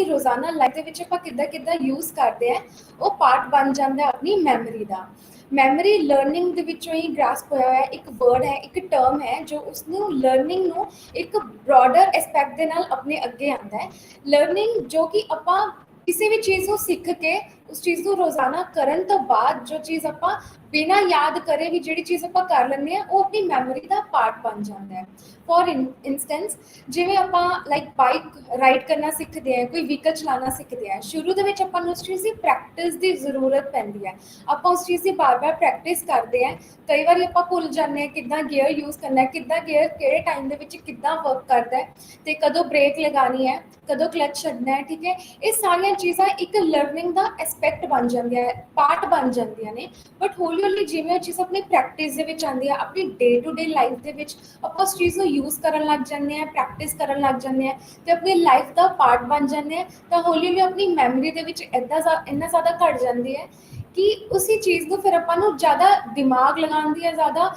ਆਪਣੀ ਰੋਜ਼ਾਨਾ ਲਾਈਫ ਦੇ ਵਿੱਚ ਆਪਾਂ ਕਿੱਦਾਂ ਯੂਜ਼ ਕਰਦੇ ਆ, ਉਹ ਪਾਰਟ ਬਣ ਜਾਂਦਾ ਆਪਣੀ ਮੈਮਰੀ ਦਾ। ਮੈਮਰੀ ਲਰਨਿੰਗ ਦੇ ਵਿੱਚੋਂ ਹੀ ਗ੍ਰਾਸਪ ਹੋਇਆ ਹੋਇਆ ਇੱਕ ਵਰਡ ਹੈ, ਇੱਕ ਟਰਮ ਹੈ ਜੋ ਉਸਨੂੰ ਲਰਨਿੰਗ ਨੂੰ ਇੱਕ ਬ੍ਰੌਡਰ ਐਸਪੈਕਟ ਦੇ ਨਾਲ ਆਪਣੇ ਅੱਗੇ ਆਉਂਦਾ ਹੈ। ਲਰਨਿੰਗ ਜੋ ਕਿ ਆਪਾਂ ਕਿਸੇ ਵੀ ਚੀਜ਼ ਨੂੰ ਸਿੱਖ ਕੇ ਉਸ ਚੀਜ਼ ਨੂੰ ਰੋਜ਼ਾਨਾ ਕਰਨ ਤੋਂ ਬਾਅਦ ਜੋ ਚੀਜ਼ ਆਪਾਂ ਬਿਨਾਂ ਯਾਦ ਕਰੇ ਵੀ ਜਿਹੜੀ ਚੀਜ਼ ਆਪਾਂ ਕਰ ਲੈਂਦੇ ਆ, ਉਹ ਆਪਣੀ ਮੈਮਰੀ ਦਾ ਪਾਰਟ ਬਣ ਜਾਂਦਾ ਹੈ। ਫॉर ਇੰਸਟੈਂਸ, ਜਿਵੇਂ ਆਪਾਂ ਲਾਈਕ ਬਾਈਕ ਰਾਈਡ ਕਰਨਾ ਸਿੱਖਦੇ ਆ, ਕੋਈ ਵਹੀਕਲ ਚਲਾਉਣਾ ਸਿੱਖਦੇ ਆ, ਸ਼ੁਰੂ ਦੇ ਵਿੱਚ ਆਪਾਂ ਨੂੰ ਉਸ ਚੀਜ਼ ਦੀ ਪ੍ਰੈਕਟਿਸ ਦੀ ਜ਼ਰੂਰਤ ਪੈਂਦੀ ਹੈ। ਆਪਾਂ ਉਸ ਚੀਜ਼ ਦੀ ਬਾਰ-ਬਾਰ ਪ੍ਰੈਕਟਿਸ ਕਰਦੇ ਆ। ਕਈ ਵਾਰੀ ਆਪਾਂ ਭੁੱਲ ਜਾਂਦੇ ਹਾਂ ਕਿੱਦਾਂ ਗੇਅਰ ਯੂਜ਼ ਕਰਨਾ ਹੈ, ਕਿੱਦਾਂ ਗੇਅਰ ਕਿਹੜੇ ਟਾਈਮ ਦੇ ਵਿੱਚ ਕਿੱਦਾਂ ਵਰਕ ਕਰਦਾ ਹੈ, ਤੇ ਕਦੋਂ ਬ੍ਰੇਕ ਲਗਾਉਣੀ ਹੈ, ਕਦੋਂ ਕਲਚ ਛੱਡਣਾ ਹੈ। ਠੀਕ ਹੈ, ਇਹ ਸਾਰੀਆਂ ਚੀਜ਼ਾਂ ਇੱਕ ਲਰਨਿੰਗ ਦਾ ਐਸਪੈਕਟ ਬਣ ਜਾਂਦੀਆਂ, ਪਾਰਟ ਬਣ ਜਾਂਦੀਆਂ ਨੇ। ਬਟ ਹੌਲੀ ਹੌਲੀ ਜਿਵੇਂ ਉਹ ਚੀਜ਼ ਆਪਣੀ ਪ੍ਰੈਕਟਿਸ ਦੇ ਵਿੱਚ ਆਉਂਦੀ ਹੈ, ਆਪਣੀ ਡੇ ਟੂ ਡੇ ਲਾਈਫ ਦੇ ਵਿੱਚ ਆਪਾਂ ਉਸ ਚੀਜ਼ ਨੂੰ ਯੂਜ਼ ਕਰਨ ਲੱਗ ਜਾਂਦੇ ਹਾਂ, ਪ੍ਰੈਕਟਿਸ ਕਰਨ ਲੱਗ ਜਾਂਦੇ ਹਾਂ, ਤੇ ਆਪਣੀ ਲਾਈਫ ਦਾ ਪਾਰਟ ਬਣ ਜਾਂਦੇ ਆ, ਤਾਂ ਹੌਲੀ ਹੌਲੀ ਆਪਣੀ ਮੈਮਰੀ ਦੇ ਵਿੱਚ ਇੰਨਾ ਜ਼ਿਆਦਾ ਘਟ ਜਾਂਦੀ ਹੈ ਕਿ ਉਸੇ ਚੀਜ਼ ਨੂੰ ਫਿਰ ਆਪਾਂ ਨੂੰ ਜ਼ਿਆਦਾ ਦਿਮਾਗ ਲਗਾਉਣ ਦੀ ਜਾਂ ਜ਼ਿਆਦਾ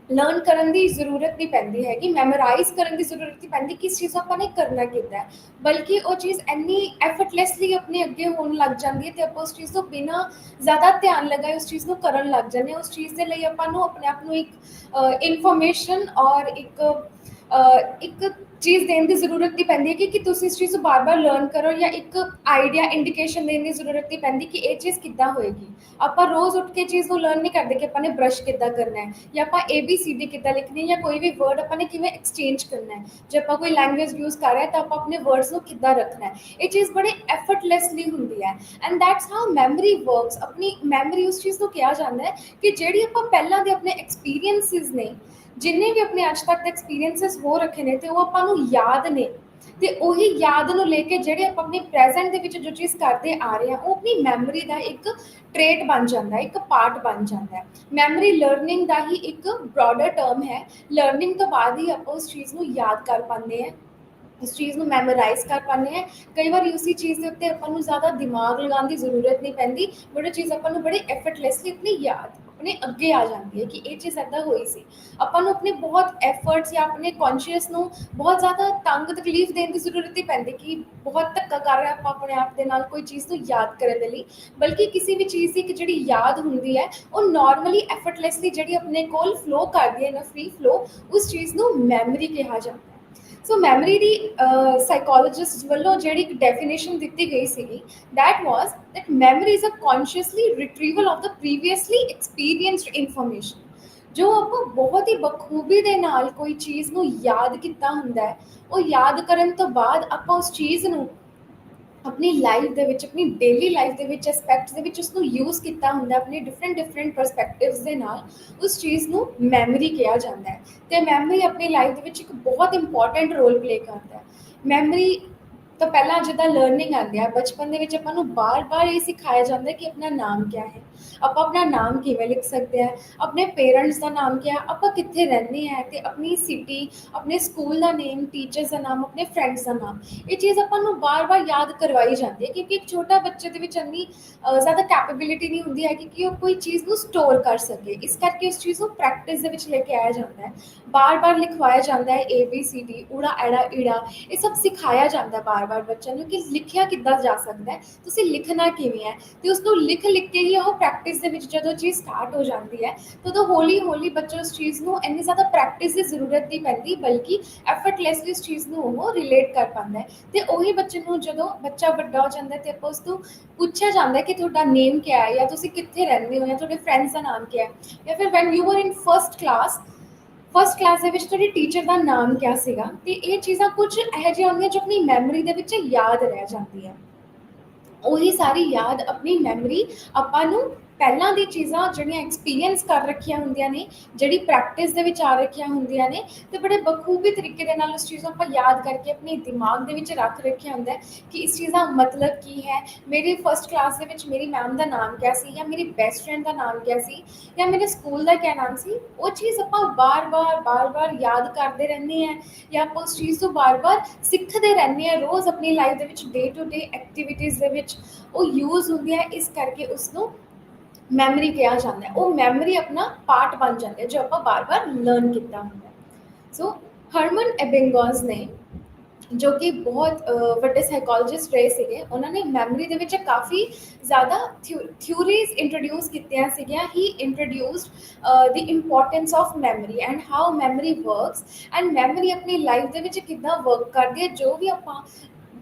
ਲਰਨ ਕਰਨ ਦੀ ਜ਼ਰੂਰਤ ਨਹੀਂ ਪੈਂਦੀ ਹੈਗੀ, ਮੈਮੋਰਾਈਜ਼ ਕਰਨ ਦੀ ਜ਼ਰੂਰਤ ਨਹੀਂ ਪੈਂਦੀ ਕਿ ਇਸ ਚੀਜ਼ ਨੂੰ ਆਪਾਂ ਨੇ ਕਰਨਾ ਕਿੱਦਾਂ ਹੈ, ਬਲਕਿ ਉਹ ਚੀਜ਼ ਇੰਨੀ ਐਫਰਟਲੈਸਲੀ ਆਪਣੇ ਅੱਗੇ ਹੋਣ ਲੱਗ ਜਾਂਦੀ ਹੈ ਤੇ ਆਪਾਂ ਉਸ ਚੀਜ਼ ਤੋਂ ਬਿਨਾਂ ਜ਼ਿਆਦਾ ਧਿਆਨ ਲਗਾਏ ਉਸ ਚੀਜ਼ ਨੂੰ ਕਰਨ ਲੱਗ ਜਾਂਦੇ ਹਾਂ। ਉਸ ਚੀਜ਼ ਦੇ ਲਈ ਆਪਾਂ ਨੂੰ ਆਪਣੇ ਆਪ ਨੂੰ ਇੱਕ ਇਨਫੋਰਮੇਸ਼ਨ ਔਰ ਇੱਕ ਚੀਜ਼ ਦੇਣ ਦੀ ਜ਼ਰੂਰਤ ਨਹੀਂ ਪੈਂਦੀ ਹੈ ਕਿ ਤੁਸੀਂ ਇਸ ਚੀਜ਼ ਨੂੰ ਬਾਰ-ਬਾਰ ਲਰਨ ਕਰੋ, ਜਾਂ ਇੱਕ ਆਈਡੀਆ ਇੰਡੀਕੇਸ਼ਨ ਦੇਣ ਦੀ ਜ਼ਰੂਰਤ ਨਹੀਂ ਪੈਂਦੀ ਕਿ ਇਹ ਚੀਜ਼ ਕਿੱਦਾਂ ਹੋਏਗੀ। ਆਪਾਂ ਰੋਜ਼ ਉੱਠ ਕੇ ਚੀਜ਼ ਨੂੰ ਲਰਨ ਨਹੀਂ ਕਰਦੇ ਕਿ ਆਪਾਂ ਨੇ ਬ੍ਰਸ਼ ਕਿੱਦਾਂ ਕਰਨਾ ਹੈ, ਜਾਂ ਆਪਾਂ ABCD ਕਿੱਦਾਂ ਲਿਖਣੀ ਹੈ, ਜਾਂ ਕੋਈ ਵੀ ਵਰਡ ਆਪਾਂ ਨੇ ਕਿਵੇਂ ਐਕਸਚੇਂਜ ਕਰਨਾ ਹੈ। ਜੇ ਆਪਾਂ ਕੋਈ ਲੈਂਗੁਏਜ ਯੂਜ਼ ਕਰ ਰਹੇ ਹਾਂ ਤਾਂ ਆਪਾਂ ਆਪਣੇ ਵਰਡਸ ਨੂੰ ਕਿੱਦਾਂ ਰੱਖਣਾ ਹੈ। ਇਹ ਚੀਜ਼ ਬੜੇ ਐਫਰਟਲੈਸਲੀ ਹੁੰਦੀ ਹੈ, and that's how memory works. ਆਪਣੀ ਮੈਮਰੀ ਉਸ ਚੀਜ਼ ਨੂੰ ਕਿਹਾ ਜਾਂਦਾ ਹੈ ਕਿ ਜਿਹੜੀ ਆਪਾਂ ਪਹਿਲਾਂ ਦੇ ਆਪਣੇ ਐਕਸਪੀਰੀਅੰਸਿਸ ਨੇ, ਜਿੰਨੇ ਵੀ ਆਪਣੇ ਅੱਜ ਤੱਕ ਦੇ ਐਕਸਪੀਰੀਅੰਸਿਸ ਹੋ ਰੱਖੇ ਨੇ, ਤੇ ਉਹ ਆਪਾਂ ਨੂੰ ਯਾਦ ਨੇ, ਤੇ ਉਹੀ ਯਾਦ ਨੂੰ ਲੈ ਕੇ ਜਿਹੜੇ ਆਪਾਂ ਆਪਣੇ ਪ੍ਰੈਜ਼ੈਂਟ ਦੇ ਵਿੱਚ ਜੋ ਚੀਜ਼ ਕਰਦੇ ਆ ਰਹੇ ਹਾਂ, ਉਹ ਆਪਣੀ ਮੈਮਰੀ ਦਾ ਇੱਕ ਟ੍ਰੇਟ ਬਣ ਜਾਂਦਾ ਹੈ, ਇੱਕ ਪਾਰਟ ਬਣ ਜਾਂਦਾ ਹੈ। ਮੈਮਰੀ ਲਰਨਿੰਗ ਦਾ ਹੀ ਇੱਕ ਬ੍ਰੌਡਰ ਟਰਮ ਹੈ। ਲਰਨਿੰਗ ਤੋਂ ਬਾਅਦ ਹੀ ਆਪਾਂ ਉਸ ਚੀਜ਼ ਨੂੰ ਯਾਦ ਕਰ ਪਾਉਂਦੇ ਹਾਂ, ਇਸ ਚੀਜ਼ ਨੂੰ ਮੈਮੋਰਾਈਜ਼ ਕਰ ਪਾਉਂਦੇ ਹਾਂ। ਕਈ ਵਾਰ ਉਸੇ ਚੀਜ਼ ਦੇ ਉੱਤੇ ਆਪਾਂ ਨੂੰ ਜ਼ਿਆਦਾ ਦਿਮਾਗ ਲਗਾਉਣ ਦੀ ਜ਼ਰੂਰਤ ਨਹੀਂ ਪੈਂਦੀ, ਬਟ ਉਹ ਚੀਜ਼ ਆਪਾਂ ਨੂੰ ਬੜੇ ਐਫਰਟਲੈਸਲੀ ਆਪਣੀ ਯਾਦ ਆਪਣੇ ਅੱਗੇ ਆ ਜਾਂਦੀ ਹੈ ਕਿ ਇਹ ਚੀਜ਼ ਇੱਦਾਂ ਹੋਈ ਸੀ। ਆਪਾਂ ਨੂੰ ਆਪਣੇ ਬਹੁਤ ਐਫਰਟਸ ਜਾਂ ਆਪਣੇ ਕੌਨਸ਼ੀਅਸ ਨੂੰ ਬਹੁਤ ਜ਼ਿਆਦਾ ਤੰਗ ਤਕਲੀਫ ਦੇਣ ਦੀ ਜ਼ਰੂਰਤ ਨਹੀਂ ਪੈਂਦੀ ਕਿ ਬਹੁਤ ਧੱਕਾ ਕਰ ਰਿਹਾ ਆਪਾਂ ਆਪਣੇ ਆਪ ਦੇ ਨਾਲ ਕੋਈ ਚੀਜ਼ ਨੂੰ ਯਾਦ ਕਰਨ ਦੇ ਲਈ, ਬਲਕਿ ਕਿਸੇ ਵੀ ਚੀਜ਼ ਦੀ ਇੱਕ ਜਿਹੜੀ ਯਾਦ ਹੁੰਦੀ ਹੈ ਉਹ ਨਾਰਮਲੀ ਐਫਰਟਲੈਸਲੀ ਜਿਹੜੀ ਆਪਣੇ ਕੋਲ ਫਲੋ ਕਰਦੀ ਹੈ ਨਾ, ਫ੍ਰੀ ਫਲੋ, ਉਸ ਚੀਜ਼ ਨੂੰ ਮੈਮਰੀ ਕਿਹਾ ਜਾਂਦਾ ਹੈ। ਸੋ ਮੈਮਰੀ ਦੀ ਸਾਈਕੋਲੋਜਿਸਟ ਵੱਲੋਂ ਜਿਹੜੀ ਇੱਕ ਡੈਫੀਨੇਸ਼ਨ ਦਿੱਤੀ ਗਈ ਸੀਗੀ, that was that memory is a consciously retrieval of the previously experienced information। ਜੋ ਆਪਾਂ ਬਹੁਤ ਹੀ ਬਖੂਬੀ ਦੇ ਨਾਲ ਕੋਈ ਚੀਜ਼ ਨੂੰ ਯਾਦ ਕੀਤਾ ਹੁੰਦਾ ਹੈ, ਉਹ ਯਾਦ ਕਰਨ ਤੋਂ ਬਾਅਦ ਆਪਾਂ ਉਸ ਚੀਜ਼ ਨੂੰ ਆਪਣੀ ਲਾਈਫ ਦੇ ਵਿੱਚ, ਆਪਣੀ ਡੇਲੀ ਲਾਈਫ ਦੇ ਵਿੱਚ, ਐਸਪੈਕਟਸ ਦੇ ਵਿੱਚ ਉਸਨੂੰ ਯੂਜ਼ ਕੀਤਾ ਹੁੰਦਾ ਆਪਣੇ ਡਿਫਰੈਂਟ ਪਰਸਪੈਕਟਿਵਸ ਦੇ ਨਾਲ, ਉਸ ਚੀਜ਼ ਨੂੰ ਮੈਮਰੀ ਕਿਹਾ ਜਾਂਦਾ ਹੈ। ਤੇ ਮੈਮਰੀ ਆਪਣੀ ਲਾਈਫ ਦੇ ਵਿੱਚ ਇੱਕ ਬਹੁਤ ਇੰਪੋਰਟੈਂਟ ਰੋਲ ਪਲੇ ਕਰਦਾ ਹੈ। ਮੈਮਰੀ ਤੋਂ ਪਹਿਲਾਂ ਜਿੱਦਾਂ ਲਰਨਿੰਗ ਆਉਂਦੀ ਆ, ਬਚਪਨ ਦੇ ਵਿੱਚ ਆਪਾਂ ਨੂੰ ਬਾਰ-ਬਾਰ ਇਹ ਸਿਖਾਇਆ ਜਾਂਦਾ ਕਿ ਆਪਣਾ ਨਾਮ ਕਿਆ ਹੈ, ਆਪਾਂ ਆਪਣਾ ਨਾਮ ਕਿਵੇਂ ਲਿਖ ਸਕਦੇ ਹਾਂ, ਆਪਣੇ ਪੇਰੈਂਟਸ ਦਾ ਨਾਮ ਕਿਆ, ਆਪਾਂ ਕਿੱਥੇ ਰਹਿੰਦੇ ਹਾਂ, ਤੇ ਆਪਣੀ ਸਿਟੀ, ਆਪਣੇ ਸਕੂਲ ਦਾ ਨੇਮ, ਟੀਚਰਸ ਦਾ ਨਾਮ, ਆਪਣੇ ਫਰੈਂਡਸ ਦਾ ਨਾਮ। ਇਹ ਚੀਜ਼ ਆਪਾਂ ਨੂੰ ਬਾਰ-ਬਾਰ ਯਾਦ ਕਰਵਾਈ ਜਾਂਦੀ ਹੈ ਕਿਉਂਕਿ ਇੱਕ ਛੋਟਾ ਬੱਚੇ ਦੇ ਵਿੱਚ ਇੰਨੀ ਜ਼ਿਆਦਾ ਕੈਪੇਬਿਲਿਟੀ ਨਹੀਂ ਹੁੰਦੀ ਹੈ ਕਿ ਉਹ ਕੋਈ ਚੀਜ਼ ਨੂੰ ਸਟੋਰ ਕਰ ਸਕੇ। ਇਸ ਕਰਕੇ ਉਸ ਚੀਜ਼ ਨੂੰ ਪ੍ਰੈਕਟਿਸ ਦੇ ਵਿੱਚ ਲੈ ਕੇ ਆਇਆ ਜਾਂਦਾ ਹੈ, ਬਾਰ-ਬਾਰ ਲਿਖਵਾਇਆ ਜਾਂਦਾ ਹੈ। ABCD, ਊੜਾ ਐੜਾ ਈੜਾ, ਇਹ ਸਭ ਸਿਖਾਇਆ ਜਾਂਦਾ ਬਾਰ-ਬਾਰ ਬੱਚਿਆਂ ਨੂੰ ਕਿ ਲਿਖਿਆ ਕਿੱਦਾਂ ਜਾ ਸਕਦਾ ਹੈ, ਤੁਸੀਂ ਲਿਖਣਾ ਕਿਵੇਂ ਹੈ, ਤੇ ਉਸਨੂੰ ਲਿਖ ਕੇ ਹੀ ਉਹ ਪ੍ਰੈਕਟਿਸ ਦੇ ਵਿੱਚ ਜਦੋਂ ਚੀਜ਼ ਸਟਾਰਟ ਹੋ ਜਾਂਦੀ ਹੈ, ਤਾਂ ਹੌਲੀ ਹੌਲੀ ਬੱਚੇ ਉਸ ਚੀਜ਼ ਨੂੰ ਇੰਨੀ ਜ਼ਿਆਦਾ ਪ੍ਰੈਕਟਿਸ ਦੀ ਜ਼ਰੂਰਤ ਨਹੀਂ ਪੈਂਦੀ, ਬਲਕਿ ਐਫਰਟਲੈਸਲੀ ਉਸ ਚੀਜ਼ ਨੂੰ ਉਹ ਰਿਲੇਟ ਕਰ ਪਾਉਂਦਾ ਹੈ। ਤੇ ਉਹੀ ਬੱਚੇ ਨੂੰ ਜਦੋਂ ਬੱਚਾ ਵੱਡਾ ਹੋ ਜਾਂਦਾ ਤੇ ਆਪਾਂ ਉਸ ਤੋਂ ਪੁੱਛਿਆ ਜਾਂਦਾ ਕਿ ਤੁਹਾਡਾ ਨੇਮ ਕਿਆ ਹੈ, ਜਾਂ ਤੁਸੀਂ ਕਿੱਥੇ ਰਹਿੰਦੇ ਹੋ, ਜਾਂ ਤੁਹਾਡੇ ਫਰੈਂਡਸ ਦਾ ਨਾਮ ਕਿਆ ਹੈ, ਜਾਂ ਫਿਰ when you are in first class ਦੇ ਵਿੱਚ ਤੁਹਾਡੇ ਟੀਚਰ ਦਾ ਨਾਮ ਕਿਆ ਸੀਗਾ। ਤੇ ਇਹ ਚੀਜ਼ਾਂ ਕੁਝ ਇਹੋ ਜਿਹੀਆਂ ਹੁੰਦੀਆਂ ਜੋ ਆਪਣੀ ਮੈਮਰੀ ਦੇ ਵਿੱਚ ਯਾਦ ਰਹਿ ਜਾਂਦੀ ਹੈ। ਉਹੀ ਸਾਰੀ ਯਾਦ ਆਪਣੀ ਮੈਮਰੀ ਆਪਾਂ ਨੂੰ ਪਹਿਲਾਂ ਦੀ ਚੀਜ਼ਾਂ ਜਿਹੜੀਆਂ ਐਕਸਪੀਰੀਅੰਸ ਕਰ ਰੱਖੀਆਂ ਹੁੰਦੀਆਂ ਨੇ, ਜਿਹੜੀ ਪ੍ਰੈਕਟਿਸ ਦੇ ਵਿੱਚ ਆ ਰੱਖੀਆਂ ਹੁੰਦੀਆਂ ਨੇ, ਤੇ ਬੜੇ ਬਖੂਬੀ ਤਰੀਕੇ ਦੇ ਨਾਲ ਉਸ ਚੀਜ਼ ਨੂੰ ਆਪਾਂ ਯਾਦ ਕਰਕੇ ਆਪਣੇ ਦਿਮਾਗ ਦੇ ਵਿੱਚ ਰੱਖ ਰੱਖਿਆ ਹੁੰਦਾ ਕਿ ਇਸ ਚੀਜ਼ ਦਾ ਮਤਲਬ ਕੀ ਹੈ, ਮੇਰੀ ਫਸਟ ਕਲਾਸ ਦੇ ਵਿੱਚ ਮੇਰੀ ਮੈਮ ਦਾ ਨਾਮ ਕਿਆ ਸੀ, ਜਾਂ ਮੇਰੀ ਬੈਸਟ ਫਰੈਂਡ ਦਾ ਨਾਮ ਕਿਆ ਸੀ, ਜਾਂ ਮੇਰੇ ਸਕੂਲ ਦਾ ਕਿਆ ਨਾਮ ਸੀ। ਉਹ ਚੀਜ਼ ਆਪਾਂ ਬਾਰ-ਬਾਰ ਯਾਦ ਕਰਦੇ ਰਹਿੰਦੇ ਹਾਂ, ਜਾਂ ਆਪਾਂ ਉਸ ਚੀਜ਼ ਤੋਂ ਬਾਰ-ਬਾਰ ਸਿੱਖਦੇ ਰਹਿੰਦੇ ਹਾਂ ਰੋਜ਼ ਆਪਣੀ ਲਾਈਫ ਦੇ ਵਿੱਚ, ਡੇ ਟੂ ਡੇ ਐਕਟੀਵਿਟੀਜ਼ ਦੇ ਵਿੱਚ ਉਹ ਯੂਜ਼ ਹੁੰਦੀ ਹੈ। ਇਸ ਕਰਕੇ ਉਸਨੂੰ ਮੈਮਰੀ ਕਿਹਾ ਜਾਂਦਾ ਹੈ। ਉਹ ਮੈਮਰੀ ਆਪਣਾ ਪਾਰਟ ਬਣ ਜਾਂਦੀ ਹੈ ਜੋ ਆਪਾਂ ਬਾਰ-ਬਾਰ ਲਰਨ ਕੀਤਾ ਹੁੰਦਾ ਹੈ। ਸੋ ਹਰਮਨ ਐਬਿੰਗੋਜ਼ ਨੇ ਜੋ ਕਿ ਬਹੁਤ ਵੱਡੇ ਸਾਈਕੋਲੋਜਿਸਟ ਰਹੇ ਸੀਗੇ। ਉਹਨਾਂ ਨੇ ਮੈਮਰੀ ਦੇ ਵਿੱਚ ਕਾਫੀ ਜ਼ਿਆਦਾ ਥਿਊਰੀਜ਼ ਇੰਟਰੋਡਿਊਸ ਕੀਤੀਆਂ ਸੀਗੀਆਂ। ਹੀ introduced the importance of memory and how memory works, and memory ਆਪਣੀ ਲਾਈਫ ਦੇ ਵਿੱਚ ਕਿੱਦਾਂ ਵਰਕ ਕਰਦੀ ਹੈ। ਜੋ ਵੀ ਆਪਾਂ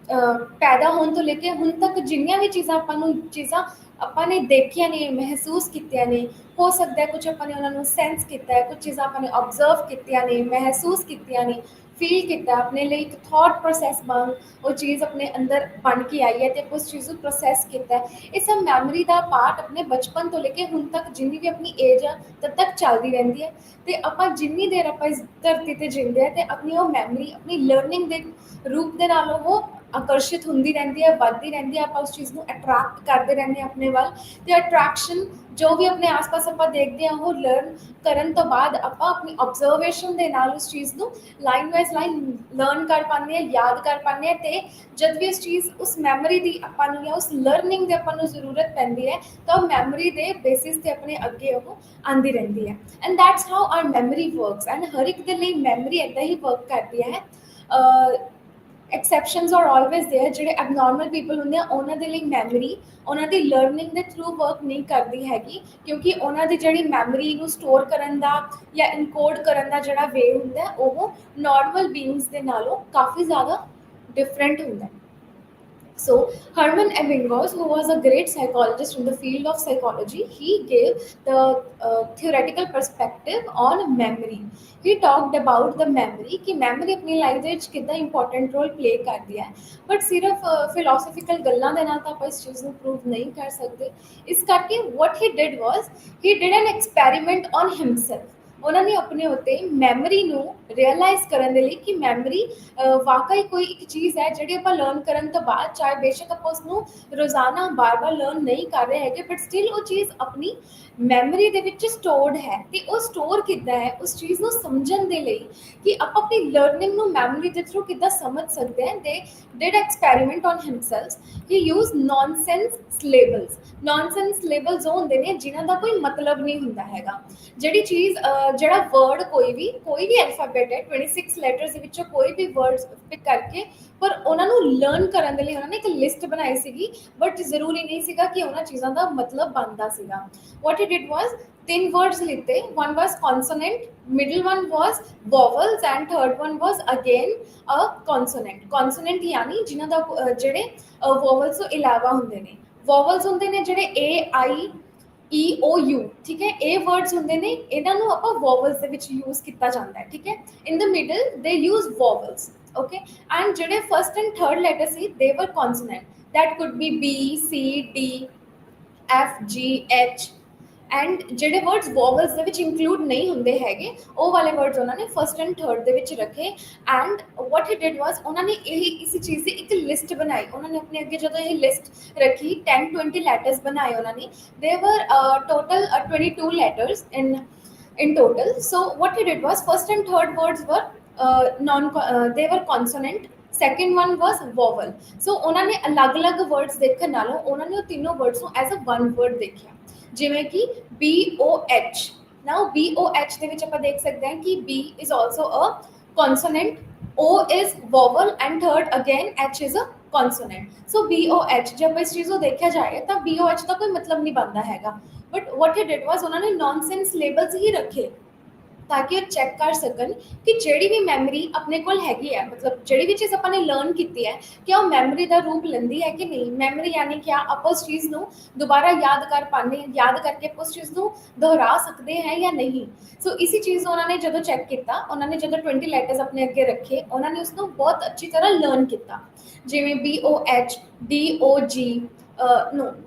ਪੈਦਾ ਹੋਣ ਤੋਂ ਲੈ ਕੇ ਹੁਣ ਤੱਕ ਜਿੰਨੀਆਂ ਵੀ ਚੀਜ਼ਾਂ ਆਪਾਂ ਨੇ ਦੇਖੀਆਂ ਨੇ, ਮਹਿਸੂਸ ਕੀਤੀਆਂ ਨੇ, ਹੋ ਸਕਦਾ ਹੈ ਕੁਝ ਆਪਾਂ ਨੇ ਉਹਨਾਂ ਨੂੰ ਸੈਂਸ ਕੀਤਾ ਹੈ, ਕੁਝ ਚੀਜ਼ਾਂ ਆਪਾਂ ਨੇ ਆਬਜ਼ਰਵ ਕੀਤੀਆਂ ਨੇ, ਮਹਿਸੂਸ ਕੀਤੀਆਂ ਨੇ, ਫੀਲ ਕੀਤਾ, ਆਪਣੇ ਲਈ ਇੱਕ ਥਾਟ ਪ੍ਰੋਸੈਸ ਉਹ ਚੀਜ਼ ਆਪਣੇ ਅੰਦਰ ਬਣ ਕੇ ਆਈ ਹੈ ਤੇ ਆਪਾਂ ਉਸ ਚੀਜ਼ ਨੂੰ ਪ੍ਰੋਸੈਸ ਕੀਤਾ ਹੈ। ਇਹ ਸਭ ਮੈਮਰੀ ਦਾ ਪਾਰਟ ਆਪਣੇ ਬਚਪਨ ਤੋਂ ਲੈ ਕੇ ਹੁਣ ਤੱਕ ਜਿੰਨੀ ਵੀ ਆਪਣੀ ਏਜ ਆ ਤਦ ਤੱਕ ਚੱਲਦੀ ਰਹਿੰਦੀ ਹੈ। ਤੇ ਆਪਾਂ ਜਿੰਨੀ ਦੇਰ ਆਪਾਂ ਇਸ ਧਰਤੀ ਤੇ ਜਿੰਦੇ ਆ ਤੇ ਆਪਣੀ ਉਹ ਮੈਮਰੀ ਆਪਣੀ ਲਰਨਿੰਗ ਦੇ ਰੂਪ ਦੇ ਨਾਲ ਉਹ ਆਕਰਸ਼ਿਤ ਹੁੰਦੀ ਰਹਿੰਦੀ ਹੈ, ਵੱਧਦੀ ਰਹਿੰਦੀ ਹੈ। ਆਪਾਂ ਉਸ ਚੀਜ਼ ਨੂੰ ਅਟਰੈਕਟ ਕਰਦੇ ਰਹਿੰਦੇ ਹਾਂ ਆਪਣੇ ਵੱਲ, ਤੇ ਅਟਰੈਕਸ਼ਨ ਜੋ ਵੀ ਆਪਣੇ ਆਸ-ਪਾਸ ਆਪਾਂ ਦੇਖਦੇ ਹਾਂ ਉਹ ਲਰਨ ਕਰਨ ਤੋਂ ਬਾਅਦ ਆਪਾਂ ਆਪਣੀ ਆਬਜ਼ਰਵੇਸ਼ਨ ਦੇ ਨਾਲ ਉਸ ਚੀਜ਼ ਨੂੰ ਲਾਈਨ ਵਾਈਜ਼ ਲਾਈਨ ਲਰਨ ਕਰ ਪਾਉਂਦੇ ਹਾਂ, ਯਾਦ ਕਰ ਪਾਉਂਦੇ ਹਾਂ। ਤੇ ਜਦ ਵੀ ਉਸ ਮੈਮਰੀ ਦੀ ਆਪਾਂ ਨੂੰ ਜਾਂ ਉਸ ਲਰਨਿੰਗ ਦੀ ਆਪਾਂ ਨੂੰ ਜ਼ਰੂਰਤ ਪੈਂਦੀ ਹੈ ਤਾਂ ਉਹ ਮੈਮਰੀ ਦੇ ਬੇਸਿਸ ਤੇ ਆਪਣੇ ਅੱਗੇ ਉਹ ਆਉਂਦੀ ਰਹਿੰਦੀ ਹੈ। And that's how our memory works. And ਹਰ ਇੱਕ ਦੇ ਲਈ ਮੈਮਰੀ ਇੱਦਾਂ ਹੀ ਵਰਕ ਕਰਦੀ ਹੈ। Exceptions are always there. ਜਿਹੜੇ ਐਬਨੋਰਮਲ ਪੀਪਲ ਹੁੰਦੇ ਆ ਉਹਨਾਂ ਦੇ ਲਈ ਮੈਮਰੀ ਉਹਨਾਂ ਦੀ ਲਰਨਿੰਗ ਦੇ ਥਰੂ ਵਰਕ ਨਹੀਂ ਕਰਦੀ ਹੈਗੀ, ਕਿਉਂਕਿ ਉਹਨਾਂ ਦੀ ਜਿਹੜੀ ਮੈਮਰੀ ਨੂੰ ਸਟੋਰ ਕਰਨ ਦਾ ਜਾਂ ਇਨਕੋਡ ਕਰਨ ਦਾ ਜਿਹੜਾ ਵੇ ਹੁੰਦਾ ਉਹ ਨਾਰਮਲ ਬੀਇੰਗਸ ਦੇ ਨਾਲੋਂ ਕਾਫੀ ਜ਼ਿਆਦਾ different ਹੁੰਦਾ ਹੈ। So Hermann Ebbinghaus, who was a great psychologist in the field of psychology, he gave the theoretical perspective on memory. He talked about the memory कि memory अपनी life ਦੇ ਵਿੱਚ ਕਿੱਦਾਂ important role play ਕਰਦੀ ਹੈ। But ਸਿਰਫ philosophical ਗੱਲਾਂ ਦੇ ਨਾਲ ਤਾਂ ਆਪਾਂ ਇਸ ਚੀਜ਼ ਨੂੰ prove ਨਹੀਂ ਕਰ ਸਕਦੇ। ਇਸ ਕਰਕੇ what he did was he did an experiment on himself। ਉਹਨਾਂ ਨੇ ਆਪਣੇ ਉੱਤੇ ਮੈਮਰੀ ਨੂੰ ਰਿਅਲਾਈਜ਼ ਕਰਨ ਦੇ ਲਈ ਕਿ ਮੈਮਰੀ ਵਾਕਈ ਕੋਈ ਇੱਕ ਚੀਜ਼ ਹੈ ਜਿਹੜੀ ਆਪਾਂ ਲਰਨ ਕਰਨ ਤੋਂ ਬਾਅਦ ਚਾਹੇ ਬੇਸ਼ੱਕ ਆਪਾਂ ਉਸਨੂੰ ਰੋਜ਼ਾਨਾ ਬਾਰ-ਬਾਰ ਲਰਨ ਨਹੀਂ ਕਰ ਰਹੇ ਹੈਗੇ, ਬਟ ਸਟਿਲ ਉਹ ਚੀਜ਼ ਆਪਣੀ ਮੈਮਰੀ ਦੇ ਵਿੱਚ ਸਟੋਰਡ ਹੈ। ਤੇ ਉਹ ਸਟੋਰ ਕਿੱਦਾਂ ਹੈ, ਉਸ ਚੀਜ਼ ਨੂੰ ਸਮਝਣ ਦੇ ਲਈ ਕਿ ਆਪਾਂ ਆਪਣੀ ਲਰਨਿੰਗ ਨੂੰ ਮੈਮਰੀ ਦੇ ਥਰੂ ਕਿੱਦਾਂ ਸਮਝ ਸਕਦੇ ਹਾਂ। ਦੇ did experiment on himself. He use nonsense labels. Nonsense labels ਉਹ ਹੁੰਦੇ ਨੇ ਜਿਨ੍ਹਾਂ ਦਾ ਕੋਈ ਮਤਲਬ ਨਹੀਂ ਹੁੰਦਾ ਹੈਗਾ। ਜਿਹੜੀ ਚੀਜ਼ ਜਿਹੜਾ ਵਰਡ ਕੋਈ ਵੀ ਅਲਫਾਬੈਟ ਹੈ 26 ਲੈਟਰਸ ਦੇ ਵਿੱਚੋਂ ਕੋਈ ਵੀ ਵਰਡਸ ਪਿਕ ਕਰਕੇ, ਪਰ ਉਹਨਾਂ ਨੂੰ ਲਰਨ ਕਰਨ ਦੇ ਲਈ ਉਹਨਾਂ ਨੇ ਇੱਕ ਲਿਸਟ ਬਣਾਈ ਸੀਗੀ। ਬਟ ਜ਼ਰੂਰੀ ਨਹੀਂ ਸੀਗਾ ਕਿ ਉਹਨਾਂ ਚੀਜ਼ਾਂ ਦਾ ਮਤਲਬ ਬਣਦਾ ਸੀਗਾ। ਵਾਟ ਹੀ ਡਿਡ ਵਾਜ਼ 3 words ਲਿੱਤੇ। one was consonant, middle one was vowels and third one was again a consonant। consonant यानी जिन्हां दा ਜਿਹੜੇ vowels ਤੋਂ ਇਲਾਵਾ ਹੁੰਦੇ ਨੇ। vowels ਹੁੰਦੇ ਨੇ ਜਿਹੜੇ A I E O U, ਠੀਕ ਹੈ। ਇਹ ਵਰਡਸ ਹੁੰਦੇ ਨੇ, ਇਹਨਾਂ ਨੂੰ ਆਪਾਂ ਵੋਵਲਸ ਦੇ ਵਿੱਚ ਯੂਜ਼ ਕੀਤਾ ਜਾਂਦਾ ਹੈ, ਠੀਕ ਹੈ। In the middle they use vowels, okay. And ਜਿਹੜੇ ਫਸਟ ਐਂਡ ਥਰਡ ਲੈਟਰ ਸੀ they were consonant. That could be B C D F G H। And ਜਿਹੜੇ ਵਰਡਸ ਵੋਵਲਸ ਦੇ ਵਿੱਚ ਇੰਕਲੂਡ ਨਹੀਂ ਹੁੰਦੇ ਹੈਗੇ ਉਹ ਵਾਲੇ ਵਰਡਸ ਉਹਨਾਂ ਨੇ ਫਸਟ ਐਂਡ ਥਰਡ ਦੇ ਵਿੱਚ ਰੱਖੇ। ਐਂਡ ਵਾਟ ਹੀ ਡਿਡ ਵਾਜ਼ ਉਹਨਾਂ ਨੇ ਇਸ ਚੀਜ਼ ਦੀ ਇੱਕ ਲਿਸਟ ਬਣਾਈ। ਉਹਨਾਂ ਨੇ ਆਪਣੇ ਅੱਗੇ ਜਦੋਂ ਇਹ ਲਿਸਟ ਰੱਖੀ 10-20 ਲੈਟਰਸ ਬਣਾਏ ਉਹਨਾਂ ਨੇ। ਦੇ ਵਰ total 22 letters in total। So what he did was first and third words were they were consonant, second one was vowel। so ਉਹਨਾਂ ਨੇ ਅਲੱਗ-ਅਲੱਗ words ਦੇਖਣ ਨਾਲੋਂ ਉਹਨਾਂ ਨੇ ਉਹ ਤਿੰਨੋਂ words ਨੂੰ as a one word ਦੇਖਿਆ। ਜਿਵੇਂ ਕਿ BOH। now BOH ਦੇ ਵਿੱਚ ਆਪਾਂ ਦੇਖ ਸਕਦੇ ਹਾਂ ਕਿ B is also a consonant, O is vowel and third again H is a consonant। so BOH ਜब ਇਸ ਚੀਜ਼ ਨੂੰ ਦੇਖਿਆ ਜਾਏ ਤਾਂ BOH ਦਾ ਕੋਈ ਮਤਲਬ ਨਹੀਂ ਬਣਦਾ ਹੈਗਾ। But what he did was ਉਹਨਾਂ ਨੇ nonsense labels ਹੀ ਰੱਖੇ ਤਾਂ ਕਿ ਉਹ ਚੈੱਕ ਕਰ ਸਕਣ ਕਿ ਜਿਹੜੀ ਵੀ ਮੈਮਰੀ ਆਪਣੇ ਕੋਲ ਹੈਗੀ ਹੈ, ਮਤਲਬ ਜਿਹੜੀ ਵੀ ਚੀਜ਼ ਆਪਾਂ ਨੇ ਲਰਨ ਕੀਤੀ ਹੈ ਕਿ ਉਹ ਮੈਮਰੀ ਦਾ ਰੂਪ ਲੈਂਦੀ ਹੈ ਕਿ ਨਹੀਂ। ਮੈਮਰੀ ਯਾਨੀ ਕਿ ਆਪਾਂ ਉਸ ਚੀਜ਼ ਨੂੰ ਦੁਬਾਰਾ ਯਾਦ ਕਰ ਪਾਉਂਦੇ ਹਾਂ, ਯਾਦ ਕਰਕੇ ਆਪਾਂ ਉਸ ਚੀਜ਼ ਨੂੰ ਦੁਹਰਾ ਸਕਦੇ ਹੈ ਜਾਂ ਨਹੀਂ। ਸੋ ਇਸੀ ਚੀਜ਼ ਨੂੰ ਉਹਨਾਂ ਨੇ ਜਦੋਂ ਚੈੱਕ ਕੀਤਾ, ਉਹਨਾਂ ਨੇ ਜਦੋਂ 20 ਲੈਟਰਸ ਆਪਣੇ ਅੱਗੇ ਰੱਖੇ, ਉਹਨਾਂ ਨੇ ਉਸਨੂੰ ਬਹੁਤ ਅੱਛੀ ਤਰ੍ਹਾਂ ਲਰਨ ਕੀਤਾ। ਜਿਵੇਂ BOH DOG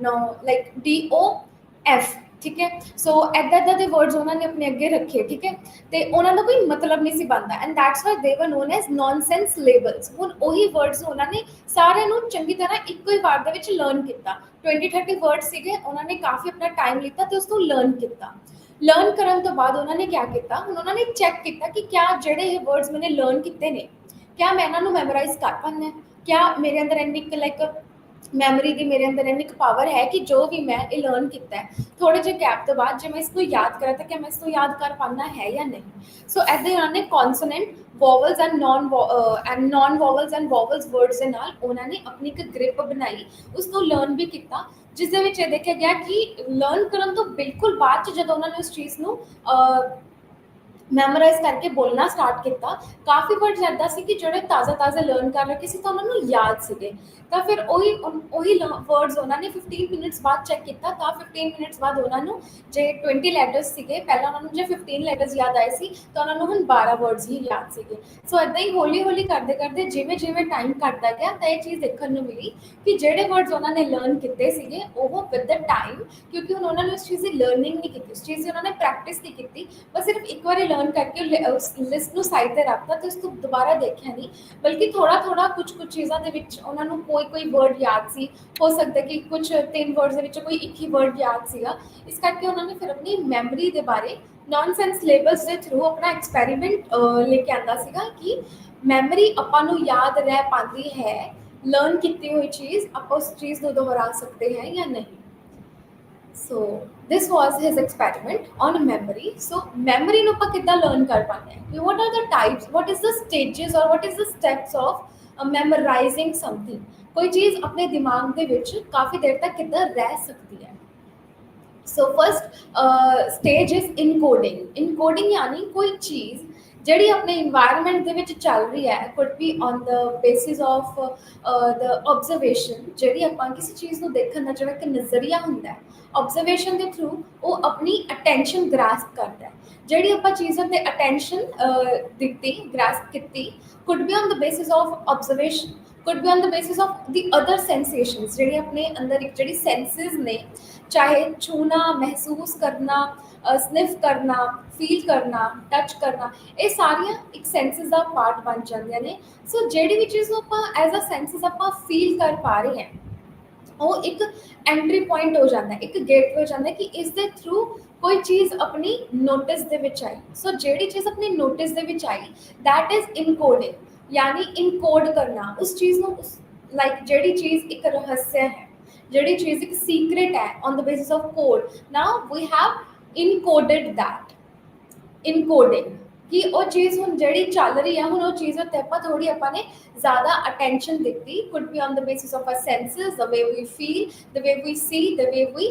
no like DOF, ਠੀਕ ਹੈ। ਸੋ ਇੱਦਾਂ ਦੇ ਵਰਡਸ ਉਹਨਾਂ ਨੇ ਆਪਣੇ ਅੱਗੇ ਰੱਖੇ, ਠੀਕ ਹੈ। ਤੇ ਉਹਨਾਂ ਦਾ ਕੋਈ ਮਤਲਬ ਨਹੀਂ ਸੀ ਬਣਦਾ ਐਂਡ ਦੈਟਸ ਵਾਈ ਦੇ ਵਰ ਨੋਨ ਐਜ਼ ਨੌਨਸੈਂਸ ਲੇਬਲਸ। ਹੁਣ ਉਹੀ ਵਰਡਸ ਨੂੰ ਉਹਨਾਂ ਨੇ ਸਾਰਿਆਂ ਨੂੰ ਚੰਗੀ ਤਰ੍ਹਾਂ ਇੱਕੋ ਹੀ ਵਾਰ ਦੇ ਵਿੱਚ ਲਰਨ ਕੀਤਾ। 20-30 ਵਰਡਸ ਸੀਗੇ, ਉਹਨਾਂ ਨੇ ਕਾਫੀ ਆਪਣਾ ਟਾਈਮ ਲਿੱਤਾ ਤੇ ਉਸਨੂੰ ਲਰਨ ਕੀਤਾ। ਲਰਨ ਕਰਨ ਤੋਂ ਬਾਅਦ ਉਹਨਾਂ ਨੇ ਕੀ ਕੀਤਾ, ਹੁਣ ਉਹਨਾਂ ਨੇ ਚੈੱਕ ਕੀਤਾ ਕਿ ਕਿਆ ਜਿਹੜੇ ਇਹ ਵਰਡਸ ਮੈਨੇ ਲਰਨ ਕੀਤੇ ਨੇ ਕਿਆ ਮੈਂ ਇਹਨਾਂ ਨੂੰ ਮੈਮੋਰਾਈਜ਼ ਕਰ ਪਾਉਂਦਾ, ਕਿਆ ਮੇਰੇ ਅੰਦਰ ਇੰਨੀ ਲਾਈਕ ਮੈਮਰੀ ਦੀ ਮੇਰੇ ਅੰਦਰ ਇੰਨੀ ਪਾਵਰ ਹੈ ਕਿ ਜੋ ਵੀ ਮੈਂ ਇਹ ਲਰਨ ਕੀਤਾ ਹੈ ਥੋੜੇ ਜਿਹੇ ਗੈਪ ਤੋਂ ਬਾਅਦ ਜੇ ਮੈਂ ਇਸ ਨੂੰ ਯਾਦ ਕਰਾਂ ਤਾਂ ਕਿ ਮੈਂ ਇਸ ਨੂੰ ਯਾਦ ਕਰ ਪਾਉਂਦਾ ਹੈ ਜਾਂ ਨਹੀਂ। ਸੋ ਇੱਦਾਂ ਉਹਨਾਂ ਨੇ ਕੌਨਸੋਨੈਂਟ ਵੋਵਲਸ ਐਂਡ ਨੌਨ ਵੋਵਲਸ ਐਂਡ ਵੋਵਲਸ ਵਰਡਸ ਦੇ ਨਾਲ ਉਹਨਾਂ ਨੇ ਆਪਣੀ ਇੱਕ ਗ੍ਰਿਪ ਬਣਾਈ, ਉਸ ਨੂੰ ਲਰਨ ਵੀ ਕੀਤਾ, ਜਿਸ ਦੇ ਵਿੱਚ ਇਹ ਦੇਖਿਆ ਗਿਆ ਕਿ ਲਰਨ ਕਰਨ ਤੋਂ ਬਿਲਕੁਲ ਬਾਅਦ ਚ ਜਦੋਂ ਉਹਨਾਂ ਨੇ ਉਸ ਚੀਜ਼ ਨੂੰ ਮੈਮੋਰਾਈਜ਼ ਕਰਕੇ ਬੋਲਣਾ ਸਟਾਰਟ ਕੀਤਾ, ਕਾਫੀ ਵਰਡਸ ਇੱਦਾਂ ਸੀ ਕਿ ਜਿਹੜੇ ਤਾਜ਼ਾ ਲਰਨ ਕਰ ਰਹੇ ਸੀ ਤਾਂ ਉਹਨਾਂ ਨੂੰ ਯਾਦ ਸੀਗੇ। ਤਾਂ ਫਿਰ ਉਹੀ ਵਰਡਸ ਉਹਨਾਂ ਨੇ 15 ਮਿੰਟਸ ਬਾਅਦ ਚੈੱਕ ਕੀਤਾ, ਤਾਂ 15 ਮਿੰਟਸ ਬਾਅਦ ਉਹਨਾਂ ਨੂੰ ਜੇ 20 ਲੈਟਰਸ ਸੀਗੇ ਪਹਿਲਾਂ, ਉਹਨਾਂ ਨੂੰ ਜੇ 15 ਲੈਟਰਸ ਯਾਦ ਆਏ ਸੀ ਤਾਂ ਉਹਨਾਂ ਨੂੰ ਹੁਣ 12 ਵਰਡਸ ਹੀ ਯਾਦ ਸੀਗੇ। ਸੋ ਇੱਦਾਂ ਹੀ ਹੌਲੀ ਹੌਲੀ ਕਰਦੇ ਕਰਦੇ ਜਿਵੇਂ ਟਾਈਮ ਘੱਟਦਾ ਗਿਆ ਤਾਂ ਇਹ ਚੀਜ਼ ਦੇਖਣ ਨੂੰ ਮਿਲੀ ਕਿ ਜਿਹੜੇ ਵਰਡਸ ਉਹਨਾਂ ਨੇ ਲਰਨ ਕੀਤੇ ਸੀਗੇ ਉਹ ਵਿਦ ਦ ਟਾਈਮ, ਕਿਉਂਕਿ ਹੁਣ ਉਹਨਾਂ ਨੇ ਉਸ ਚੀਜ਼ ਦੀ ਲਰਨਿੰਗ ਨਹੀਂ ਕੀਤੀ, ਉਸ ਚੀਜ਼ ਦੀ ਉਹਨਾਂ ਨੇ ਪ੍ਰੈਕਟਿਸ ਨਹੀਂ ਕੀਤੀ, ਬਸ ਸਿਰਫ ਇੱਕ ਵਾਰੀ ਲਰਨ ਕਰਕੇ ਉਸ ਲਿਸਟ ਨੂੰ ਸਾਈਡ ਤੇ ਰੱਖਤਾ ਤੇ ਉਸ ਤੋਂ ਦੁਬਾਰਾ ਦੇਖਿਆ ਨਹੀਂ, ਬਲਕਿ ਥੋੜਾ ਕੁਝ ਚੀਜ਼ਾਂ ਦੇ ਵਿੱਚ ਉਹਨਾਂ ਨੂੰ ਕੋਈ ਵਰਡ ਯਾਦ ਸੀ, ਹੋ ਸਕਦਾ ਕਿ ਕੁਝ 3 ਵਰਡਸ ਦੇ ਵਿੱਚ ਕੋਈ ਇੱਕ ਹੀ ਵਰਡ ਯਾਦ ਸੀਗਾ। ਇਸ ਕਰਕੇ ਉਹਨਾਂ ਨੇ ਫਿਰ ਆਪਣੀ ਮੈਮਰੀ ਦੇ ਬਾਰੇ ਨੌਨਸੈਂਸ ਲੇਬਲਸ ਦੇ ਥਰੂ ਆਪਣਾ ਐਕਸਪੈਰੀਮੈਂਟ ਲੈ ਕੇ ਆਂਦਾ ਸੀਗਾ ਕਿ ਮੈਮਰੀ ਆਪਾਂ ਨੂੰ ਯਾਦ ਰਹਿ ਪਾਉਂਦੀ ਹੈ, ਲਰਨ ਕੀਤੀ ਹੋਈ ਚੀਜ਼ ਆਪਾਂ ਉਸ ਚੀਜ਼ ਨੂੰ ਦੁਹਰਾ ਸਕਦੇ ਹਾਂ ਜਾਂ ਨਹੀਂ। So this was his experiment on memory. So memory ਨੂੰ ਆਪਾਂ ਕਿੱਦਾਂ learn ਕਰ ਪਾਉਂਦੇ ਹਾਂ ਕਿ what are the types, what is the stages or what is the steps of memorizing something। ਕੋਈ ਚੀਜ਼ ਆਪਣੇ ਦਿਮਾਗ ਦੇ ਵਿੱਚ ਕਾਫੀ ਦੇਰ ਤੱਕ ਕਿੱਦਾਂ ਰਹਿ ਸਕਦੀ ਹੈ। So first stage is encoding. Encoding ਯਾਨੀ ਕੋਈ ਚੀਜ਼ ਜਿਹੜੀ ਆਪਣੇ ਇਨਵਾਇਰਨਮੈਂਟ ਦੇ ਵਿੱਚ ਚੱਲ ਰਹੀ ਹੈ, could be on the basis of the observation, ਜਿਹੜੀ ਆਪਾਂ ਕਿਸੇ ਚੀਜ਼ ਨੂੰ ਦੇਖਣ ਦਾ ਜਿਹੜਾ ਇੱਕ ਨਜ਼ਰੀਆ ਹੁੰਦਾ ਹੈ, ਆਬਜ਼ਰਵੇਸ਼ਨ ਦੇ ਥਰੂ ਉਹ ਆਪਣੀ ਅਟੈਂਸ਼ਨ ਗ੍ਰਾਸਪ ਕਰਦਾ ਹੈ। ਜਿਹੜੀ ਆਪਾਂ ਚੀਜ਼ਾਂ ਤੇ ਅਟੈਂਸ਼ਨ ਦਿੱਤੀ, ਗ੍ਰਾਸਪ ਕੀਤੀ, could be on the basis of observation, could be on the basis of the other sensations, ਜਿਹੜੇ ਆਪਣੇ ਅੰਦਰ ਇੱਕ ਜਿਹੜੀ ਸੈਂਸਿਸ ਨੇ, ਚਾਹੇ ਛੂਣਾ, ਮਹਿਸੂਸ ਕਰਨਾ, ਸਨਿਫ ਕਰਨਾ, ਫੀਲ ਕਰਨਾ, ਟੱਚ ਕਰਨਾ, ਇਹ ਸਾਰੀਆਂ ਇੱਕ ਸੈਂਸਿਸ ਦਾ ਪਾਰਟ ਬਣ ਜਾਂਦੀਆਂ ਨੇ। ਸੋ ਜਿਹੜੀ ਵੀ ਚੀਜ਼ ਨੂੰ ਆਪਾਂ ਐਜ਼ ਅ ਸੈਂਸਿਸ ਆਪਾਂ ਫੀਲ ਕਰ ਪਾ ਰਹੇ ਹਾਂ, ਉਹ ਇੱਕ ਐਂਟਰੀ ਪੁਆਇੰਟ ਹੋ ਜਾਂਦਾ ਹੈ, ਇੱਕ ਗੇਟਵੇ ਹੋ ਜਾਂਦਾ ਹੈ ਕਿ ਇਸ ਦੇ ਥਰੂ ਕੋਈ ਚੀਜ਼ ਆਪਣੀ ਨੋਟਿਸ ਦੇ ਵਿੱਚ ਆਈ। ਸੋ ਜਿਹੜੀ ਚੀਜ਼ ਆਪਣੀ ਨੋਟਿਸ ਦੇ ਵਿੱਚ ਆਈ, ਦੈਟ ਇਜ਼ ਇਨਕੋਡਿੰਗ, यानी इनकोड करना उस चीज़ ਨੂੰ, ਲਾਈਕ ਜਿਹੜੀ ਚੀਜ਼ ਇੱਕ ਰਹੱਸ ਹੈ, ਜਿਹੜੀ ਚੀਜ਼ ਇੱਕ ਸੀਕ੍ਰੇਟ ਹੈ, on the basis of code, now we have encoded that. Encoding ਕਿ ਉਹ ਚੀਜ਼ ਹੁਣ ਜਿਹੜੀ ਚੱਲ ਰਹੀ ਹੈ, ਹੁਣ ਉਹ ਚੀਜ਼ ਉੱਤੇ ਆਪਾਂ ਨੇ ਜ਼ਿਆਦਾ ਅਟੈਂਸ਼ਨ ਦਿੱਤੀ, could be on the basis of our senses, the way we feel, the way we see, the way we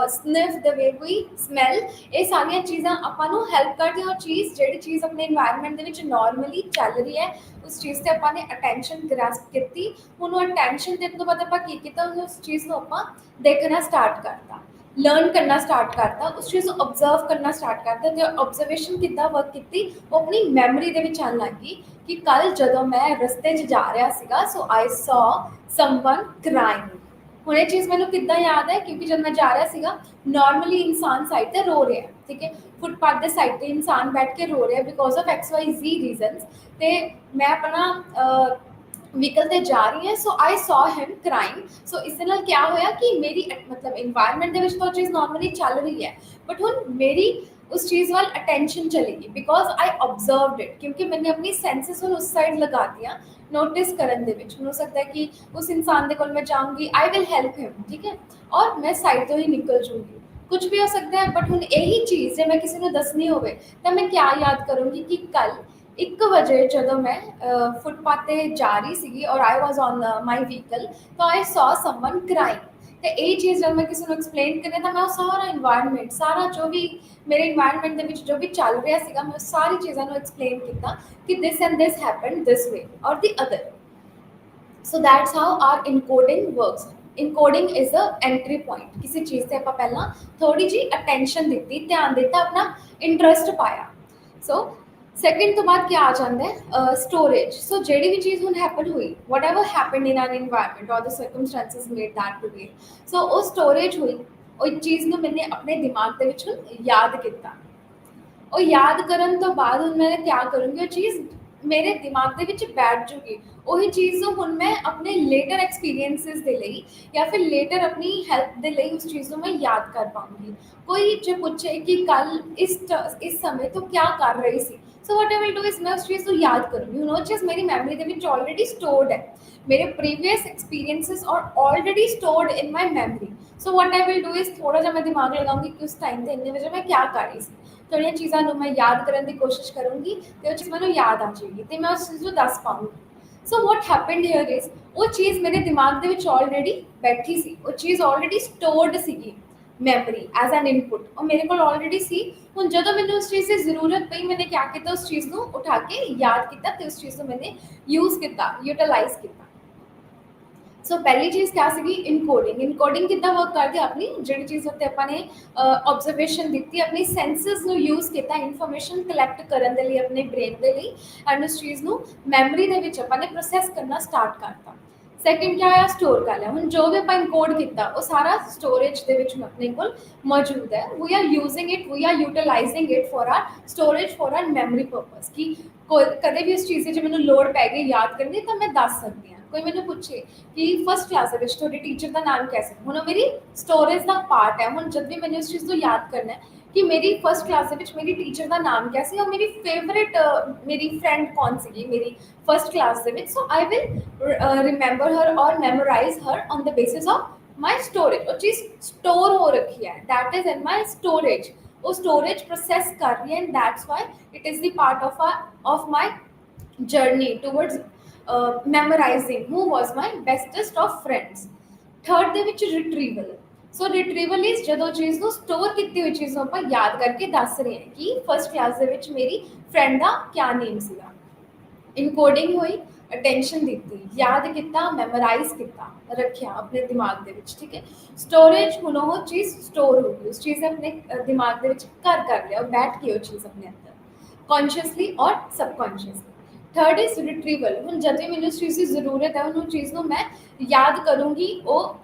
sniff, the way we smell, ਇਹ ਸਾਰੀਆਂ ਚੀਜ਼ਾਂ ਆਪਾਂ ਨੂੰ ਹੈਲਪ ਕਰਦੀਆਂ। ਉਹ ਚੀਜ਼ ਜਿਹੜੀ ਚੀਜ਼ ਆਪਣੇ ਇਨਵਾਇਰਨਮੈਂਟ ਦੇ ਵਿੱਚ ਨਾਰਮਲੀ ਚੱਲ ਰਹੀ ਹੈ, ਉਸ ਚੀਜ਼ ਤੇ ਆਪਾਂ ਨੇ ਅਟੈਂਸ਼ਨ ਗ੍ਰਾਸਪ ਕੀਤੀ। ਹੁਣ ਉਹ ਅਟੈਂਸ਼ਨ ਦੇਣ ਤੋਂ ਬਾਅਦ ਆਪਾਂ ਕੀ ਕੀਤਾ, ਉਸ ਚੀਜ਼ ਨੂੰ ਆਪਾਂ ਦੇਖਣਾ ਸਟਾਰਟ ਕਰਤਾ, ਲਰਨ ਕਰਨਾ ਸਟਾਰਟ ਕਰਤਾ, ਉਸ ਚੀਜ਼ ਨੂੰ ਆਬਜ਼ਰਵ ਕਰਨਾ ਸਟਾਰਟ ਕਰਤਾ। ਤੇ ਆਬਜ਼ਰਵੇਸ਼ਨ ਕਿੱਦਾਂ ਵਰਕ ਕੀਤੀ, ਉਹ ਆਪਣੀ ਮੈਮਰੀ ਦੇ ਵਿੱਚ ਆਉਣ ਲੱਗ ਗਈ ਕਿ ਕੱਲ ਜਦੋਂ ਮੈਂ ਰਸਤੇ 'ਚ ਜਾ ਰਿਹਾ ਸੀਗਾ, ਸੋ ਆਈ ਸੌ ਸਮਵਨ ਕ੍ਰਾਈਮ। ਹੁਣ ਇਹ ਚੀਜ਼ ਮੈਨੂੰ ਕਿੱਦਾਂ ਯਾਦ ਹੈ, ਕਿਉਂਕਿ ਜਦ ਮੈਂ ਜਾ ਰਿਹਾ ਸੀਗਾ, ਨਾਰਮਲੀ ਇਨਸਾਨ ਸਾਈਡ ਤੇ ਰੋ ਰਿਹਾ, ਠੀਕ ਹੈ, ਫੁੱਟਪਾਥ ਦੇ ਸਾਈਡ ਤੇ ਇਨਸਾਨ ਬੈਠ ਕੇ ਰੋ ਰਿਹਾ ਬਿਕੋਜ਼ ਆਫ XYZ ਰੀਜ਼ਨਸ, ਤੇ ਮੈਂ ਆਪਣਾ ਵਹੀਕਲ ਤੇ ਜਾ ਰਹੀ ਹੈ, ਸੋ ਆਈ ਸੌ ਹਿਮ ਕ੍ਰਾਈਮ। ਸੋ ਇਸ ਦੇ ਨਾਲ ਕਿਆ ਹੋਇਆ ਕਿ ਮੇਰੀ ਮਤਲਬ ਇਨਵਾਇਰਨਮੈਂਟ ਦੇ ਵਿੱਚ ਤਾਂ ਉਹ ਚੀਜ਼ ਨਾਰਮਲੀ ਚੱਲ ਰਹੀ ਹੈ, ਬਟ ਹੁਣ ਮੇਰੀ ਉਸ ਚੀਜ਼ ਵੱਲ ਅਟੈਂਸ਼ਨ ਚਲੀ ਗਈ ਬਿਕੋਜ਼ ਆਈ ਆਬਜ਼ਰਵਡ ਇਟ, ਕਿਉਂਕਿ ਮੈंने ਆਪਣੀ ਸੈਂਸਿਸ ਨੂੰ ਉਸ ਸਾਈਡ ਲਗਾ ਦਿਆ ਨੋਟਿਸ ਕਰਨ ਦੇ ਵਿੱਚ। ਹੋ ਸਕਦਾ ਹੈ ਕਿ ਉਸ ਇਨਸਾਨ ਦੇ ਕੋਲ ਮੈਂ ਜਾਊਂਗੀ, ਆਈ ਵਿਲ ਹੈਲਪ ਹਿਮ, ਠੀਕ ਹੈ, ਔਰ ਮੈਂ ਸਾਈਡ ਤੋਂ ਹੀ ਨਿਕਲ ਜੂੰਗੀ, ਕੁਝ ਵੀ ਹੋ ਸਕਦਾ ਹੈ। ਬਟ ਹੁਣ ਇਹੀ ਚੀਜ਼ ਜੇ ਮੈਂ ਕਿਸੇ ਨੂੰ ਦੱਸਣੀ ਹੋਵੇ ਤਾਂ ਮੈਂ ਕਿਆ ਯਾਦ ਕਰੂੰਗੀ ਕਿ ਕੱਲ 1 ਵਜੇ ਜਦੋਂ ਮੈਂ ਫੁੱਟਪਾਥ ਤੇ ਜਾ ਰਹੀ ਸੀਗੀ ਔਰ ਆਈ ਵਾਜ਼ ਔਨ ਮਾਈ ਵਹੀਕਲ, ਤਾਂ ਆਈ ਸੌ ਸਮਵਨ ਕ੍ਰਾਈਮ। ਤੇ ਇਹ ਚੀਜ਼ ਜਦ ਮੈਂ ਕਿਸੇ ਨੂੰ ਐਕਸਪਲੇਨ ਕਰੇ ਤਾਂ ਮੈਂ ਉਹ ਸਾਰਾ ਇਨਵਾਇਰਨਮੈਂਟ, ਸਾਰਾ ਜੋ ਵੀ ਮੇਰੇ ਇਨਵਾਇਰਨਮੈਂਟ ਦੇ ਵਿੱਚ ਜੋ ਵੀ ਚੱਲ ਰਿਹਾ ਸੀਗਾ, ਮੈਂ ਸਾਰੀ ਚੀਜ਼ਾਂ ਨੂੰ ਐਕਸਪਲੇਨ ਕੀਤਾ ਕਿ this and this happen this way or the other. So that's how our encoding works. Encoding is a entry point. ਕਿਸੇ ਚੀਜ਼ ਤੇ ਆਪਾਂ ਪਹਿਲਾਂ ਥੋੜੀ ਜਿਹੀ ਅਟੈਂਸ਼ਨ ਦਿੱਤੀ, ਧਿਆਨ ਦਿੱਤਾ, ਆਪਣਾ ਇੰਟਰਸਟ ਪਾਇਆ। ਸੋ ਸੈਕਿੰਡ ਤੋਂ ਬਾਅਦ ਕੀ ਆ ਜਾਂਦਾ ਹੈ, ਸਟੋਰੇਜ। ਸੋ ਜਿਹੜੀ ਵੀ ਚੀਜ਼ ਹੁਣ ਹੈਪਨ ਹੋਈ, whatever happen in our environment or the circumstances made that to be, so ਉਹ ਸਟੋਰੇਜ ਹੋਈ। ਉਹ ਚੀਜ਼ ਨੂੰ ਮੈंने ਆਪਣੇ ਦਿਮਾਗ ਦੇ ਵਿੱਚ ਯਾਦ ਕੀਤਾ। ਉਹ ਯਾਦ ਕਰਨ ਤੋਂ ਬਾਅਦ ਹੁਣ ਮੈਂ ਕਿਆ ਕਰੂੰਗੀ, ਉਹ ਚੀਜ਼ ਮੇਰੇ ਦਿਮਾਗ ਦੇ ਵਿੱਚ ਬੈਠ ਜੂਗੀ। ਉਹੀ ਚੀਜ਼ ਨੂੰ ਹੁਣ ਮੈਂ ਆਪਣੇ ਲੇਟਰ ਐਕਸਪੀਰੀਐਂਸਿਸ ਦੇ ਲਈ ਜਾਂ ਫਿਰ ਲੇਟਰ ਆਪਣੀ ਹੈਲਪ ਦੇ ਲਈ ਉਸ ਚੀਜ਼ ਨੂੰ ਮੈਂ ਯਾਦ ਕਰ ਪਾਉਂਗੀ। ਕੋਈ ਜੇ ਪੁੱਛੇ ਕਿ ਕੱਲ ਇਸ ਸਮੇਂ ਤੋਂ ਕਿਆ ਕਰ ਰਹੀ ਸੀ, ਸੋ ਵਟ ਆਈ ਵਿਲ ਡੂ ਇਜ਼ ਮੈਂ ਉਸ ਚੀਜ਼ ਨੂੰ ਯਾਦ ਕਰੂੰਗੀ। ਹੁਣ ਉਹ ਚੀਜ਼ ਮੇਰੀ ਮੈਮਰੀ ਦੇ ਵਿੱਚ ਆਲਰੇਡੀ ਸਟੋਰਡ ਹੈ, ਮੇਰੇ ਪ੍ਰੀਵੀਅਸ ਐਕਸਪੀਰੀਐਂਸਿਸ ਔਰ already stored in my memory. So what I will do is ਥੋੜਾ ਜਿਹਾ ਮੈਂ ਦਿਮਾਗ ਲਗਾਉਂਗੀ ਕਿ ਉਸ ਟਾਈਮ ਤੇ ਇੰਨੇ ਵਜੇ ਮੈਂ ਕਿਆ ਕਰ ਰਹੀ ਸੀ। थोड़ियां चीज़ां ਨੂੰ मैं याद करने की कोशिश करूँगी तो वो चीज़ मैंने याद आ जाएगी तो मैं उस चीज़ को दस पाऊँगी। So what happened here is वो चीज़ मेरे दिमाग ਦੇ ਵਿੱਚ ਆਲਰੇਡੀ ਬੈਠੀ ਸੀ, ਉਹ ਚੀਜ਼ ਆਲਰੇਡੀ ਸਟੋਰਡ ਸੀਗੀ ਮੈਮਰੀ ਐਜ਼ ਐਨ ਇਨਪੁਟ, ਉਹ ਮੇਰੇ ਕੋਲ ਆਲਰੇਡੀ ਸੀ। ਹੁਣ ਜਦੋਂ ਮੈਨੂੰ ਉਸ ਚੀਜ਼ ਦੀ ਜ਼ਰੂਰਤ ਪਈ मैंने क्या ਕੀਤਾ, ਉਸ ਚੀਜ਼ ਨੂੰ ਉਠਾ ਕੇ ਯਾਦ ਕੀਤਾ ਤੇ ਉਸ ਚੀਜ਼ ਨੂੰ मैंने ਯੂਜ਼ ਕੀਤਾ, ਯੂਟਿਲਾਈਜ਼ ਕੀਤਾ। ਸੋ ਪਹਿਲੀ ਚੀਜ਼ क्या ਸੀਗੀ, ਇਨਕੋਡਿੰਗ। ਇਨਕੋਡਿੰਗ ਕਿੱਦਾਂ ਵਰਕ ਕਰਦੀ ਆਪਣੀ ਜਿਹੜੀ ਚੀਜ਼ ਉੱਤੇ ਆਪਾਂ ਨੇ ਆਬਜ਼ਰਵੇਸ਼ਨ ਦਿੱਤੀ, ਆਪਣੀ ਸੈਂਸਸ ਨੂੰ ਯੂਜ਼ ਕੀਤਾ ਇਨਫੋਰਮੇਸ਼ਨ ਕਲੈਕਟ ਕਰਨ ਦੇ ਲਈ ਆਪਣੇ ਬ੍ਰੇਨ ਦੇ ਲਈ, ਐਂਡ ਉਸ ਚੀਜ਼ ਨੂੰ ਮੈਮਰੀ ਦੇ ਵਿੱਚ ਆਪਾਂ ਨੇ ਪ੍ਰੋਸੈਸ ਕਰਨਾ ਸਟਾਰਟ ਕਰਤਾ। ਸੈਕਿੰਡ क्या ਹੋਇਆ, ਸਟੋਰ ਕਰ ਲਿਆ। ਹੁਣ ਜੋ ਵੀ ਆਪਾਂ ਇਨਕੋਡ ਕੀਤਾ ਉਹ ਸਾਰਾ ਸਟੋਰੇਜ ਦੇ ਵਿੱਚ ਆਪਣੇ ਕੋਲ ਮੌਜੂਦ ਹੈ। We are using it, we are utilising it for our storage, for our memory purpose. ਕਿ ਕਦੇ ਵੀ ਉਸ ਚੀਜ਼ ਦੀ ਜੇ ਮੈਨੂੰ ਲੋੜ ਪੈ ਗਈ ਯਾਦ ਕਰਨੀ ਤਾਂ ਮੈਂ ਦੱਸ ਸਕਦੀ ਹਾਂ। ਕੋਈ ਮੈਨੂੰ ਪੁੱਛੇ ਕਿ ਫਸਟ ਕਲਾਸ ਦੇ ਵਿੱਚ ਤੁਹਾਡੇ ਟੀਚਰ ਦਾ ਨਾਮ ਕੈਸੇ, ਹੁਣ ਉਹ ਮੇਰੀ ਸਟੋਰੇਜ ਦਾ ਪਾਰਟ ਹੈ। ਹੁਣ ਜਦ ਵੀ ਮੈਨੂੰ ਉਸ ਚੀਜ਼ ਨੂੰ ਯਾਦ ਕਰਨਾ ਹੈ ਕਿ ਮੇਰੀ ਫਸਟ ਕਲਾਸ ਦੇ ਵਿੱਚ ਮੇਰੀ ਟੀਚਰ ਦਾ ਨਾਮ ਕਿਆ ਸੀ, ਔਰ ਮੇਰੀ ਫੇਵਰੇਟ ਮੇਰੀ ਫਰੈਂਡ ਕੌਣ ਸੀਗੀ ਮੇਰੀ ਫਸਟ ਕਲਾਸ ਦੇ ਵਿੱਚ, ਸੋ I will remember her or memorise her on the basis of my storage. ਉਹ ਚੀਜ਼ ਸਟੋਰ ਹੋ ਰੱਖੀ ਹੈ, that is in my storage. वो स्टोरेज प्रोसेस कर रही है and that's why it is the part of my journey towards memorizing who was my bestest of friends। Third ਦੇ ਵਿੱਚ ਰਿਟਰੀਵਲ। ਸੋ ਰਿਟਰੀਵਲ ਇਜ਼ ਜਦੋਂ ਚੀਜ਼ ਨੂੰ ਸਟੋਰ ਕੀਤੀ ਹੋਈ ਚੀਜ਼ ਨੂੰ ਆਪਾਂ ਯਾਦ ਕਰਕੇ ਦੱਸ ਰਹੇ ਹਾਂ ਕਿ ਫਸਟ ਕਲਾਸ ਦੇ ਵਿੱਚ ਮੇਰੀ ਫਰੈਂਡ ਦਾ ਕਿਆ ਨੇਮ ਸੀਗਾ। ਇਨਕੋਡਿੰਗ ਹੋਈ, ਅਟੈਂਸ਼ਨ ਦਿੱਤੀ, ਯਾਦ ਕੀਤਾ, ਮੈਮੋਰਾਈਜ਼ ਕੀਤਾ, ਰੱਖਿਆ ਆਪਣੇ ਦਿਮਾਗ ਦੇ ਵਿੱਚ, ਠੀਕ ਹੈ। ਸਟੋਰੇਜ, ਹੁਣ ਉਹ ਚੀਜ਼ ਸਟੋਰ ਹੋ ਗਈ, ਉਸ ਚੀਜ਼ ਨੇ ਆਪਣੇ ਦਿਮਾਗ ਦੇ ਵਿੱਚ ਘਰ ਕਰ ਲਿਆ, ਉਹ ਬੈਠ ਗਈ ਉਹ ਚੀਜ਼ ਆਪਣੇ ਅੰਦਰ ਕੌਨਸ਼ੀਅਸਲੀ ਔਰ सबकॉन्शियसली। Third is retrieval. ਹੁਣ जब भी मैंने उस चीज़ की जरूरत है उन चीज़ ਨੂੰ मैं याद करूँगी, वो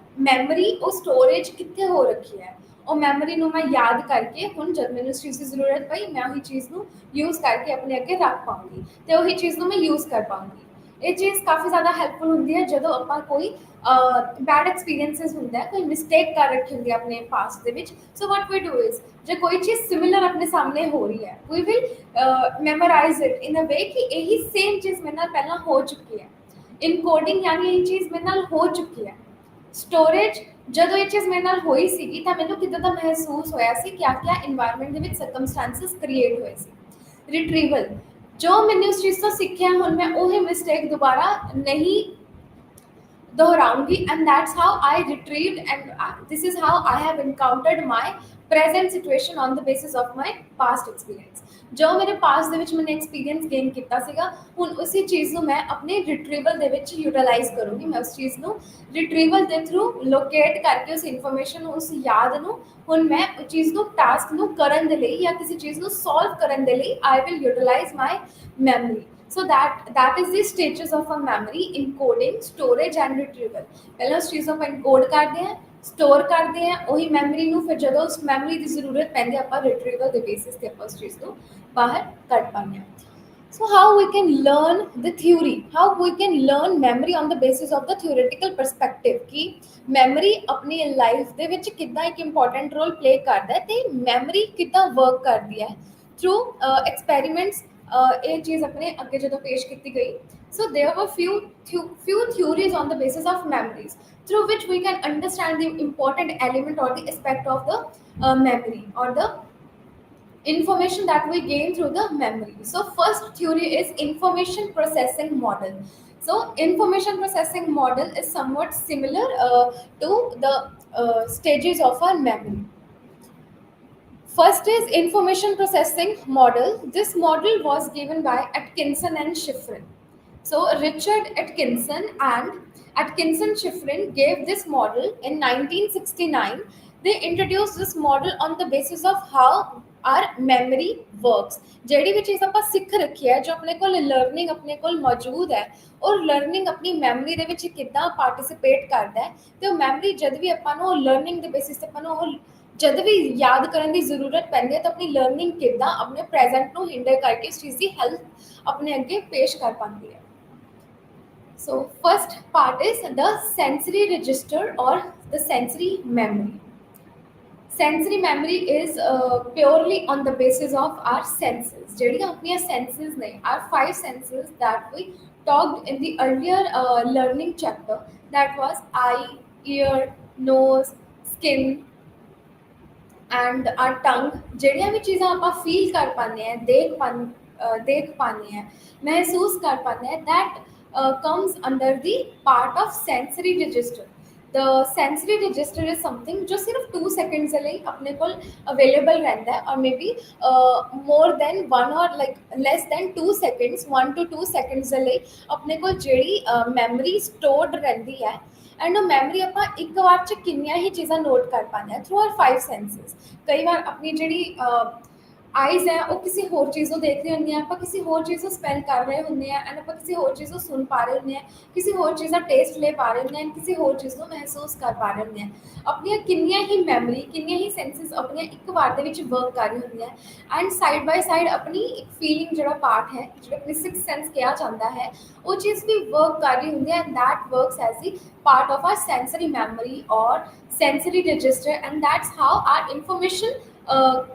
मैमरी वो स्टोरेज कितने हो रखी है, ਉਹ ਮੈਮਰੀ ਨੂੰ ਮੈਂ ਯਾਦ ਕਰਕੇ ਹੁਣ ਜਦ ਮੈਨੂੰ ਉਸ ਚੀਜ਼ ਦੀ ਜ਼ਰੂਰਤ ਪਈ ਮੈਂ ਉਹੀ ਚੀਜ਼ ਨੂੰ ਯੂਜ਼ ਕਰਕੇ ਆਪਣੇ ਅੱਗੇ ਰੱਖ ਪਾਉਂਗੀ ਤੇ ਉਹੀ ਚੀਜ਼ ਨੂੰ ਮੈਂ ਯੂਜ਼ ਕਰ ਪਾਉਂਗੀ। ਇਹ ਚੀਜ਼ ਕਾਫੀ ਜ਼ਿਆਦਾ ਹੈਲਪਫੁਲ ਹੁੰਦੀ ਹੈ ਜਦੋਂ ਆਪਾਂ ਕੋਈ ਬੈਡ ਐਕਸਪੀਰੀਐਂਸਿਸ ਹੁੰਦਾ ਹੈ, ਕੋਈ ਮਿਸਟੇਕ ਕਰ ਰੱਖੀ ਹੁੰਦੀ ਹੈ ਆਪਣੇ ਪਾਸਟ ਦੇ ਵਿੱਚ। ਸੋ ਵਾਟ ਵੀ ਡੂ ਇਜ਼ ਜੇ ਕੋਈ ਚੀਜ਼ ਸਿਮਿਲਰ ਆਪਣੇ ਸਾਹਮਣੇ ਹੋ ਰਹੀ ਹੈ, we will memorise it in ਅ ਵੇ ਕਿ ਇਹੀ ਸੇਮ ਚੀਜ਼ ਮੇਰੇ ਨਾਲ ਪਹਿਲਾਂ ਹੋ ਚੁੱਕੀ ਹੈ। ਇਨਕੋਡਿੰਗ ਯਾਨੀ ਇਹ ਚੀਜ਼ ਮੇਰੇ ਨਾਲ ਹੋ ਚੁੱਕੀ ਹੈ। ਸਟੋਰੇਜ, ਜਦੋਂ ਇਹ ਚੀਜ਼ ਮੇਰੇ ਨਾਲ ਹੋਈ ਸੀਗੀ ਤਾਂ ਮੈਨੂੰ ਕਿੱਦਾਂ ਦਾ ਮਹਿਸੂਸ ਹੋਇਆ ਸੀ, ਕਿਆ ਕਿਆ ਇਨਵਾਇਰਨਮੈਂਟ ਦੇ ਵਿੱਚ ਸਰਕਮਸਟੈਂਸਿਸ ਕ੍ਰੀਏਟ ਹੋਏ ਸੀ। ਰਿਟਰੀਵਲ, ਜੋ मैंने उस चीज़ तो सीखा ਹੁਣ मैं ਉਹੀ ਮਿਸਟੇਕ ਦੁਬਾਰਾ नहीं दोहराऊंगी and that's how I retrieved and this is how I have encountered my present situation on the basis of my past experience. जो मेरे पास्ट ਦੇ ਵਿੱਚ मैंने एक्सपीरियंस गेन ਕੀਤਾ ਸੀਗਾ ਹੁਣ ਉਸੇ ਚੀਜ਼ ਨੂੰ ਮੈਂ ਆਪਣੇ ਰਿਟਰੀਵਲ ਦੇ ਵਿੱਚ ਯੂਟਿਲਾਈਜ਼ ਕਰੂੰਗੀ। ਮੈਂ ਉਸ ਚੀਜ਼ ਨੂੰ ਰਿਟਰੀਵਲ ਦੇ ਥਰੂ ਲੋਕੇਟ ਕਰਕੇ ਉਸ ਇਨਫੋਰਮੇਸ਼ਨ ਨੂੰ, ਉਸ ਯਾਦ ਨੂੰ ਹੁਣ ਮੈਂ ਉਸ ਚੀਜ਼ ਨੂੰ ਟਾਸਕ ਨੂੰ ਕਰਨ ਦੇ ਲਈ ਜਾਂ ਕਿਸੇ ਚੀਜ਼ ਨੂੰ ਸੋਲਵ ਕਰਨ ਦੇ ਲਈ I will utilise my memory. So that is the stages of a memory: encoding, storage and retrieval। पहले उस चीज़ों को encode करते हैं, स्टोर करते हैं वही memory ਨੂੰ, ਫਿਰ ਜਦੋਂ ਉਸ memory ਦੀ ਜ਼ਰੂਰਤ ਪੈਂਦੀ ਆਪਾਂ retrieval ਦੇ basis ਤੇ ਆਪਾਂ ਉਸ ਚੀਜ਼ ਨੂੰ ਬਾਹਰ ਕੱਢ ਪਾਉਂਦੇ ਹਾਂ। So how we can learn the theory, how we can learn memory on the basis of the theoretical perspective कि memory अपनी life ਦੇ ਵਿੱਚ ਕਿੱਦਾਂ ਇੱਕ important role play ਕਰਦਾ ਹੈ ਤੇ memory ਕਿੱਦਾਂ work ਕਰਦੀ ਹੈ through experiments। ਇਹ ਚੀਜ਼ ਆਪਣੇ ਅੱਗੇ ਜਦੋਂ ਪੇਸ਼ ਕੀਤੀ ਗਈ। So there were few theories on the basis of memories through which we can understand the important element or the aspect of the memory or the information that we gain through the memory। So first theory is information processing model। So information processing model is somewhat similar to the stages of our memory। First is information processing model। This model was given by Atkinson and Shiffrin। So Richard Atkinson and Shiffrin gave this model in 1969। They introduced this model on the basis of how our memory works। ਜਿਹੜੀ ਵੀ ਚੀਜ਼ ਆਪਾਂ ਸਿੱਖ ਰੱਖੀ ਹੈ, ਜੋ ਆਪਣੇ ਕੋਲ learning ਆਪਣੇ ਕੋਲ ਮੌਜੂਦ ਹੈ, ਔਰ ਲਰਨਿੰਗ ਆਪਣੀ ਮੈਮਰੀ ਦੇ ਵਿੱਚ ਕਿੱਦਾਂ ਪਾਰਟਿਸਿਪੇਟ ਕਰਦਾ ਹੈ ਤੇ ਉਹ ਮੈਮਰੀ ਜਦ ਵੀ ਆਪਾਂ ਨੂੰ ਲਰਨਿੰਗ ਦੇ ਬੇਸਿਸ ਤੇ ਆਪਾਂ ਨੂੰ ਉਹ जब भी याद करने की जरूरत पैंदी है तो अपनी लर्निंग किदा अपने प्रेजेंट ਨੂੰ हिंडर करके इस चीज़ की हेल्प अपने अगे पेश कर पाती है। So first part is the sensory register और the sensory memory. Sensory memory is purely on the basis of our senses. ਜਿਹੜੀਆਂ ਆਪਣੀਆਂ सेंसेस ने our 5 senses that we talked in the earlier learning chapter, that was eye, ear, nose, skin, and are टंग, ਜਿਹੜੀਆਂ ਵੀ ਚੀਜ਼ਾਂ ਆਪਾਂ feel ਕਰ ਪਾਉਂਦੇ ਹਾਂ, ਦੇਖ ਪਾਉਂਦੇ ਹਾਂ, ਮਹਿਸੂਸ ਕਰ ਪਾਉਂਦੇ ਹਾਂ, that comes under the part of sensory register. The sensory register is something जो सिर्फ 2 seconds ਦੇ ਲਈ ਆਪਣੇ ਕੋਲ available ਰਹਿੰਦਾ ਹੈ, or maybe more than 1 or like less than 2 seconds, 1 to 2 seconds ਦੇ ਲਈ ਆਪਣੇ ਕੋਲ ਜਿਹੜੀ memory stored ਰਹਿੰਦੀ ਹੈ। ਐਂਡ ਉਹ ਮੈਮਰੀ ਆਪਾਂ ਇੱਕ ਵਾਰ 'ਚ ਕਿੰਨੀਆਂ ਹੀ ਚੀਜ਼ਾਂ ਨੋਟ ਕਰ ਪਾਉਂਦੇ ਹਾਂ ਥਰੂ ਆਰ 5 ਸੈਂਸਿਸ। ਕਈ ਵਾਰ ਆਪਣੀ ਜਿਹੜੀ ਆਈਜ਼ ਹੈ ਉਹ ਕਿਸੇ ਹੋਰ ਚੀਜ਼ ਨੂੰ ਦੇਖ ਰਹੇ ਹੁੰਦੇ ਆ, ਆਪਾਂ ਕਿਸੇ ਹੋਰ ਚੀਜ਼ ਨੂੰ ਸਪੈਲ ਕਰ ਰਹੇ ਹੁੰਦੇ ਆ, ਐਂਡ ਆਪਾਂ ਕਿਸੇ ਹੋਰ ਚੀਜ਼ ਨੂੰ ਸੁਣ ਪਾ ਰਹੇ ਹੁੰਦੇ ਆ, ਕਿਸੇ ਹੋਰ ਚੀਜ਼ ਦਾ ਟੇਸਟ ਲੈ ਪਾ ਰਹੇ ਹੁੰਦੇ ਆ, ਐਂਡ ਕਿਸੇ ਹੋਰ ਚੀਜ਼ ਨੂੰ ਮਹਿਸੂਸ ਕਰ ਪਾ ਰਹੇ ਹੁੰਦੇ ਆ। ਆਪਣੀਆਂ ਕਿੰਨੀਆਂ ਹੀ ਮੈਮਰੀ, ਕਿੰਨੀਆਂ ਹੀ ਸੈਂਸਿਸ ਆਪਣੀਆਂ ਇੱਕ ਵਾਰ ਦੇ ਵਿੱਚ ਵਰਕ ਕਰ ਰਹੀ ਹੁੰਦੀਆਂ, ਐਂਡ ਸਾਈਡ ਬਾਈ ਸਾਈਡ ਆਪਣੀ ਇੱਕ ਫੀਲਿੰਗ ਜਿਹੜਾ ਪਾਰਟ ਹੈ, ਜਿਹੜਾ ਆਪਣੀ ਸਿਕਸ ਸੈਂਸ ਕਿਹਾ ਜਾਂਦਾ ਹੈ, ਉਹ ਚੀਜ਼ ਵੀ ਵਰਕ ਕਰ ਰਹੀ ਹੁੰਦੀ ਹੈ, and that works as the part of our sensory memory or sensory register, and that's how our information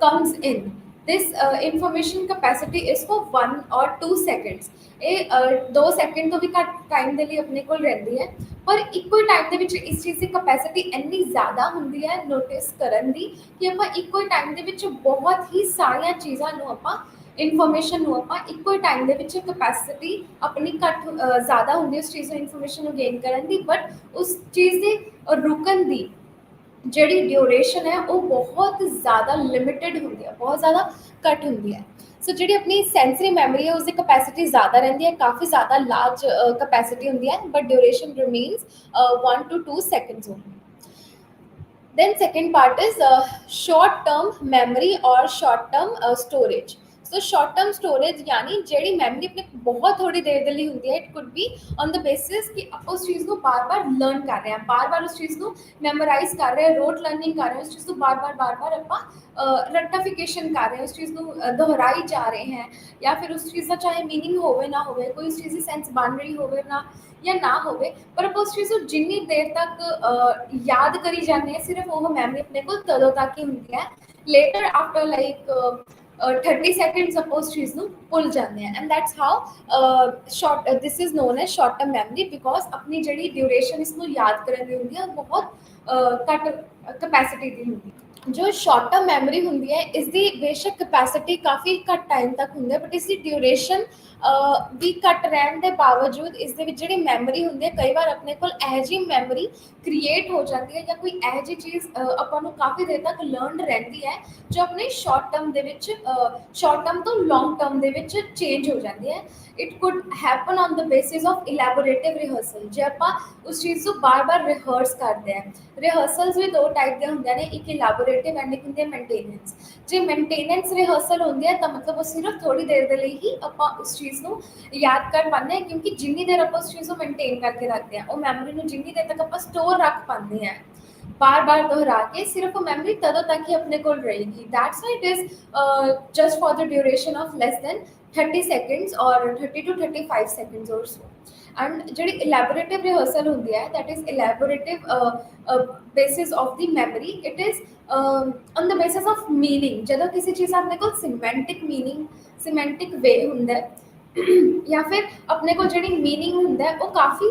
comes in. This information capacity is for 1 or 2 seconds. ਇਹ 2 ਸੈਕਿੰਡ ਤੋਂ ਵੀ ਘੱਟ ਟਾਈਮ ਦੇ ਲਈ ਆਪਣੇ ਕੋਲ ਰਹਿੰਦੀ ਹੈ, ਪਰ ਇੱਕੋ ਹੀ ਟਾਈਮ ਦੇ ਵਿੱਚ ਇਸ ਚੀਜ਼ ਦੀ ਕਪੈਸਿਟੀ ਇੰਨੀ ਜ਼ਿਆਦਾ ਹੁੰਦੀ ਹੈ ਨੋਟਿਸ ਕਰਨ ਦੀ, ਕਿ ਆਪਾਂ ਇੱਕੋ ਹੀ ਟਾਈਮ ਦੇ ਵਿੱਚ ਬਹੁਤ ਹੀ ਸਾਰੀਆਂ ਚੀਜ਼ਾਂ ਨੂੰ ਆਪਾਂ ਇਨਫੋਰਮੇਸ਼ਨ ਨੂੰ ਆਪਾਂ ਇੱਕੋ ਹੀ ਟਾਈਮ ਦੇ ਵਿੱਚ ਕਪੈਸਿਟੀ ਆਪਣੀ ਘੱਟ ਜ਼ਿਆਦਾ ਹੁੰਦੀ ਉਸ ਚੀਜ਼ ਨੂੰ ਇਨਫੋਰਮੇਸ਼ਨ ਨੂੰ ਗੇਨ ਕਰਨ ਦੀ, ਬਟ ਉਸ ਚੀਜ਼ ਦੇ ਰੁਕਣ ਦੀ ਜਿਹੜੀ ਡਿਊਰੇਸ਼ਨ ਹੈ ਉਹ ਬਹੁਤ ਜ਼ਿਆਦਾ ਲਿਮਿਟਡ ਹੁੰਦੀ ਹੈ, ਬਹੁਤ ਜ਼ਿਆਦਾ ਘੱਟ ਹੁੰਦੀ ਹੈ। ਸੋ ਜਿਹੜੀ ਆਪਣੀ ਸੈਂਸਰੀ ਮੈਮਰੀ ਹੈ ਉਸਦੀ ਕਪੈਸਿਟੀ ਜ਼ਿਆਦਾ ਰਹਿੰਦੀ ਹੈ, ਕਾਫੀ ਜ਼ਿਆਦਾ ਲਾਰਜ ਕਪੈਸਿਟੀ ਹੁੰਦੀ ਹੈ, but duration remains 1 to 2 seconds only. Then second part is short term memory or short term storage. So short term storage यानी ਜਿਹੜੀ ਮੈਮਰੀ ਆਪਣੇ ਬਹੁਤ ਥੋੜੀ ਦੇਰ ਦੇ ਲਈ ਹੁੰਦੀ ਹੈ, it could be on the basis ਕਿ ਆਪਾਂ ਉਸ ਚੀਜ਼ ਨੂੰ ਬਾਰ-ਬਾਰ ਲਰਨ ਕਰ ਰਹੇ ਹਾਂ, ਬਾਰ-ਬਾਰ ਉਸ ਚੀਜ਼ ਨੂੰ ਮੈਮੋਰਾਈਜ਼ ਕਰ ਰਹੇ ਹਾਂ, ਰੋਟ ਲਰਨਿੰਗ ਕਰ ਰਹੇ ਹਾਂ, ਉਸ ਚੀਜ਼ ਨੂੰ ਬਾਰ-ਬਾਰ ਆਪਾਂ ਰਟੀਫਿਕੇਸ਼ਨ ਕਰ ਰਹੇ ਹਾਂ, ਉਸ ਚੀਜ਼ ਨੂੰ ਦੁਹਰਾਈ ਜਾ ਰਹੇ ਹਾਂ, ਜਾਂ ਫਿਰ ਉਸ ਚੀਜ਼ ਦਾ ਚਾਹੇ ਮੀਨਿੰਗ ਹੋਵੇ ਨਾ ਹੋਵੇ, ਕੋਈ ਉਸ ਚੀਜ਼ ਦੀ ਸੈਂਸ ਬਣ ਰਹੀ ਹੋਵੇ ਨਾ ਜਾਂ ਨਾ ਹੋਵੇ, ਪਰ ਆਪਾਂ ਉਸ ਚੀਜ਼ ਨੂੰ ਜਿੰਨੀ ਦੇਰ ਤੱਕ ਯਾਦ ਕਰੀ ਜਾਂਦੇ ਹਾਂ, ਸਿਰਫ ਉਹ ਮੈਮਰੀ ਆਪਣੇ ਕੋਲ ਤਦੋਂ ਤੱਕ ਹੀ ਹੁੰਦੀ ਹੈ। ਲੇਟਰ ਆਫਟਰ ਲਾਈਕ 30 seconds ਆਪਾਂ ਉਸ ਚੀਜ਼ ਨੂੰ ਭੁੱਲ ਜਾਂਦੇ ਹਾਂ, and that's how short this is non as short term memory, because ਆਪਣੀ ਜਿਹੜੀ ਡਿਊਰੇਸ਼ਨ ਇਸ ਨੂੰ ਯਾਦ ਕਰਨ ਦੀ ਹੁੰਦੀ ਹੈ ਬਹੁਤ ਘੱਟ ਕਪੈਸਿਟੀ ਦੀ ਹੁੰਦੀ ਹੈ। ਜੋ ਸ਼ਾਰਟ ਟਰਮ ਮੈਮਰੀ ਹੁੰਦੀ ਹੈ ਇਸ ਦੀ ਬੇਸ਼ੱਕ ਕਪੈਸਿਟੀ ਕਾਫੀ ਘੱਟ ਟਾਈਮ ਤੱਕ ਹੁੰਦੀ ਹੈ, ਬਟ ਇਸ ਦੀ ਡਿਊਰੇਸ਼ਨ ਵੀ ਘੱਟ ਰਹਿਣ ਦੇ ਬਾਵਜੂਦ ਇਸ ਦੇ ਵਿੱਚ ਜਿਹੜੀ ਮੈਮਰੀ ਹੁੰਦੀ ਹੈ, ਕਈ ਵਾਰ ਆਪਣੇ ਕੋਲ ਇਹੋ ਜਿਹੀ ਮੈਮਰੀ ਕ੍ਰੀਏਟ ਹੋ ਜਾਂਦੀ ਹੈ, ਜਾਂ ਕੋਈ ਇਹੋ ਜਿਹੀ ਚੀਜ਼ ਆਪਾਂ ਨੂੰ ਕਾਫੀ ਦੇਰ ਤੱਕ ਲਰਨਡ ਰਹਿੰਦੀ ਹੈ, ਜੋ ਆਪਣੇ ਸ਼ਾਰਟ ਟਰਮ ਦੇ ਵਿੱਚ ਸ਼ਾਰਟ ਟਰਮ ਤੋਂ ਲੌਂਗ ਟਰਮ ਦੇ ਵਿੱਚ ਚੇਂਜ ਹੋ ਜਾਂਦੀ ਹੈ। It could happen on the basis of elaborative rehearsal, ਜੇ ਆਪਾਂ ਉਸ ਚੀਜ਼ ਨੂੰ ਬਾਰ-ਬਾਰ ਰਿਹਰਸ ਕਰਦੇ ਹਾਂ। ਰਿਹਰਸਲਸ ਵੀ ਦੋ ਟਾਈਪ ਦੇ ਹੁੰਦੇ ਨੇ, ਇੱਕ ਇਲੈਬੋਰੇਟਿਵ ਐਂਡ ਇੱਕ ਹੁੰਦੀ ਹੈ ਮੇਨਟੇਨੈਂਸ। ਜੇ ਮੇਨਟੇਨੈਂਸ ਰਿਹਰਸਲ ਹੁੰਦੀ ਹੈ ਤਾਂ ਮਤਲਬ ਉਹ ਸਿਰਫ ਥੋੜੀ ਦੇਰ ਦੇ ਲਈ ਹੀ ਆਪਾਂ ਉਸ ਚੀਜ਼ ਨੂੰ ਯਾਦ ਕਰ ਪਾਉਂਦੇ ਹਾਂ, ਕਿਉਂਕਿ ਜਿੰਨੀ ਦੇਰ ਆਪਾਂ ਉਸ ਚੀਜ਼ ਨੂੰ ਮੇਨਟੇਨ ਕਰਕੇ ਰੱਖਦੇ ਹਾਂ, ਉਹ ਮੈਮਰੀ ਨੂੰ ਜਿੰਨੀ ਦੇਰ ਤੱਕ ਆਪਾਂ ਸਟੋਰ ਰੱਖ ਪਾਉਂਦੇ ਹਾਂ ਬਾਰ-ਬਾਰ ਦੁਹਰਾ ਕੇ, ਸਿਰਫ ਉਹ ਮੈਮਰੀ ਤਦੋਂ ਤੱਕ ਹੀ ਆਪਣੇ ਕੋਲ ਰਹੇਗੀ। That's why it is just for the duration of less than 30 seconds or 30 to 35 seconds or so. And ਜਿਹੜੀ ਇਲੈਬੋਰੇਟਿਵ ਰਿਹਰਸਲ ਹੁੰਦੀ ਹੈ, that is elaborative basis of the memory, it is on the basis of meaning। ਜਦੋਂ ਕਿਸੇ ਚੀਜ਼ ਦਾ ਆਪਣੇ ਕੋਲ ਸਿਮੈਂਟਿਕ meaning, ਸਿਮੈਂਟਿਕ ਵੇ ਹੁੰਦਾ ਹੈ, ਜਾਂ ਫਿਰ ਆਪਣੇ ਕੋਲ ਜਿਹੜੀ ਮੀਨਿੰਗ ਹੁੰਦਾ ਹੈ ਉਹ ਕਾਫੀ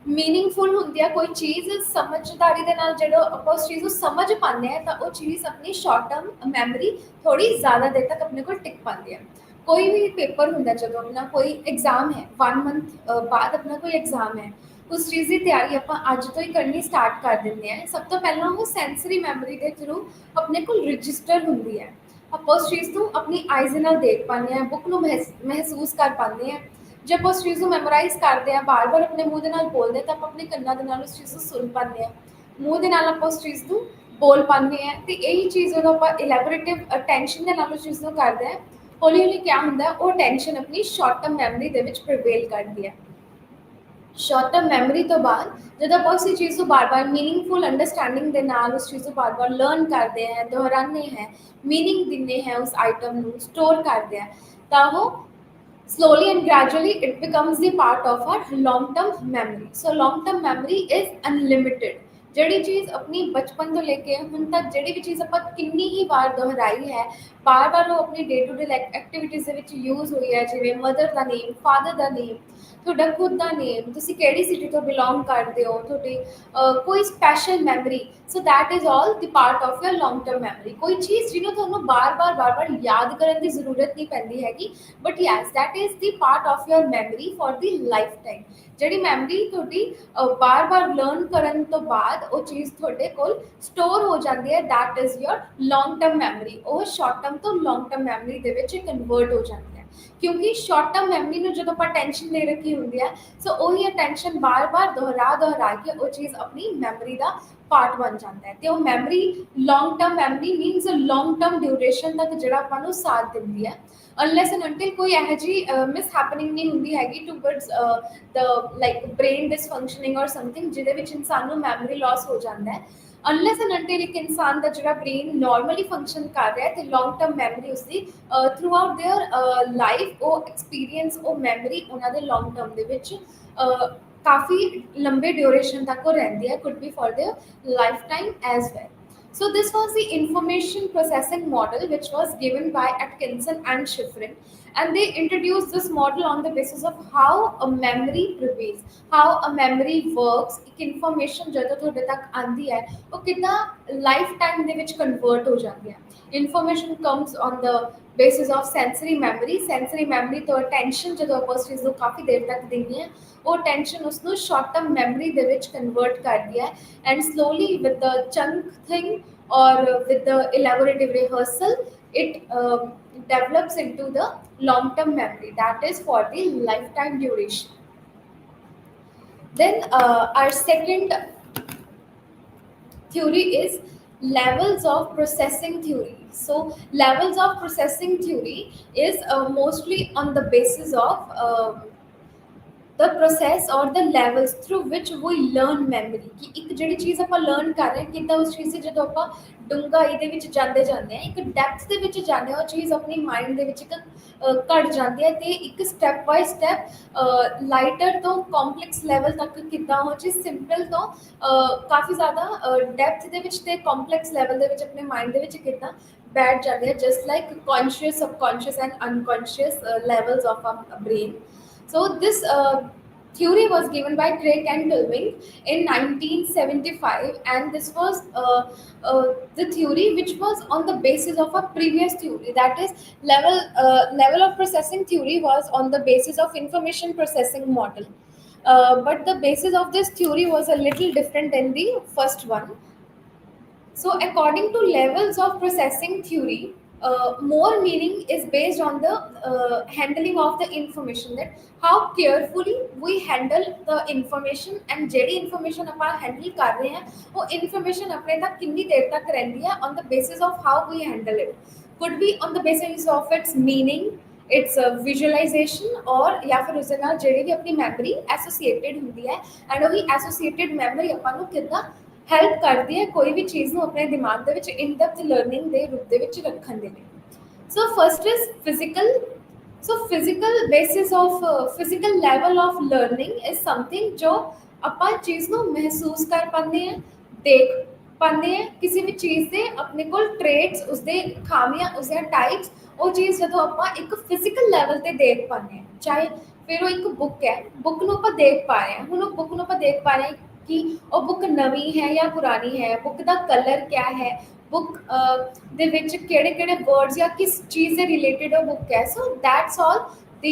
ਮੀਨਿੰਗਫੁਲ ਹੁੰਦੀ ਹੈ, ਕੋਈ ਚੀਜ਼ ਸਮਝਦਾਰੀ ਦੇ ਨਾਲ ਜਦੋਂ ਆਪਾਂ ਉਸ ਚੀਜ਼ ਨੂੰ ਸਮਝ ਪਾਉਂਦੇ ਹਾਂ ਤਾਂ ਉਹ ਚੀਜ਼ ਆਪਣੀ ਸ਼ਾਰਟ ਟਰਮ ਮੈਮਰੀ ਥੋੜੀ ਜ਼ਿਆਦਾ ਦੇਰ ਤੱਕ ਆਪਣੇ ਕੋਲ ਟਿਕ ਪਾਉਂਦੀ ਹੈ। ਕੋਈ ਵੀ ਪੇਪਰ ਹੁੰਦਾ, ਜਦੋਂ ਆਪਣਾ ਕੋਈ ਐਗਜ਼ਾਮ ਹੈ, 1 month ਬਾਅਦ ਆਪਣਾ ਕੋਈ ਐਗਜ਼ਾਮ ਹੈ, ਉਸ ਚੀਜ਼ ਦੀ ਤਿਆਰੀ ਆਪਾਂ ਅੱਜ ਤੋਂ ਹੀ ਕਰਨੀ ਸਟਾਰਟ ਕਰ ਦਿੰਦੇ ਹਾਂ। ਸਭ ਤੋਂ ਪਹਿਲਾਂ ਉਹ ਸੈਂਸਰੀ ਮੈਮਰੀ ਦੇ ਥਰੂ ਆਪਣੇ ਕੋਲ ਰਜਿਸਟਰ ਹੁੰਦੀ ਹੈ, ਆਪਾਂ ਉਸ ਚੀਜ਼ ਨੂੰ ਆਪਣੀ ਆਈਜ਼ ਨਾਲ ਦੇਖ ਪਾਉਂਦੇ ਹਾਂ, ਬੁੱਕ ਨੂੰ ਮਹਿਸੂਸ ਕਰ ਪਾਉਂਦੇ ਹਾਂ। ਜੇ ਆਪਾਂ ਉਸ ਚੀਜ਼ ਨੂੰ ਮੈਮੋਰਾਈਜ਼ ਕਰਦੇ ਹਾਂ, ਬਾਰ-ਬਾਰ ਆਪਣੇ ਮੂੰਹ ਦੇ ਨਾਲ ਬੋਲਦੇ ਹਾਂ, ਤਾਂ ਆਪਾਂ ਆਪਣੇ ਕੰਨਾਂ ਦੇ ਨਾਲ ਉਸ ਚੀਜ਼ ਨੂੰ ਸੁਣ ਪਾਉਂਦੇ ਹਾਂ, ਮੂੰਹ ਦੇ ਨਾਲ ਆਪਾਂ ਉਸ ਚੀਜ਼ ਨੂੰ ਬੋਲ ਪਾਉਂਦੇ ਹਾਂ। ਤੇ ਇਹੀ ਚੀਜ਼ ਜਦੋਂ ਆਪਾਂ ਇਲੈਬੋਰੇਟਿਵ ਅਟੈਂਸ਼ਨ ਦੇ ਨਾਲ ਉਸ ਚੀਜ਼ ਨੂੰ ਕਰਦੇ ਹਾਂ, ਹੌਲੀ ਹੌਲੀ ਕਿਆ ਹੁੰਦਾ, ਉਹ ਟੈਂਸ਼ਨ ਆਪਣੀ ਸ਼ਾਰਟ ਟਰਮ ਮੈਮਰੀ ਦੇ ਵਿੱਚ ਪ੍ਰੀਵੇਲ ਕਰਦੀ ਹੈ। ਸ਼ਾਰਟ ਟਰਮ ਮੈਮਰੀ ਤੋਂ ਬਾਅਦ ਜਦੋਂ ਆਪਾਂ ਉਸੇ ਚੀਜ਼ ਨੂੰ ਬਾਰ-ਬਾਰ ਮੀਨਿੰਗਫੁਲ ਅੰਡਰਸਟੈਂਡਿੰਗ ਦੇ ਨਾਲ ਉਸ ਚੀਜ਼ ਨੂੰ ਬਾਰ-ਬਾਰ ਲਰਨ ਕਰਦੇ ਹਾਂ, ਦੁਹਰਾਉਂਦੇ ਹਾਂ, ਮੀਨਿੰਗ ਦਿੰਦੇ ਹਾਂ ਉਸ ਆਈਟਮ ਨੂੰ, ਸਟੋਰ ਕਰਦੇ ਹਾਂ, ਤਾਂ ਉਹ slowly and gradually it becomes the part of our long term memory. So long term memory is unlimited, ਜਿਹੜੀ ਚੀਜ਼ ਆਪਣੀ ਬਚਪਨ ਤੋਂ ਲੈ ਕੇ ਹੁਣ ਤੱਕ ਜਿਹੜੀ ਵੀ ਚੀਜ਼ ਆਪਾਂ ਕਿੰਨੀ ਹੀ ਵਾਰ ਦੁਹਰਾਈ ਹੈ, ਬਾਰ-ਬਾਰ ਉਹ ਆਪਣੀ day to day life activities ਦੇ ਵਿੱਚ ਯੂਜ਼ ਹੋਈ ਹੈ, ਜਿਵੇਂ ਮਦਰ ਦਾ ਨੇਮ, ਫਾਦਰ ਦਾ ਨੇਮ, ਤੁਹਾਡਾ ਖੁਦ ਦਾ ਨੇਮ, ਤੁਸੀਂ ਕਿਹੜੀ ਸਿਟੀ ਤੋਂ ਬਿਲੋਂਗ ਕਰਦੇ ਹੋ, ਤੁਹਾਡੀ ਕੋਈ special memory. So that is all the part of your long term memory. ਕੋਈ ਚੀਜ਼ ਜਿਹਨੂੰ ਤੁਹਾਨੂੰ ਬਾਰ-ਬਾਰ ਯਾਦ ਕਰਨ ਦੀ ਜ਼ਰੂਰਤ ਨਹੀਂ ਪੈਂਦੀ ਹੈਗੀ, but yes that is the part of your memory for the life time. ਜਿਹੜੀ ਮੈਮਰੀ ਤੁਹਾਡੀ ਬਾਰ-ਬਾਰ ਲਰਨ ਕਰਨ ਤੋਂ ਬਾਅਦ ਉਹ ਚੀਜ਼ ਤੁਹਾਡੇ ਕੋਲ ਸਟੋਰ ਹੋ ਜਾਂਦੀ ਹੈ, that is your long term memory. ਉਹ ਸ਼ਾਰਟ ਟਰਮ ਤੋਂ ਲੌਂਗ ਟਰਮ ਮੈਮਰੀ ਦੇ ਵਿੱਚ ਕਨਵਰਟ ਹੋ ਜਾਂਦੀ ਹੈ, ਕਿਉਂਕਿ ਸ਼ਾਰਟ ਟਰਮ ਮੈਮਰੀ ਨੂੰ ਜਦੋਂ ਆਪਾਂ ਟੈਨਸ਼ਨ ਦੇ ਰੱਖੀ ਹੁੰਦੀ ਹੈ, ਸੋ ਉਹੀ ਟੈਨਸ਼ਨ ਬਾਰ-ਬਾਰ ਦੁਹਰਾ ਕੇ ਉਹ ਚੀਜ਼ ਆਪਣੀ ਮੈਮਰੀ ਦਾ ਪਾਰਟ ਬਣ ਜਾਂਦਾ ਹੈ। ਤੇ ਉਹ ਮੈਮਰੀ ਲੌਂਗ term memory means long term duration ਤੱਕ ਜਿਹੜਾ ਆਪਾਂ ਨੂੰ ਸਾਥ ਦਿੰਦੀ ਹੈ, ਅਨਲੈਸ ਐਂਡ ਅੰਟਿਲ ਕੋਈ ਇਹੋ ਜਿਹੀ ਮਿਸ ਹੈਪਨਿੰਗ ਨਹੀਂ ਹੁੰਦੀ ਹੈਗੀ ਟੂਵਰਡਸ ਦ ਲਾਈਕ ਬ੍ਰੇਨ ਡਿਸਫੰਕਸ਼ਨਿੰਗ ਔਰ ਸਮਥਿੰਗ, ਜਿਹਦੇ ਵਿੱਚ ਇਨਸਾਨ ਨੂੰ ਮੈਮਰੀ ਲਾਸ ਹੋ ਜਾਂਦਾ ਹੈ। ਅਨਲੈਸ ਐਂਡ ਅੰਟਿਲ ਇੱਕ ਇਨਸਾਨ ਦਾ ਜਿਹੜਾ ਬ੍ਰੇਨ ਨਾਰਮਲੀ ਫੰਕਸ਼ਨ ਕਰ ਰਿਹਾ ਹੈ, ਤੇ ਲੌਂਗ ਟਰਮ ਮੈਮਰੀ ਉਸਦੀ ਥਰੂ ਆਊਟ ਦੇਅਰ ਲਾਈਫ ਉਹ ਐਕਸਪੀਰੀਅੰਸ, ਉਹ ਮੈਮਰੀ ਉਹਨਾਂ ਦੇ ਲੌਂਗ ਟਰਮ ਦੇ ਵਿੱਚ ਕਾਫੀ ਲੰਬੇ ਡਿਊਰੇਸ਼ਨ ਤੱਕ ਉਹ ਰਹਿੰਦੀ ਹੈ, could be for their lifetime as well. So this was the information processing model which was given by Atkinson and Shiffrin, and they introduced this model on the basis of how a memory prevails, how a memory works, ਇੱਕ information ਜਦੋਂ ਤੁਹਾਡੇ ਤੱਕ ਆਂਦੀ ਹੈ ਉਹ ਕਿੱਦਾਂ life time ਦੇ ਵਿੱਚ ਕਨਵਰਟ ਹੋ ਜਾਂਦੀ ਹੈ। Information comes on the basis of sensory memory। sensory memory ਤੋਂ attention ਜਦੋਂ ਆਪਾਂ ਉਸ ਚੀਜ਼ ਨੂੰ ਕਾਫੀ ਦੇਰ ਤੱਕ ਦਿੰਦੇ ਹਾਂ, ਉਹ attention ਉਸਨੂੰ short term memory ਦੇ ਵਿੱਚ convert ਕਰਦੀ ਹੈ, and slowly with the chunk thing or with the elaborative rehearsal it develops into the long term memory, that is for the lifetime duration. Then our second theory is levels of processing theory. So levels of processing theory is mostly on the basis of the process or the levels through which we learn memory। ਕਿ ਇੱਕ ਜਿਹੜੀ ਚੀਜ਼ ਆਪਾਂ learn ਕਰ ਰਹੇ ਹਾਂ, ਕਿੱਦਾਂ ਉਸ ਚੀਜ਼ ਦੀ ਜਦੋਂ ਆਪਾਂ ਡੂੰਘਾਈ ਦੇ ਵਿੱਚ ਜਾਂਦੇ ਹਾਂ, ਇੱਕ ਡੈਪਥ ਦੇ ਵਿੱਚ ਜਾਂਦੇ ਹਾਂ, ਉਹ ਚੀਜ਼ ਆਪਣੀ ਮਾਈਂਡ ਦੇ ਵਿੱਚ ਇੱਕ ਘਟ ਜਾਂਦੀ ਹੈ, ਤੇ ਇੱਕ ਸਟੈਪ ਬਾਈ ਸਟੈਪ ਲਾਈਟਰ ਤੋਂ ਕੰਪਲੈਕਸ ਲੈਵਲ ਤੱਕ ਕਿੱਦਾਂ ਉਹ ਚੀਜ਼ ਸਿੰਪਲ ਤੋਂ ਕਾਫੀ ਜ਼ਿਆਦਾ ਡੈਪਥ ਦੇ ਵਿੱਚ ਤੇ ਕੰਪਲੈਕਸ ਲੈਵਲ ਦੇ ਵਿੱਚ ਆਪਣੇ ਮਾਈਂਡ ਦੇ ਵਿੱਚ ਕਿੱਦਾਂ ਬੈਠ ਜਾਂਦੀ ਹੈ, just like conscious, subconscious and unconscious levels of our brain। So this theory was given by Craig and Tulving in 1975, and this was the theory which was on the basis of a previous theory, that is level of processing theory was on the basis of information processing model, but the basis of this theory was a little different than the first one। So, according to levels of processing theory, more meaning is based on the handling of the information, that how carefully we handle the information, and ਜਿਹੜੀ information ਆਪਾਂ handle ਕਰ ਰਹੇ ਹਾਂ ਉਹ information ਆਪਣੇ ਤੱਕ ਕਿੰਨੀ ਦੇਰ ਤੱਕ ਰਹਿੰਦੀ ਹੈ, on the basis of how we handle it, could be on the basis of its meaning, its visualization, और या फिर उसके ਨਾਲ ਜਿਹੜੀ ਵੀ ਆਪਣੀ memory associated ਹੁੰਦੀ ਹੈ, and ਉਹੀ associated memory ਆਪਾਂ ਨੂੰ ਕਿੱਦਾਂ ਹੈਲਪ ਕਰਦੀ ਹੈ ਕੋਈ ਵੀ ਚੀਜ਼ ਨੂੰ ਆਪਣੇ ਦਿਮਾਗ ਦੇ ਵਿੱਚ ਇਨ ਡੈਪਥ ਲਰਨਿੰਗ ਦੇ ਰੂਪ ਦੇ ਵਿੱਚ ਰੱਖਣ ਦੇ ਲਈ। ਸੋ first is physical. So physical basis of physical level of learning is something ਜੋ ਆਪਾਂ ਚੀਜ਼ ਨੂੰ ਮਹਿਸੂਸ ਕਰ ਪਾਉਂਦੇ ਹਾਂ, ਦੇਖ ਪਾਉਂਦੇ ਹਾਂ, ਕਿਸੇ ਵੀ ਚੀਜ਼ ਦੇ ਆਪਣੇ ਕੋਲ ਟ੍ਰੇਟਸ, ਉਸਦੇ ਖਾਮੀਆਂ, ਉਸਦੇ ਟਾਈਪਸ, ਉਹ ਚੀਜ਼ ਜਦੋਂ ਆਪਾਂ ਇੱਕ ਫਿਜ਼ੀਕਲ ਲੈਵਲ ਤੇ ਦੇਖ ਪਾਉਂਦੇ ਹਾਂ, ਚਾਹੇ ਫਿਰ ਉਹ ਇੱਕ ਬੁੱਕ ਹੈ, ਬੁੱਕ ਨੂੰ ਆਪਾਂ ਦੇਖ ਪਾ ਰਹੇ ਹਾਂ, ਹੁਣ ਉਹ ਬੁੱਕ ਨੂੰ ਆਪਾਂ ਦੇਖ ਪਾ ਰਹੇ ਹਾਂ कि वो बुक नवी है या पुरानी है, बुक का कलर क्या है, बुक दे विच केड़े-केड़े वर्ड्स या किस चीज़ से रिलेटेड वो बुक है। So that's all the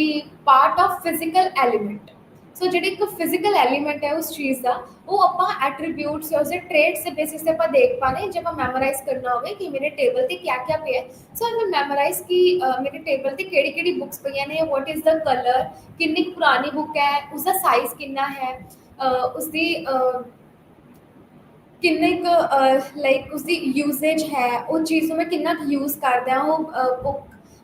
part of physical element. So जिहड़ी एक फिजिकल एलिमेंट है उस चीज़ का, वो आपां एट्रीब्यूट्स या उसके ट्रेट्स के बेसिस पे आपां देख पाने, जब आपां मैमोराइज करना होवे कि मेरे टेबल ते क्या-क्या पिया है। सो मैं मैमोराइज की मेरे टेबल ते केड़ी-केड़ी बुक्स पईयां ने, व्हाट इज़ द कलर, कितनी पुरानी बुक है, उसका साइज कितना है, उसकी किन्ने लाइक उसकी यूजेज है, वो चीज़ मैं कितना यूज़ करदा हाँ, वो बुक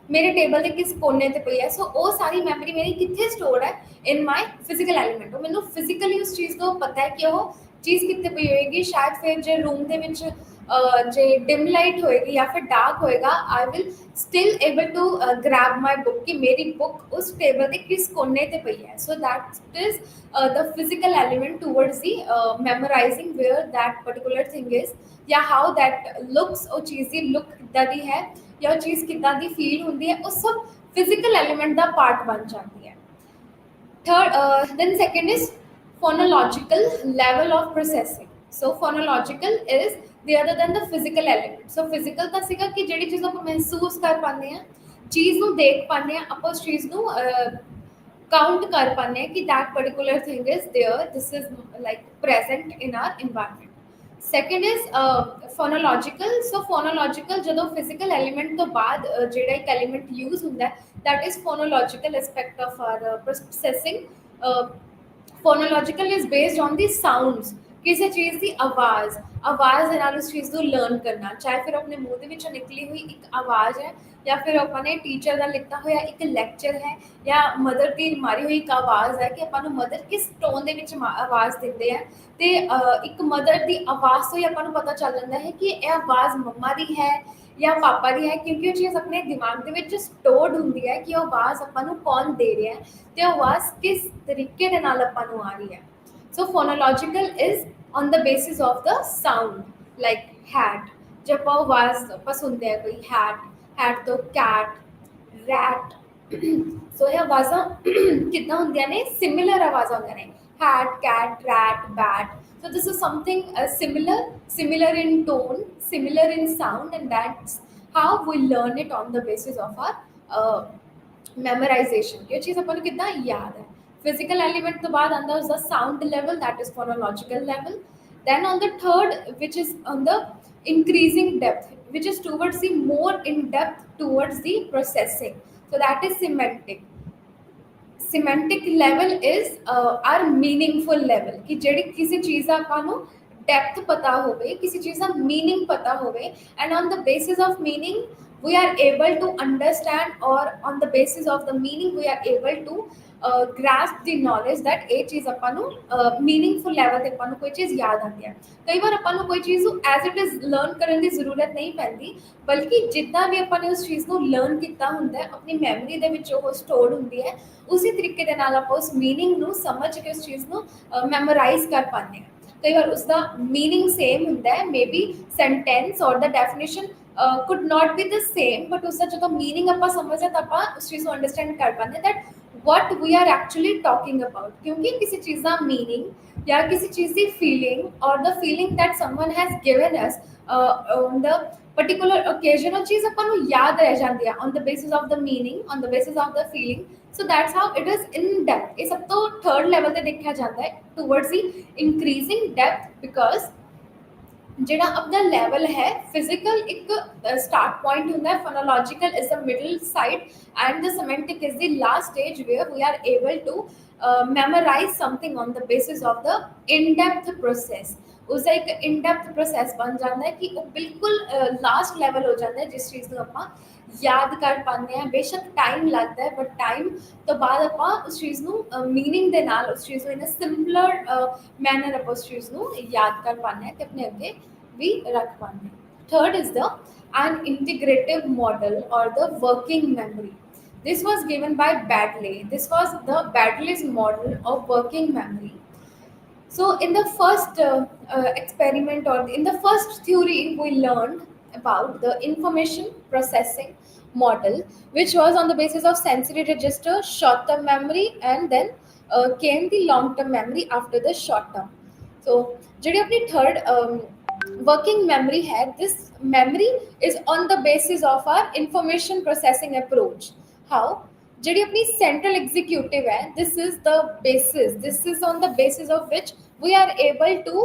मेरे टेबल के किस कोने ते पई है। सो वो सारी मैमरी मेरी कित्थे स्टोर है, इन माई फिजिकल एलिमेंट। मैनू फिजिकली उस चीज़ को पता है कि वो ਚੀਜ਼ ਕਿੱਥੇ ਪਈ ਹੋਏਗੀ, ਸ਼ਾਇਦ ਫਿਰ ਜੇ ਰੂਮ ਦੇ ਵਿੱਚ ਜੇ ਡਿਮ ਲਾਈਟ ਹੋਏਗੀ ਜਾਂ ਫਿਰ ਡਾਰਕ ਹੋਏਗਾ, I will still able to grab my book ਕਿ ਮੇਰੀ ਬੁੱਕ ਉਸ ਟੇਬਲ ਦੇ ਕਿਸ ਕੋਨੇ ਤੇ ਪਈ ਹੈ। So that is the physical element towards the memorizing where that particular thing is, या how that looks, ਉਹ ਚੀਜ਼ ਦੀ ਲੁੱਕ ਕਿੱਦਾਂ ਦੀ ਹੈ ਜਾਂ ਉਹ ਚੀਜ਼ ਕਿੱਦਾਂ ਦੀ ਫੀਲ ਹੁੰਦੀ ਹੈ, ਉਹ ਸਭ ਫਿਜ਼ੀਕਲ ਐਲੀਮੈਂਟ ਦਾ ਪਾਰਟ ਬਣ ਜਾਂਦੀ ਹੈ। Third, then second is phonological level of processing. So phonological is the other than the physical element. So physical ਤਾਂ ਸੀਗਾ ਕਿ ਜਿਹੜੀ ਚੀਜ਼ ਆਪਾਂ ਮਹਿਸੂਸ ਕਰ ਪਾਉਂਦੇ ਹਾਂ, ਚੀਜ਼ ਨੂੰ ਦੇਖ ਪਾਉਂਦੇ ਹਾਂ, ਆਪਾਂ ਉਸ ਚੀਜ਼ ਨੂੰ ਕਾਊਂਟ ਕਰ ਪਾਉਂਦੇ ਹਾਂ ਕਿ that particular thing is there, this is like present in our environment. Second is phonological. So phonological ਜਦੋਂ physical element ਤੋਂ ਬਾਅਦ ਜਿਹੜਾ ਇੱਕ element use ਹੁੰਦਾ ਹੈ, that is phonological aspect of our processing. Phonological is based on the sounds, ਕਿਸੇ ਚੀਜ਼ ਦੀ ਆਵਾਜ਼ ਦੇ ਨਾਲ ਉਸ ਚੀਜ਼ ਨੂੰ ਲਰਨ ਕਰਨਾ, ਚਾਹੇ ਫਿਰ ਆਪਣੇ ਮੂੰਹ ਦੇ ਵਿੱਚੋਂ ਨਿਕਲੀ ਹੋਈ ਇੱਕ ਆਵਾਜ਼ ਹੈ ਜਾਂ ਫਿਰ ਆਪਾਂ ਨੇ ਟੀਚਰ ਦਾ ਲਿਖਤਾ ਹੋਇਆ ਇੱਕ ਲੈਕਚਰ ਹੈ ਜਾਂ ਮਦਰ ਦੀ ਮਾਰੀ ਹੋਈ ਇੱਕ ਆਵਾਜ਼ ਹੈ ਕਿ ਆਪਾਂ ਨੂੰ ਮਦਰ ਕਿਸ ਟੋਨ ਦੇ ਵਿੱਚ ਆਵਾਜ਼ ਦਿੰਦੇ ਆ, ਤੇ ਇੱਕ ਮਦਰ ਦੀ ਆਵਾਜ਼ ਤੋਂ ਹੀ ਆਪਾਂ ਨੂੰ ਪਤਾ ਚੱਲ ਜਾਂਦਾ ਹੈ ਕਿ ਇਹ ਆਵਾਜ਼ ਮੰਮਾ ਦੀ ਹੈ ਜਾਂ ਪਾਪਾ ਦੀ ਹੈ, ਕਿਉਂਕਿ ਉਹ ਚੀਜ਼ ਆਪਣੇ ਦਿਮਾਗ ਦੇ ਵਿੱਚ ਸਟੋਰਡ ਹੁੰਦੀ ਹੈ ਕਿ ਉਹ ਆਵਾਜ਼ ਆਪਾਂ ਨੂੰ ਕੌਣ ਦੇ ਰਿਹਾ ਹੈ ਤੇ ਉਹ ਆਵਾਜ਼ ਕਿਸ ਤਰੀਕੇ ਦੇ ਨਾਲ ਆਪਾਂ ਨੂੰ ਆ ਰਹੀ ਹੈ। ਸੋ ਫੋਨੋਲੋਜੀਕਲ is on the basis of the sound, like hat, जब वो आवाज ਆਪਾਂ ਸੁਣਦੇ ਆ ਕੋਈ hat ਤੋਂ cat, rat, ਸੋ ਇਹ ਆਵਾਜ਼ਾਂ ਕਿੱਦਾਂ ਹੁੰਦੀਆਂ ਨੇ, ਸਿਮਿਲਰ ਆਵਾਜ਼ਾਂ ਹੁੰਦੀਆਂ ਨੇ, hat, cat, rat, bat. So this is something similar in tone, similar in sound, and that's how we learn it on the basis of our memorization. ये चीज़ अपन को कितना याद है। Physical element तो बाद आंदा उसका sound level, that is phonological level. Then on the third, which is on the increasing depth, which is towards the more in depth towards the processing. So that is semantic. Semantic level is our meaningful level, कि ਜਿਹੜੀ किसी चीज़ ਦਾ ਆਪਾਂ ਨੂੰ depth पता होवे, किसी चीज़ का meaning पता होवे, and on the basis of meaning we are able to understand, or on the basis of the meaning we are able to grasp the knowledge that ਇਹ ਚੀਜ਼ ਆਪਾਂ ਨੂੰ meaningful level ਤੇ ਆਪਾਂ ਨੂੰ ਕੋਈ ਚੀਜ਼ ਯਾਦ ਆਉਂਦੀ ਹੈ। ਕਈ ਵਾਰ ਆਪਾਂ ਨੂੰ ਕੋਈ ਚੀਜ਼ ਨੂੰ as it is learn ਕਰਨ ਦੀ ਜ਼ਰੂਰਤ ਨਹੀਂ ਪੈਂਦੀ, ਬਲਕਿ ਜਿੱਦਾਂ ਵੀ ਆਪਾਂ ਨੇ ਉਸ ਚੀਜ਼ ਨੂੰ learn ਕੀਤਾ ਹੁੰਦਾ ਹੈ ਆਪਣੀ ਮੈਮਰੀ ਦੇ ਵਿੱਚ ਉਹ ਸਟੋਰਡ ਹੁੰਦੀ ਹੈ, ਉਸੇ ਤਰੀਕੇ ਦੇ ਨਾਲ ਆਪਾਂ ਉਸ meaning ਨੂੰ ਸਮਝ ਕੇ ਉਸ ਚੀਜ਼ ਨੂੰ ਮੈਮੋਰਾਈਜ਼ ਕਰ ਪਾਉਂਦੇ ਹਾਂ। ਕਈ ਵਾਰ ਉਸਦਾ मीनिंग सेम ਹੁੰਦਾ ਹੈ, मे बी सेंटेंस और the definition could not be the same, but उसका जो मीनिंग ਆਪਾਂ समझते ਤਾਂ ਆਪਾਂ उस चीज़ को अंडरस्टैंड कर पाते that what we are actually talking about, क्योंकि किसी चीज़ का मीनिंग या किसी चीज़ की feeling or the feeling that someone has given us on the particular occasion, वो चीज़ अपन को याद रह जाती है on the basis of the meaning, on the basis of the feeling. So that's how it is in depth. ये सब तो third level पे देखा जाता है towards the increasing depth, because ਜਿਹੜਾ ਆਪਣਾ ਲੈਵਲ ਹੈ ਫਿਜ਼ੀਕਲ ਇੱਕ ਸਟਾਰਟ ਪੁਆਇੰਟ ਹੁੰਦਾ ਹੈ, phonological is the middle side and the semantic is the last stage where we are able to memorize something on the basis of the in-depth process. ਉਸਦਾ ਇੱਕ in-depth process ਬਣ ਜਾਂਦਾ ਹੈ ਕਿ ਉਹ ਬਿਲਕੁਲ ਲਾਸਟ ਲੈਵਲ ਹੋ ਜਾਂਦਾ ਹੈ ਜਿਸ ਚੀਜ਼ ਨੂੰ ਆਪਾਂ ਯਾਦ ਕਰ ਪਾਉਂਦੇ ਹਾਂ। ਬੇਸ਼ੱਕ ਟਾਈਮ ਲੱਗਦਾ ਹੈ, ਬਟ ਟਾਈਮ ਤੋਂ ਬਾਅਦ ਆਪਾਂ ਉਸ ਚੀਜ਼ ਨੂੰ ਮੀਨਿੰਗ ਦੇ ਨਾਲ ਉਸ ਚੀਜ਼ ਨੂੰ ਇਨ ਸਿੰਪਲਰ ਮੈਨਰ ਆਪਾਂ ਉਸ ਚੀਜ਼ ਨੂੰ ਯਾਦ ਕਰ ਪਾਉਂਦੇ ਹਾਂ ਤੇ ਆਪਣੇ ਅੱਗੇ ਵੀ ਰੱਖ ਪਾਉਂਦੇ ਹਾਂ। Third is the an integrative model or the working memory. This was given by Baddeley. This was the Baddeley's model of working memory. So in the first experiment, or in the first theory, we learned about the information processing model, which was on the basis of sensory register, short-term memory, and then came the long-term memory after the short-term. So, ਜਿਹੜੀ ਆਪਣੀ third working memory है, this memory is on the basis of our information processing approach. How? ਜਿਹੜੀ ਆਪਣੀ central executive ਹੈ, this is the basis, this is on the basis of which we are able to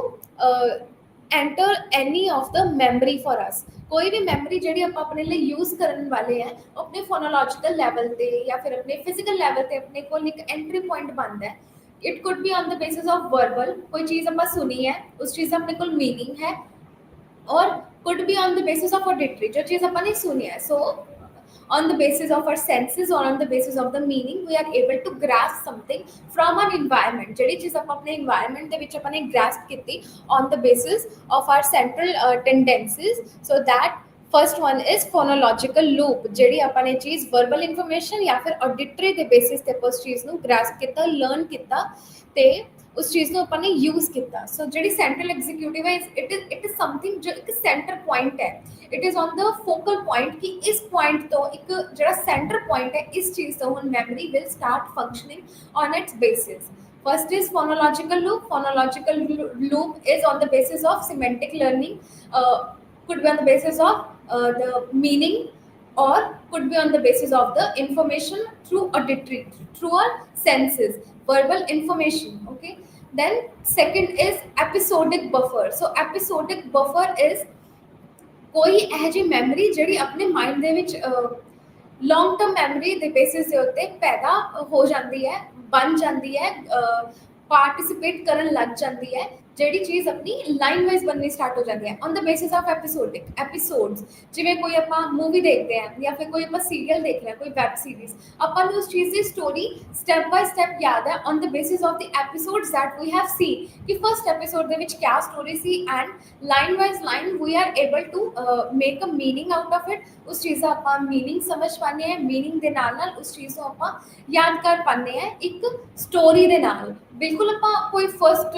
enter any of the memory for us. ਕੋਈ ਵੀ memory ਜਿਹੜੀ ਆਪਾਂ ਆਪਣੇ ਲਈ use ਕਰਨ ਵਾਲੇ ਹੈ, ਆਪਣੇ ਫੋਨੋਲੋਜੀਕਲ ਲੈਵਲ ਤੇ ਜਾਂ ਫਿਰ ਆਪਣੇ ਫਿਜ਼ੀਕਲ ਲੈਵਲ ਤੇ ਆਪਣੇ ਕੋਲ ਇੱਕ ਐਂਟਰੀ ਪੁਆਇੰਟ ਬਣਦਾ ਹੈ। It could be on the basis of verbal, ਕੋਈ ਚੀਜ਼ ਆਪਾਂ ਸੁਣੀ ਹੈ, ਉਸ ਚੀਜ਼ ਦਾ ਆਪਣੇ ਕੋਲ ਮੀਨਿੰਗ ਹੈ, और could be on the basis of auditory, जो चीज़ अपन ने सुनी है। सो On the basis of our senses or on the basis of the meaning, we are able to grasp something from our environment. ਜਿਹੜੀ ਚੀਜ਼ ਆਪਾਂ ਆਪਣੇ environment ਦੇ ਵਿੱਚ ਆਪਾਂ ਨੇ grasp ਕੀਤੀ on the basis of our central tendencies. So that first one is phonological loop, ਜਿਹੜੀ ਆਪਾਂ ਨੇ ਚੀਜ਼ ਵਰਬਲ ਇਨਫੋਰਮੇਸ਼ਨ ਜਾਂ ਫਿਰ ਆਡਿਟਰੀ ਦੇ ਬੇਸਿਸ ਤੇ ਆਪਾਂ ਉਸ ਚੀਜ਼ ਨੂੰ ਗ੍ਰੈਸਪ ਕੀਤਾ, ਲਰਨ ਕੀਤਾ ਤੇ ਉਸ ਚੀਜ਼ ਨੂੰ ਆਪਾਂ ਨੇ ਯੂਜ਼ ਕੀਤਾ। ਸੋ ਜਿਹੜੀ ਸੈਂਟਰਲ ਐਗਜ਼ੀਕਿਊਟਿਵ ਹੈ, ਇਟ ਇਜ਼ ਸਮਥਿੰਗ ਜੋ ਇੱਕ ਸੈਂਟਰ ਪੁਆਇੰਟ ਹੈ, it is on the focal point ਕਿ ਇਸ ਪੁਆਇੰਟ ਤੋਂ ਇੱਕ ਜਿਹੜਾ ਸੈਂਟਰ ਪੁਆਇੰਟ ਹੈ ਇਸ ਚੀਜ਼ ਤੋਂ ਹੁਣ memory will start functioning on it's basis. First is phonological loop. Phonological loop is on the basis of semantic learning, could be on the basis of the meaning, or could be on the basis of the information through auditory, through our senses, verbal information. Okay. Then second is episodic buffer. So episodic buffer is कोई ਇਹ जी memory ਜਿਹੜੀ ਆਪਣੇ mind ਦੇ ਵਿੱਚ long term memory के basis के उत्ते पैदा हो जाती है, बन जाती है, पार्टिसिपेट करन लग जाती है, ਜਿਹੜੀ चीज़ अपनी लाइन वाइज बननी स्टार्ट हो जाती है on the basis of episodic episodes. जिमें कोई आप मूवी देखते हैं या फिर कोई आप सीरियल देख रहे हैं, कोई वैब सीरीज, अपन उस चीज़ की स्टोरी स्टैप बाय स्टैप याद है on the basis of the episodes that we have seen कि फर्स्ट एपिसोड ਦੇ ਵਿੱਚ क्या स्टोरी सी and line wise line we are able to make a meaning out of it. उस चीज़ का आप मीनिंग समझ पाने हैं, मीनिंग के नाल उस चीज़ को आप याद कर पाने हैं एक स्टोरी के नाल। बिल्कुल आप कोई फर्स्ट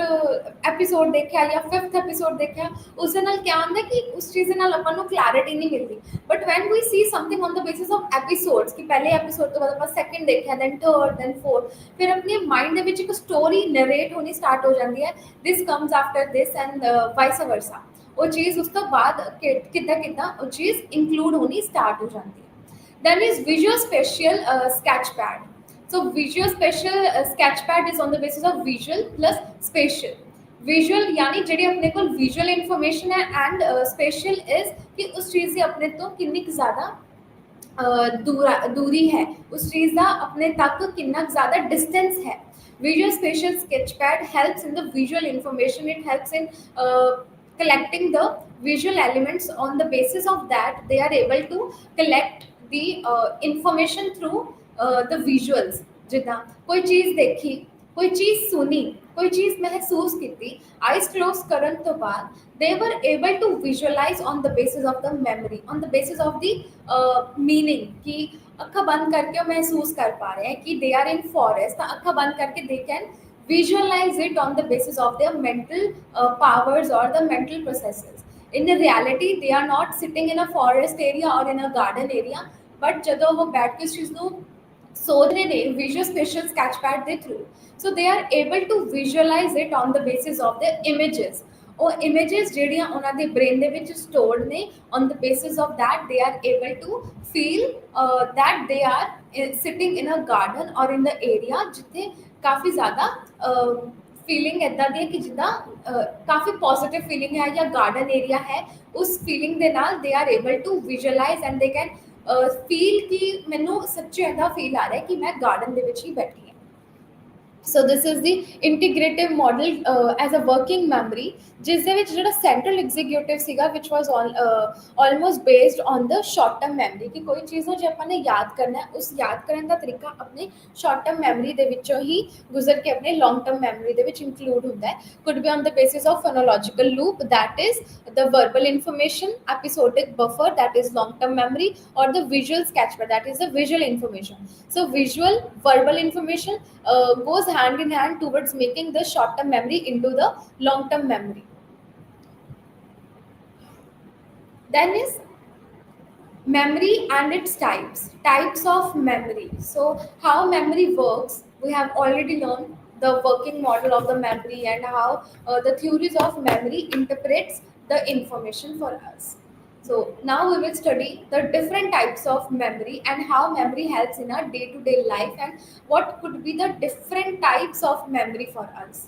एपिसोड देखा या फिफ्थ एपिसोड देखा उस क्या होता है कि उस चीज़ अपन क्लैरिटी नहीं मिलती, but when we see something on the basis of episodes कि पहले एपिसोड तो बाद आप सैकेंड देखा, दैन थर्ड, दैन फोर्थ, फिर अपने माइंड एक स्टोरी नरेट होनी स्टार्ट हो जाती है, this comes after this and vice versa. वो चीज़ उस तो बाद किदा किदा वो चीज़ इंक्लूड होनी स्टार्ट हो जाती है। Then is visual spatial sketch pad. So visual spatial sketchpad is on the basis of visual plus spatial. Visual यानी ਜਿਹੜੀ ਆਪਣੇ ਕੋਲ visual information है and spatial is कि उस चीज़ से अपने तो कितनी ज़्यादा दूरी है, उस चीज़ का अपने तक कितना ज़्यादा डिस्टेंस है। Visual spatial sketchpad helps in the visual information. It helps in collecting the visual elements. On the basis of that, they are able to collect the information through the visuals। जिदा कोई चीज़ देखी, कोई चीज़ सुनी, कोई चीज़ महसूस की, eyes close करन तो बाद they were able to visualize on the basis of the memory, on the basis of the meaning कि अखा बंद करके महसूस कर पा रहे हैं कि they are in forest, तो अखा बंद करके they can visualize it on the basis of their mental powers or the mental processes। In the reality they are not sitting in a forest area or in a garden area, but ਜਦੋਂ वो बैठ के इस चीज़ ਨੂੰ सोचने ने visual spatial sketchpad ਦੇ through, so they are able to visualize it on the basis of their images। और images ਜਿਹੜੀਆਂ ਉਹਨਾਂ ਦੇ brain ਦੇ ਵਿੱਚ stored ਨੇ, on the basis of that they are able to feel that they are sitting in a garden or in the area ਜਿੱਥੇ ਕਾਫੀ ਜ਼ਿਆਦਾ feeling इदा दी है कि जिदा काफ़ी पॉजिटिव फीलिंग है या गार्डन एरिया है, उस फीलिंग के नाल they are able to visualise and they can feel कि मैनू सच्चे ऐसा फील आ रहा है कि मैं गार्डन के ही बैठी हाँ। So this is the integrative model as a working memory, जिस जो सेंट्रल एग्जीक्यूटिव सीगा which was almost based on the short term memory कि कोई चीज़ जो अपने याद करना है, उस याद करने का तरीका अपने शॉर्ट टर्म मैमरी के विचों ही गुजर के अपने लॉन्ग टर्म मैमरी के विच इंक्लूड होता है। Could be on the basis of phonological loop, that is the verbal information, episodic buffer that is long term memory, और the visual sketchpad that is the visual information. So visual verbal information goes hand in hand towards making the short term memory into the long term memory। Then is memory and its types of memory। So how memory works, we have already learned the working model of the memory and how the theories of memory interprets the information for us। So now we will study the different types of memory and how memory helps in our day-to-day life and what could be the different types of memory for us।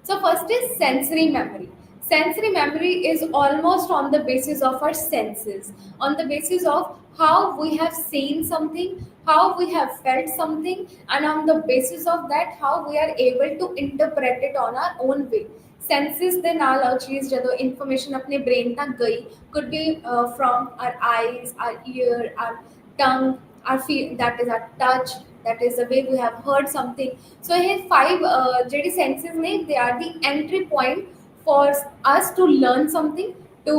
So first is sensory memory। Sensory memory is almost on the basis of our senses, on the basis of how we have seen something, how we have felt something, and on the basis of that how we are able to interpret it on our own way। Senses ਦੇ ਨਾਲ ਉਹ ਚੀਜ਼ ਜਦੋਂ information ਆਪਣੇ brain ਤੱਕ ਗਈ, could be from our eyes, our ear, our tongue, our feel, that is our touch, that is the way we have heard something. So here five ਜਿਹੜੀ senses ਨੇ, they are the entry point for us to learn something, to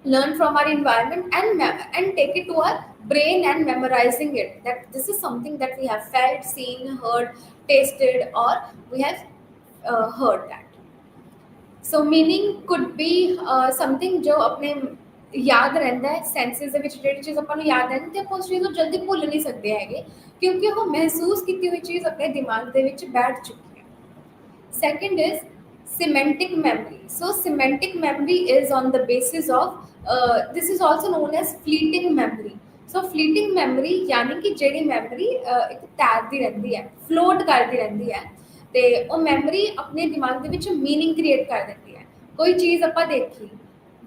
learn from our environment and take it to our brain and memorizing it, that this is something that we have felt, seen, heard, tasted, or we have heard that. So meaning could B something ਜੋ ਆਪਣੇ ਯਾਦ ਰਹਿੰਦਾ ਹੈ, ਸੈਂਸਿਸ ਦੇ ਵਿੱਚ ਜਿਹੜੀ ਚੀਜ਼ ਆਪਾਂ ਨੂੰ ਯਾਦ ਰਹਿੰਦੀ ਤੇ ਆਪਾਂ ਉਸ ਚੀਜ਼ ਨੂੰ ਜਲਦੀ ਭੁੱਲ ਨਹੀਂ ਸਕਦੇ ਹੈਗੇ, ਕਿਉਂਕਿ ਉਹ ਮਹਿਸੂਸ ਕੀਤੀ ਹੋਈ ਚੀਜ਼ ਆਪਣੇ ਦਿਮਾਗ ਦੇ ਵਿੱਚ ਬੈਠ ਚੁੱਕੀ ਹੈ। Second is semantic memory. So semantic memory is on the basis of this is also known as fleeting memory. So fleeting memory यानी कि ਜਿਹੜੀ memory ਇੱਕ ਤੈਰਦੀ ਰਹਿੰਦੀ ਹੈ, float ਕਰਦੀ ਰਹਿੰਦੀ ਹੈ, ਤੇ ਉਹ memory ਆਪਣੇ ਦਿਮਾਗ ਦੇ ਵਿੱਚ meaning create ਕਰ ਦਿੰਦੀ ਹੈ। ਕੋਈ ਚੀਜ਼ ਆਪਾਂ ਦੇਖੀ,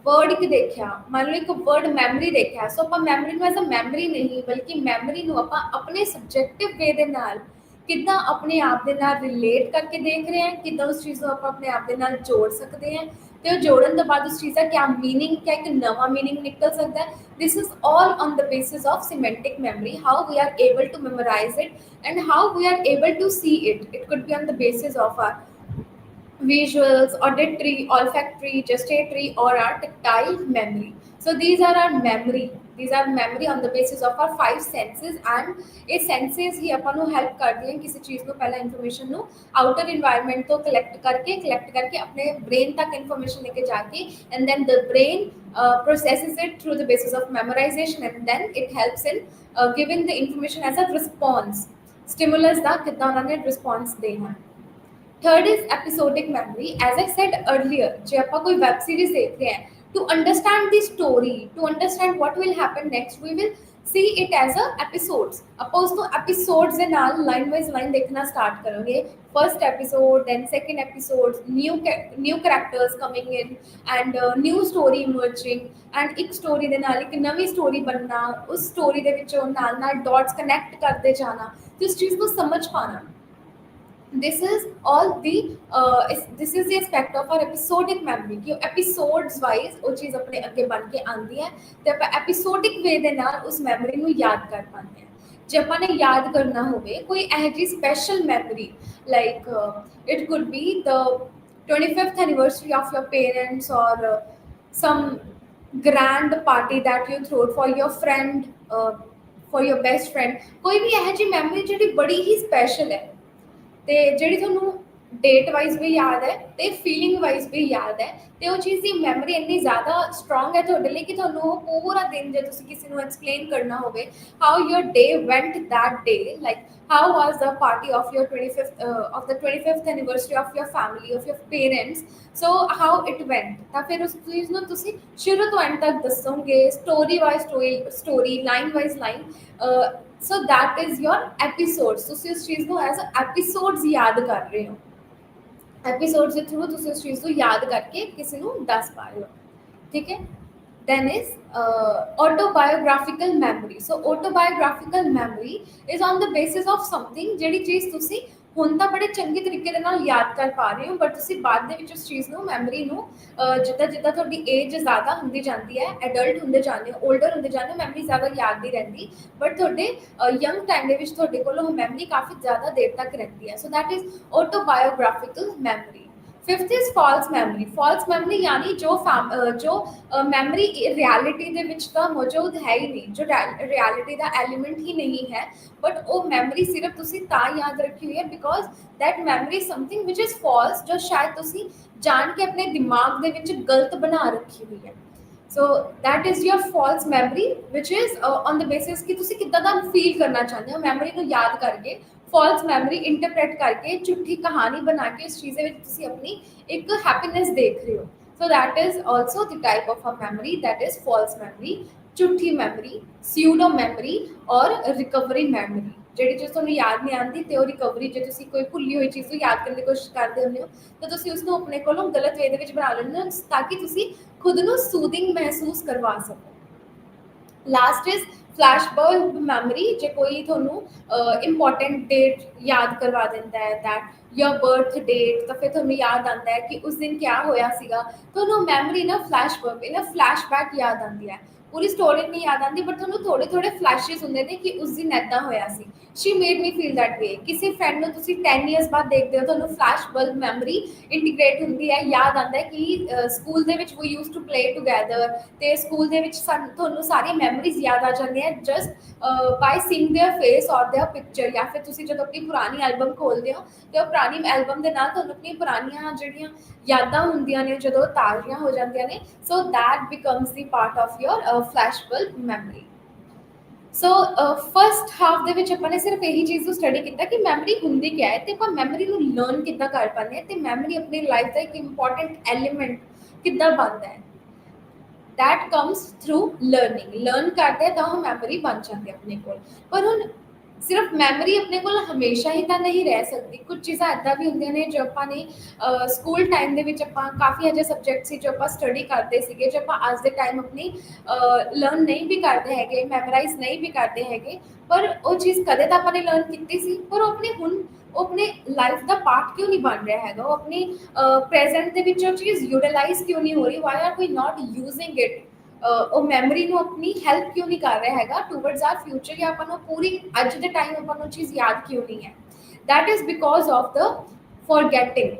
ਵਰਡ ਇੱਕ ਦੇਖਿਆ, ਮੰਨ ਲਓ ਇੱਕ ਵਰਡ ਮੈਮਰੀ ਦੇਖਿਆ, ਸੋ ਆਪਾਂ ਮੈਮਰੀ ਨੂੰ ਐਜ਼ ਅ ਮੈਮਰੀ ਨਹੀਂ ਬਲਕਿ ਮੈਮਰੀ ਨੂੰ ਆਪਾਂ ਆਪਣੇ ਸਬਜੈਕਟਿਵ ਵੇ ਦੇ ਨਾਲ ਕਿੱਦਾਂ ਆਪਣੇ ਆਪ ਦੇ ਨਾਲ ਰਿਲੇਟ ਕਰਕੇ ਦੇਖ ਰਹੇ ਹਾਂ, ਕਿੱਦਾਂ ਉਸ ਚੀਜ਼ ਨੂੰ ਆਪਾਂ ਆਪਣੇ ਆਪ ਦੇ ਨਾਲ ਜੋੜ ਸਕਦੇ ਹਾਂ, ਤੇ ਉਹ ਜੋੜਨ ਤੋਂ ਬਾਅਦ ਉਸ ਚੀਜ਼ ਦਾ ਕਿਆ ਮੀਨਿੰਗ, ਕਿਆ ਇੱਕ ਨਵਾਂ ਮੀਨਿੰਗ ਨਿਕਲ ਸਕਦਾ ਹੈ। This is all on the basis of semantic memory, how we are able to memorize it and how we are able to see it. It could be on the basis of our visuals, auditory, olfactory, gustatory, or our tactile memory. So these are our memory. These are memory on the basis of our five senses, and ये senses ही अपन को help करती हैं किसी चीज़ को पहला information no outer environment तो collect करके अपने brain तक information लेके जाके, and then the brain processes it through the basis of memorization, and then it helps in giving the information as a response. Stimulus दा कितना उन्होंने response देना। Third is episodic memory. As I said earlier, जो आप कोई web series देख रहे हैं, to understand the story, to understand what will happen next, we will see it as a episodes. ਆਪਾਂ ਉਸ ਨੂੰ ਐਪੀਸੋਡਸ ਦੇ ਨਾਲ ਲਾਈਨ ਵਾਈਜ਼ ਲਾਈਨ ਦੇਖਣਾ ਸਟਾਰਟ ਕਰਾਂਗੇ। First episode, then second episode, new characters coming in and new story emerging, and ਇੱਕ story ਦੇ ਨਾਲ ਇੱਕ ਨਵੀਂ ਸਟੋਰੀ ਬਣਨਾ, ਉਸ ਸਟੋਰੀ ਦੇ ਵਿੱਚੋਂ ਨਾਲ ਨਾਲ ਡਾਟਸ ਕਨੈਕਟ ਕਰਦੇ ਜਾਣਾ ਤੇ ਉਸ ਚੀਜ਼ ਨੂੰ ਸਮਝ ਪਾਣਾ। this is all the this is the aspect of our episodic memory कि episodes wise ਉਹ ਚੀਜ਼ ਆਪਣੇ ਅੱਗੇ ਬਣ ਕੇ ਆਉਂਦੀ ਹੈ ਤੇ ਆਪਾਂ episodic way ਦੇ ਨਾਲ ਉਸ memory ਨੂੰ ਯਾਦ ਕਰ ਪਾਉਂਦੇ ਹਾਂ। ਜੇ ਆਪਾਂ ਨੇ ਯਾਦ ਕਰਨਾ ਹੋਵੇ ਕੋਈ ਇਹੋ ਜਿਹੀ special memory, like it could be the 25th anniversary of your parents, or some grand party that you throw for your friend, for your best friend, ਕੋਈ ਵੀ ਇਹੋ ਜਿਹੀ memory ਜਿਹੜੀ ਬੜੀ ਹੀ special ਹੈ ਤੇ ਜਿਹੜੀ ਤੁਹਾਨੂੰ ਡੇਟ ਵਾਈਜ਼ ਵੀ ਯਾਦ ਹੈ ਤੇ ਫੀਲਿੰਗ ਵਾਈਜ਼ ਵੀ ਯਾਦ ਹੈ, ਤੇ ਉਹ ਚੀਜ਼ ਦੀ ਮੈਮਰੀ ਇੰਨੀ ਜ਼ਿਆਦਾ ਸਟਰੋਂਗ ਹੈ ਤੁਹਾਡੇ ਲਈ ਕਿ ਤੁਹਾਨੂੰ ਉਹ ਪੂਰਾ ਦਿਨ ਜੇ ਤੁਸੀਂ ਕਿਸੇ ਨੂੰ ਐਕਸਪਲੇਨ ਕਰਨਾ ਹੋਵੇ how your day ਵੈਂਟ that day, like how was the party of your 25th of the 25th anniversary of your family, of your parents, so how it went, ਤਾਂ ਫਿਰ ਉਸ ਚੀਜ਼ ਨੂੰ ਤੁਸੀਂ ਸ਼ੁਰੂ ਤੋਂ ਐਂਡ ਤੱਕ ਦੱਸੋਗੇ, story wise story, line wise line. So that is your episodes. ਤੁਸੀਂ ਉਸ ਚੀਜ਼ ਨੂੰ ਐਜ਼ ਐਪੀਸੋਡਸ ਯਾਦ ਕਰ ਰਹੇ ਹੋ, ਐਪੀਸੋਡਸ ਦੇ ਥਰੂ ਤੁਸੀਂ ਉਸ ਚੀਜ਼ ਨੂੰ ਯਾਦ ਕਰਕੇ ਕਿਸੇ ਨੂੰ ਦੱਸ ਪਾ ਰਹੇ ਹੋ, ਠੀਕ ਹੈ। then is autobiographical memory. So autobiographical memory is on the basis of something ਜਿਹੜੀ ਚੀਜ਼ ਤੁਸੀਂ ਹੁਣ ਤਾਂ ਬੜੇ ਚੰਗੇ ਤਰੀਕੇ ਦੇ ਨਾਲ ਯਾਦ ਕਰ ਪਾ ਰਹੇ ਹੋ, ਬਟ ਤੁਸੀਂ ਬਾਅਦ ਦੇ ਵਿੱਚ ਉਸ ਚੀਜ਼ ਨੂੰ ਮੈਮਰੀ ਨੂੰ ਜਿੱਦਾਂ ਜਿੱਦਾਂ ਤੁਹਾਡੀ ਏਜ ਜ਼ਿਆਦਾ ਹੁੰਦੀ ਜਾਂਦੀ ਹੈ, ਐਡਲਟ ਹੁੰਦੇ ਜਾਂਦੇ ਹੋ, ਓਲਡਰ ਹੁੰਦੇ ਜਾਂਦੇ ਹੋ, ਮੈਮਰੀ ਜ਼ਿਆਦਾ ਯਾਦ ਨਹੀਂ ਰਹਿੰਦੀ, ਬਟ ਤੁਹਾਡੇ ਯੰਗ ਟਾਈਮ ਦੇ ਵਿੱਚ ਤੁਹਾਡੇ ਕੋਲ ਉਹ ਮੈਮਰੀ ਕਾਫੀ ਜ਼ਿਆਦਾ ਦੇਰ ਤੱਕ ਰਹਿੰਦੀ ਹੈ। So that is autobiographical memory. Fifth is false memory. False memory यानी जो मैमरी रियलिटी ਦੇ ਵਿੱਚ ਤਾਂ ਮੌਜੂਦ ਹੈ ਹੀ ਨਹੀਂ, ਜੋ ਰਿयलिटी ਦਾ ਐਲੀਮੈਂਟ ਹੀ ਨਹੀਂ ਹੈ, ਬਟ ਉਹ ਮੈਮਰੀ ਸਿਰਫ ਤੁਸੀਂ ਤਾਂ ਯਾਦ ਰੱਖੀ ਹੋਈ ਹੈ because that memory something which is false, ਜੋ ਸ਼ਾਇਦ ਤੁਸੀਂ ਜਾਣ ਕੇ ਆਪਣੇ ਦਿਮਾਗ ਦੇ ਵਿੱਚ ਗਲਤ ਬਣਾ ਰੱਖੀ ਹੋਈ ਹੈ। So that is your false memory which is on the basis ਕਿ ਤੁਸੀਂ ਕਿੱਦਾਂ ਦਾ ਫੀਲ ਕਰਨਾ ਚਾਹੁੰਦੇ ਹੋ, ਮੈਮਰੀ ਨੂੰ ਯਾਦ ਕਰਕੇ फॉल्स मैमरी इंटरप्रेट करके झूठी कहानी बना के उस चीज़ में तुसी अपनी एक हैप्पीनेस देख रहे हो। So that is also the type of a memory, that is false memory, झूठी मैमरी, स्यूडो मैमरी और रिकवरी मैमरी। ਜਿਹੜੀ ਚੀਜ਼ ਤੁਹਾਨੂੰ ਯਾਦ ਨਹੀਂ ਆਉਂਦੀ ਤੇ ਉਹ ਰਿਕਵਰੀ, ਜੇ ਤੁਸੀਂ ਕੋਈ ਭੁੱਲੀ ਹੋਈ ਚੀਜ਼ ਨੂੰ ਯਾਦ ਕਰਨ ਦੀ ਕੋਸ਼ਿਸ਼ ਕਰਦੇ ਹੁੰਦੇ ਹੋ ਤਾਂ ਤੁਸੀਂ ਉਸ ਨੂੰ ਆਪਣੇ ਕੋਲੋਂ ਗਲਤ ਵੇ ਦੇ ਵਿੱਚ ਬਣਾ ਲੈਂਦੇ ਹੋ ਤਾਂ ਕਿ ਤੁਸੀਂ ਖੁਦ ਨੂੰ ਸੂਦਿੰਗ ਮਹਿਸੂਸ ਕਰਵਾ ਸਕੋ। Last is flashbulb memory. ਜੇ ਕੋਈ ਤੁਹਾਨੂੰ ਇੰਪੋਰਟੈਂਟ ਡੇਟ ਯਾਦ ਕਰਵਾ ਦਿੰਦਾ ਹੈ, ਦੈਟ ਯੋਰ ਬਰਥ ਡੇਟ, ਤਾਂ ਫਿਰ ਤੁਹਾਨੂੰ ਯਾਦ ਆਉਂਦਾ ਹੈ ਕਿ ਉਸ ਦਿਨ ਕਿਆ ਹੋਇਆ ਸੀਗਾ, ਤੁਹਾਨੂੰ ਮੈਮਰੀ ਨਾ ਫਲੈਸ਼ਬਲਬ, ਨਾ ਫਲੈਸ਼ਬੈਕ ਯਾਦ ਆਉਂਦੀ ਹੈ। पूरी स्टोरी नहीं याद आती, बट ਤੁਹਾਨੂੰ ਥੋੜੇ ਥੋੜੇ ਫਲੈਸ਼ਸ ਹੁੰਦੇ ਨੇ ਕਿ ਉਸ ਦਿਨ ਏਦਾਂ ਹੋਇਆ ਸੀ। She made me feel that way. ਕਿਸੇ ਫਰੈਂਡ ਨੂੰ ਤੁਸੀਂ 10 ਇਅਰਸ ਬਾਅਦ ਦੇਖਦੇ ਹੋ, ਤੁਹਾਨੂੰ ਫਲੈਸ਼ ਬਲਬ ਮੈਮਰੀ ਇੰਟੀਗ੍ਰੇਟ ਹੁੰਦੀ ਹੈ, ਯਾਦ ਆਉਂਦਾ ਹੈ ਕਿ ਸਕੂਲ ਦੇ ਵਿੱਚ ਵੀ ਯੂਜ਼ ਟੂ ਪਲੇ ਟੂਗੈਦਰ, ਤੇ ਸਕੂਲ ਦੇ ਵਿੱਚ ਤੁਹਾਨੂੰ ਸਾਰੀ ਮੈਮਰੀਜ਼ ਯਾਦ ਆ ਜਾਂਦੀਆਂ just by seeing their face और देयर पिक्चर। या फिर ਤੁਸੀਂ ਜਦੋਂ ਆਪਣੀ ਪੁਰਾਣੀ ਐਲਬਮ ਖੋਲਦੇ ਹੋ ਤੇ ਉਹ ਪੁਰਾਣੀ ਐਲਬਮ ਦੇ ਨਾਲ ਤੁਹਾਨੂੰ ਆਪਣੀ ਪੁਰਾਣੀਆਂ ਜਿਹੜੀਆਂ ਯਾਦਾਂ ਹੁੰਦੀਆਂ ਨੇ ਜਦੋਂ ਤਾਜ਼ੀਆਂ ਹੋ ਜਾਂਦੀਆਂ ਨੇ, so that becomes the part of your flash bulb memory. So first half ਦੇ ਵਿੱਚ ਆਪਾਂ ਨੇ ਸਿਰਫ ਇਹੀ ਚੀਜ਼ ਨੂੰ ਸਟੱਡੀ ਕੀਤਾ ਕਿ ਮੈਮਰੀ ਹੁੰਦੀ ਕੀ ਹੈ, ਤੇ ਆਪਾਂ ਮੈਮਰੀ ਨੂੰ ਲਰਨ ਕਿੱਦਾਂ ਕਰ ਪਾਉਂਦੇ ਹਾਂ, ਤੇ ਮੈਮਰੀ ਆਪਣੀ ਲਾਈਫ ਦਾ ਇੱਕ ਇੰਪੋਰਟੈਂਟ ਐਲੀਮੈਂਟ ਕਿੱਦਾਂ ਬਣਦਾ ਹੈ। That comes through learning. Learn करते हैं तो हम मैमरी बन जाती है अपने को। पर हुण सिर्फ मैमरी अपने को हमेशा ही तो नहीं रह सकती, कुछ चीज़ां इदां भी होंदियां ने जो अपने स्कूल टाइम दे विच आपां काफ़ी अजे सब्जैक्ट सी जो आपां स्टडी करते सीगे, जो आपां अज दे टाइम अपनी लर्न नहीं भी करते हैगे, मैमोराइज नहीं भी करते हैगे, पर वो चीज़ कदे तो आपां ने लर्न कीती सी, पर वो अपने हुण वो अपने लाइफ का पार्ट क्यों नहीं बन रहा है, वो अपनी प्रेजेंट के विच चीज़ यूटिलाइज क्यों नहीं हो रही, why are we not using it. ਉਹ ਮੈਮਰੀ ਨੂੰ ਆਪਣੀ ਹੈਲਪ ਕਿਉਂ ਨਹੀਂ ਕਰ ਰਿਹਾ ਹੈਗਾ ਟੂਵਰਡਸ ਆਰ ਫਿਊਚਰ, ਜਾਂ ਆਪਾਂ ਨੂੰ ਪੂਰੀ ਅੱਜ ਦੇ ਟਾਈਮ ਆਪਾਂ ਨੂੰ ਚੀਜ਼ ਯਾਦ ਕਿਉਂ ਨਹੀਂ ਹੈ। That is because of the forgetting.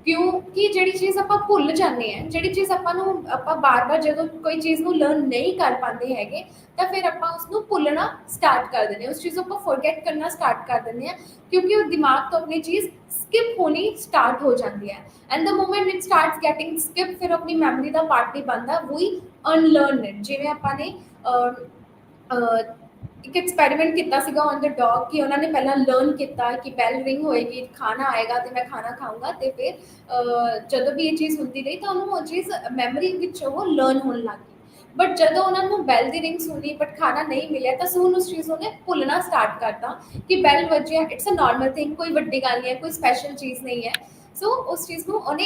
ਕਿਉਂਕਿ ਜਿਹੜੀ ਚੀਜ਼ ਆਪਾਂ ਭੁੱਲ ਜਾਂਦੇ ਹਾਂ, ਜਿਹੜੀ ਚੀਜ਼ ਆਪਾਂ ਨੂੰ ਆਪਾਂ ਬਾਰ-ਬਾਰ ਜਦੋਂ ਕੋਈ ਚੀਜ਼ ਨੂੰ ਲਰਨ ਨਹੀਂ ਕਰ ਪਾਉਂਦੇ ਹੈਗੇ, ਤਾਂ ਫਿਰ ਆਪਾਂ ਉਸਨੂੰ ਭੁੱਲਣਾ ਸਟਾਰਟ ਕਰ ਦਿੰਦੇ ਹਾਂ, ਉਸ ਚੀਜ਼ ਨੂੰ ਆਪਾਂ ਫੋਰਗੈਟ ਕਰਨਾ ਸਟਾਰਟ ਕਰ ਦਿੰਦੇ ਹਾਂ, ਕਿਉਂਕਿ ਉਹ ਦਿਮਾਗ ਤੋਂ ਆਪਣੀ ਚੀਜ਼ ਸਕਿਪ ਹੋਣੀ ਸਟਾਰਟ ਹੋ ਜਾਂਦੀ ਹੈ। And the moment it starts getting skip, ਫਿਰ ਆਪਣੀ ਮੈਮਰੀ ਦਾ ਪਾਰਟ ਨਹੀਂ ਬਣਦਾ, ਵੀ ਅਨਲਰਨ ਇਟ। ਜਿਵੇਂ ਆਪਾਂ ਨੇ ਇੱਕ ਐਕਸਪੈਰੀਮੈਂਟ ਕੀਤਾ ਸੀਗਾ ਔਨ ਦ ਡੌਗ, ਕਿ ਉਹਨਾਂ ਨੇ ਪਹਿਲਾਂ ਲਰਨ ਕੀਤਾ ਕਿ ਬੈਲ ਰਿੰਗ ਹੋਏਗੀ, ਖਾਣਾ ਆਏਗਾ ਤੇ ਮੈਂ ਖਾਣਾ ਖਾਊਂਗਾ, ਤੇ ਫਿਰ ਜਦੋਂ ਵੀ ਇਹ ਚੀਜ਼ ਹੁੰਦੀ ਰਹੀ ਤਾਂ ਉਹਨੂੰ ਉਹ ਚੀਜ਼ ਮੈਮਰੀ ਵਿੱਚ ਉਹ ਲਰਨ ਹੋਣ ਲੱਗ ਗਈ। ਬਟ ਜਦੋਂ ਉਹਨਾਂ ਨੂੰ ਬੈਲ ਦੀ ਰਿੰਗ ਸੁਣੀ ਬਟ ਖਾਣਾ ਨਹੀਂ ਮਿਲਿਆ, ਤਾਂ ਸੂਨ ਉਸ ਚੀਜ਼ ਉਹਨੇ ਭੁੱਲਣਾ ਸਟਾਰਟ ਕਰਤਾ ਕਿ ਬੈਲ ਵੱਜਿਆ, ਇਟਸ ਅ ਨਾਰਮਲ ਥਿੰਗ, ਕੋਈ ਵੱਡੀ ਗੱਲ ਨਹੀਂ ਹੈ, ਕੋਈ ਸਪੈਸ਼ਲ ਚੀਜ਼ ਨਹੀਂ ਹੈ। ਸੋ ਉਸ ਚੀਜ਼ ਨੂੰ ਉਹਨੇ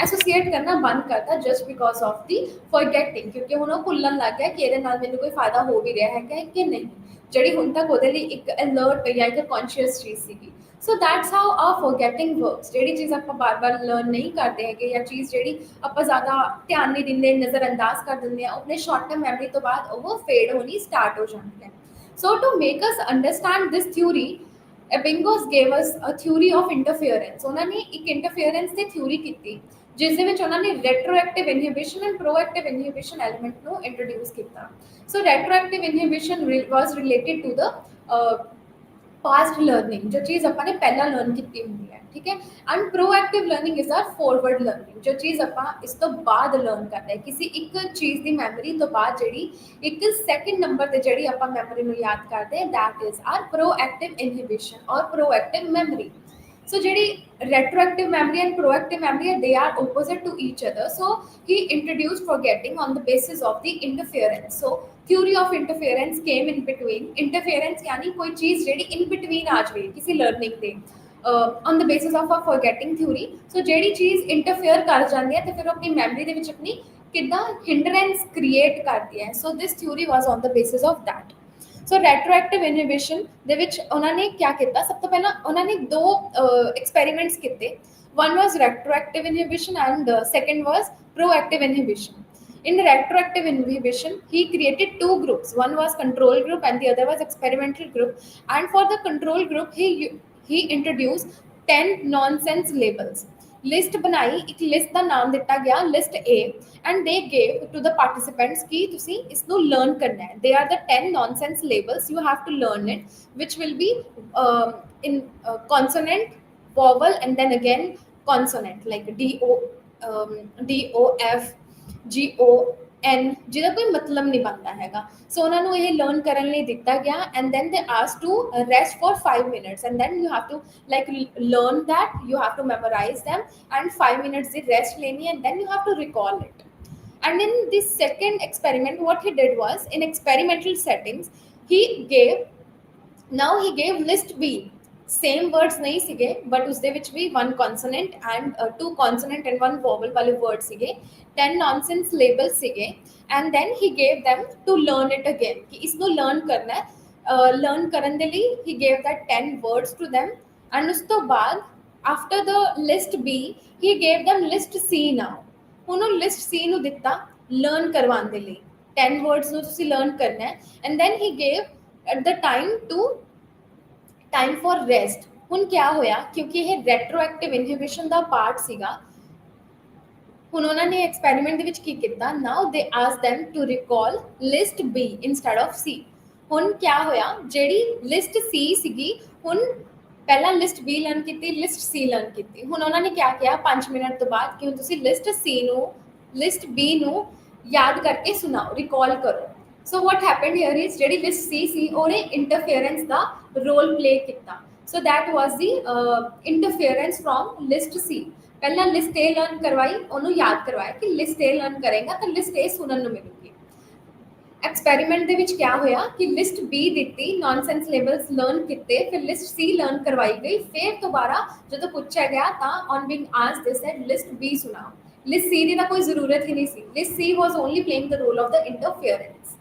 ਐਸੋਸੀਏਟ ਕਰਨਾ ਬੰਦ ਕਰਤਾ ਜਸਟ ਬਿਕੋਜ਼ ਆਫ ਦੀ ਫੋਰਗੈਟਿੰਗ, ਕਿਉਂਕਿ ਹੁਣ ਉਹ ਭੁੱਲਣ ਲੱਗ ਗਿਆ ਕਿ ਇਹਦੇ ਨਾਲ ਮੈਨੂੰ ਕੋਈ ਫਾਇਦਾ ਹੋ ਵੀ ਰਿਹਾ ਹੈਗਾ ਕਿ ਨਹੀਂ, ਜਿਹੜੀ ਹੁਣ ਤੱਕ ਉਹਦੇ ਲਈ ਇੱਕ ਅਲਰਟ ਜਾਂ ਇੱਕ ਕੌਨਸ਼ੀਅਸ ਚੀਜ਼ ਸੀਗੀ। So that's how our forgetting works. ਜਿਹੜੀ ਚੀਜ਼ ਆਪਾਂ ਬਾਰ-ਬਾਰ ਲਰਨ ਨਹੀਂ ਕਰਦੇ ਹੈਗੇ, ਜਾਂ ਚੀਜ਼ ਜਿਹੜੀ ਆਪਾਂ ਜ਼ਿਆਦਾ ਧਿਆਨ ਨਹੀਂ ਦਿੰਦੇ, ਨਜ਼ਰ ਅੰਦਾਜ਼ ਕਰ ਦਿੰਦੇ ਹਾਂ, ਆਪਣੇ ਸ਼ਾਰਟ ਟਰਮ ਮੈਮਰੀ ਤੋਂ ਬਾਅਦ ਉਹ ਫੇਡ ਹੋਣੀ ਸਟਾਰਟ ਹੋ ਜਾਂਦੀ ਹੈ। So to make us understand this theory, Ebbinghaus gave us a theory of interference। ਉਹਨਾਂ ਨੇ ਇੱਕ ਇੰਟਰਫੇਰੈਂਸ ਦੀ ਥਿਊਰੀ ਕੀਤੀ, ਜਿਸ ਦੇ ਵਿੱਚ ਉਹਨਾਂ ਨੇ retroactive inhibition and proactive inhibition element ਨੂੰ ਇੰਟਰੋਡਿਊਸ ਕੀਤਾ। So retroactive inhibition was related to the past learning, ਜੋ ਚੀਜ਼ ਆਪਾਂ ਨੇ ਪਹਿਲਾਂ ਲਰਨ ਕੀਤੀ ਹੁੰਦੀ ਹੈ, ਠੀਕ ਹੈ। And proactive learning is or forward learning, ਜੋ ਚੀਜ਼ ਆਪਾਂ ਇਸ ਤੋਂ ਬਾਅਦ ਲਰਨ ਕਰਦੇ ਹਾਂ, ਕਿਸੇ ਇੱਕ ਚੀਜ਼ ਦੀ ਮੈਮਰੀ ਤੋਂ ਬਾਅਦ ਜਿਹੜੀ ਇੱਕ ਸੈਕਿੰਡ ਨੰਬਰ ਤੇ ਜਿਹੜੀ ਆਪਾਂ ਮੈਮਰੀ ਨੂੰ ਯਾਦ ਕਰਦੇ ਹਾਂ, ਦੈਟ ਇਜ਼ ਆਰ ਪ੍ਰੋਐਕਟਿਵ ਇਨਹਿਬਿਸ਼ਨ ਔਰ ਪ੍ਰੋਐਕਟਿਵ ਮੈਮਰੀ। So ਜਿਹੜੀ retroactive memory and proactive memory, they are opposite to each other. So he introduced forgetting on the basis of the interference. So theory of interference came in between। interference यानी कोई चीज ਜਿਹੜੀ in between आ जाए किसी learning ਦੇ on the basis of a forgetting theory। so ਜਿਹੜੀ ਚੀਜ਼ interfere ਕਰ ਜਾਂਦੀ ਹੈ ਤੇ ਫਿਰ ਆਪਣੀ memory ਦੇ ਵਿੱਚ ਆਪਣੀ ਕਿੱਦਾਂ hindrance create ਕਰਦੀ ਹੈ। so this theory was on the basis of that। So retroactive ਇਨਹਿਬਿਸ਼ਨ ਦੇ ਵਿੱਚ ਉਹਨਾਂ ਨੇ ਕੀ ਕੀਤਾ, ਸਭ ਤੋਂ ਪਹਿਲਾਂ ਉਹਨਾਂ ਨੇ ਦੋ ਐਕਸਪੈਰੀਮੈਂਟਸ ਕੀਤੇ। one was retroactive inhibition and the second was proactive inhibition। in retroactive inhibition he created two groups, one was control group and the other was experimental group। and for the control group he introduced 10 nonsense labels। List बनाई, एक list का नाम दिता गया list A, and they gave to the participants कि तुसी इसनु learn करना है। They are the 10 nonsense labels, you have to learn it, which will be in consonant, vowel and then again consonant like DOF GON, ਜਿਹਦਾ ਕੋਈ ਮਤਲਬ ਨਹੀਂ ਬਣਦਾ ਹੈਗਾ। ਸੋ ਉਹਨਾਂ ਨੂੰ ਇਹ ਲਰਨ ਕਰਨ ਲਈ ਦਿੱਤਾ ਗਿਆ, and then they ask to rest for 5 minutes, and then you have to like learn that, you have to memorize them, and 5 minutes ਦੀ ਰੈਸਟ ਲੈਣੀ, and then you have to recall it। and in the second experiment what he did was, in experimental settings he gave list B, same words नहीं सीगे but उसदे विच भी one consonant and two consonant and one vowel वाले word सीगे, 10 nonsense labels सीगे, and then he gave them to learn it again कि इसको लर्न करना है। लर्न करन दे लई he gave that 10 words to them, and उस तो बाद after the list B he gave them list C. Now ਉਹਨੂੰ ਲਿਸਟ ਸੀ ਨੂੰ ਦਿੱਤਾ, ਲਰਨ ਕਰਵਾਉਣ ਦੇ ਲਈ 10 ਵਰਡਸ ਨੂੰ ਤੁਸੀਂ ਲਰਨ ਕਰਨਾ ਹੈ and then he gave at the time for rest. ਹੁਣ ਕਿਆ ਹੋਇਆ, ਕਿਉਂਕਿ ਇਹ ਰੈਟਰੋਐਕਟਿਵ ਇਨਹਿਬਿਸ਼ਨ ਦਾ ਪਾਰਟ ਸੀਗਾ, ਹੁਣ ਉਹਨਾਂ ਨੇ ਐਕਸਪੈਰੀਮੈਂਟ ਦੇ ਵਿੱਚ ਕੀ ਕੀਤਾ, now they ask them to recall list B instead of C. ਹੁਣ ਕਿਆ ਹੋਇਆ, ਜਿਹੜੀ ਲਿਸਟ ਸੀ ਸੀਗੀ, ਹੁਣ ਪਹਿਲਾਂ ਲਿਸਟ ਬੀ ਲਰਨ ਕੀਤੀ, ਲਿਸਟ ਸੀ ਲਰਨ ਕੀਤੀ। ਹੁਣ ਉਹਨਾਂ ਨੇ ਕਿਆ ਕਿਹਾ 5 ਮਿੰਟ ਤੋਂ ਬਾਅਦ ਕਿ ਹੁਣ ਤੁਸੀਂ ਲਿਸਟ ਬੀ ਨੂੰ ਯਾਦ ਕਰਕੇ ਸੁਣਾਓ, ਰਿਕਾਲ ਕਰੋ। ਸੋ ਵਾਟ ਹੈਪਨਡ ਹੀਅਰ ਇਜ਼ ਜਿਹੜੀ ਲਿਸਟ ਸੀ ਉਹਨੇ ਇੰਟਰਫੇਰੈਂਸ ਦਾ ਰੋਲ ਪਲੇ ਕੀਤਾ। So that was the interference from list ਸੀ। ਪਹਿਲਾਂ ਲਿਸਟ ਏ ਲਰਨ ਕਰਵਾਈ, ਉਹਨੂੰ ਯਾਦ ਕਰਵਾਇਆ ਕਿ ਲਿਸਟ ਏ ਲਰਨ ਕਰੇਗਾ ਤਾਂ ਲਿਸਟ ਏ ਸੁਣਨ ਨੂੰ ਮਿਲੂਗੀ। ਐਕਸਪੈਰੀਮੈਂਟ ਦੇ ਵਿੱਚ ਕਿਆ ਹੋਇਆ ਕਿ ਲਿਸਟ ਬੀ ਦਿੱਤੀ, ਨੌਨਸੈਂਸ ਲੇਬਲਸ ਲਰਨ ਕੀਤੇ, ਫਿਰ ਲਿਸਟ ਸੀ ਲਰਨ ਕਰਵਾਈ ਗਈ। ਫਿਰ ਦੁਬਾਰਾ ਜਦੋਂ ਪੁੱਛਿਆ ਗਿਆ ਤਾਂ on being asked they said list B ਸੁਣਾਓ। ਲਿਸਟ ਸੀ ਦੀ ਤਾਂ ਕੋਈ ਜ਼ਰੂਰਤ ਹੀ ਨਹੀਂ ਸੀ, list C was only playing the role of the interference.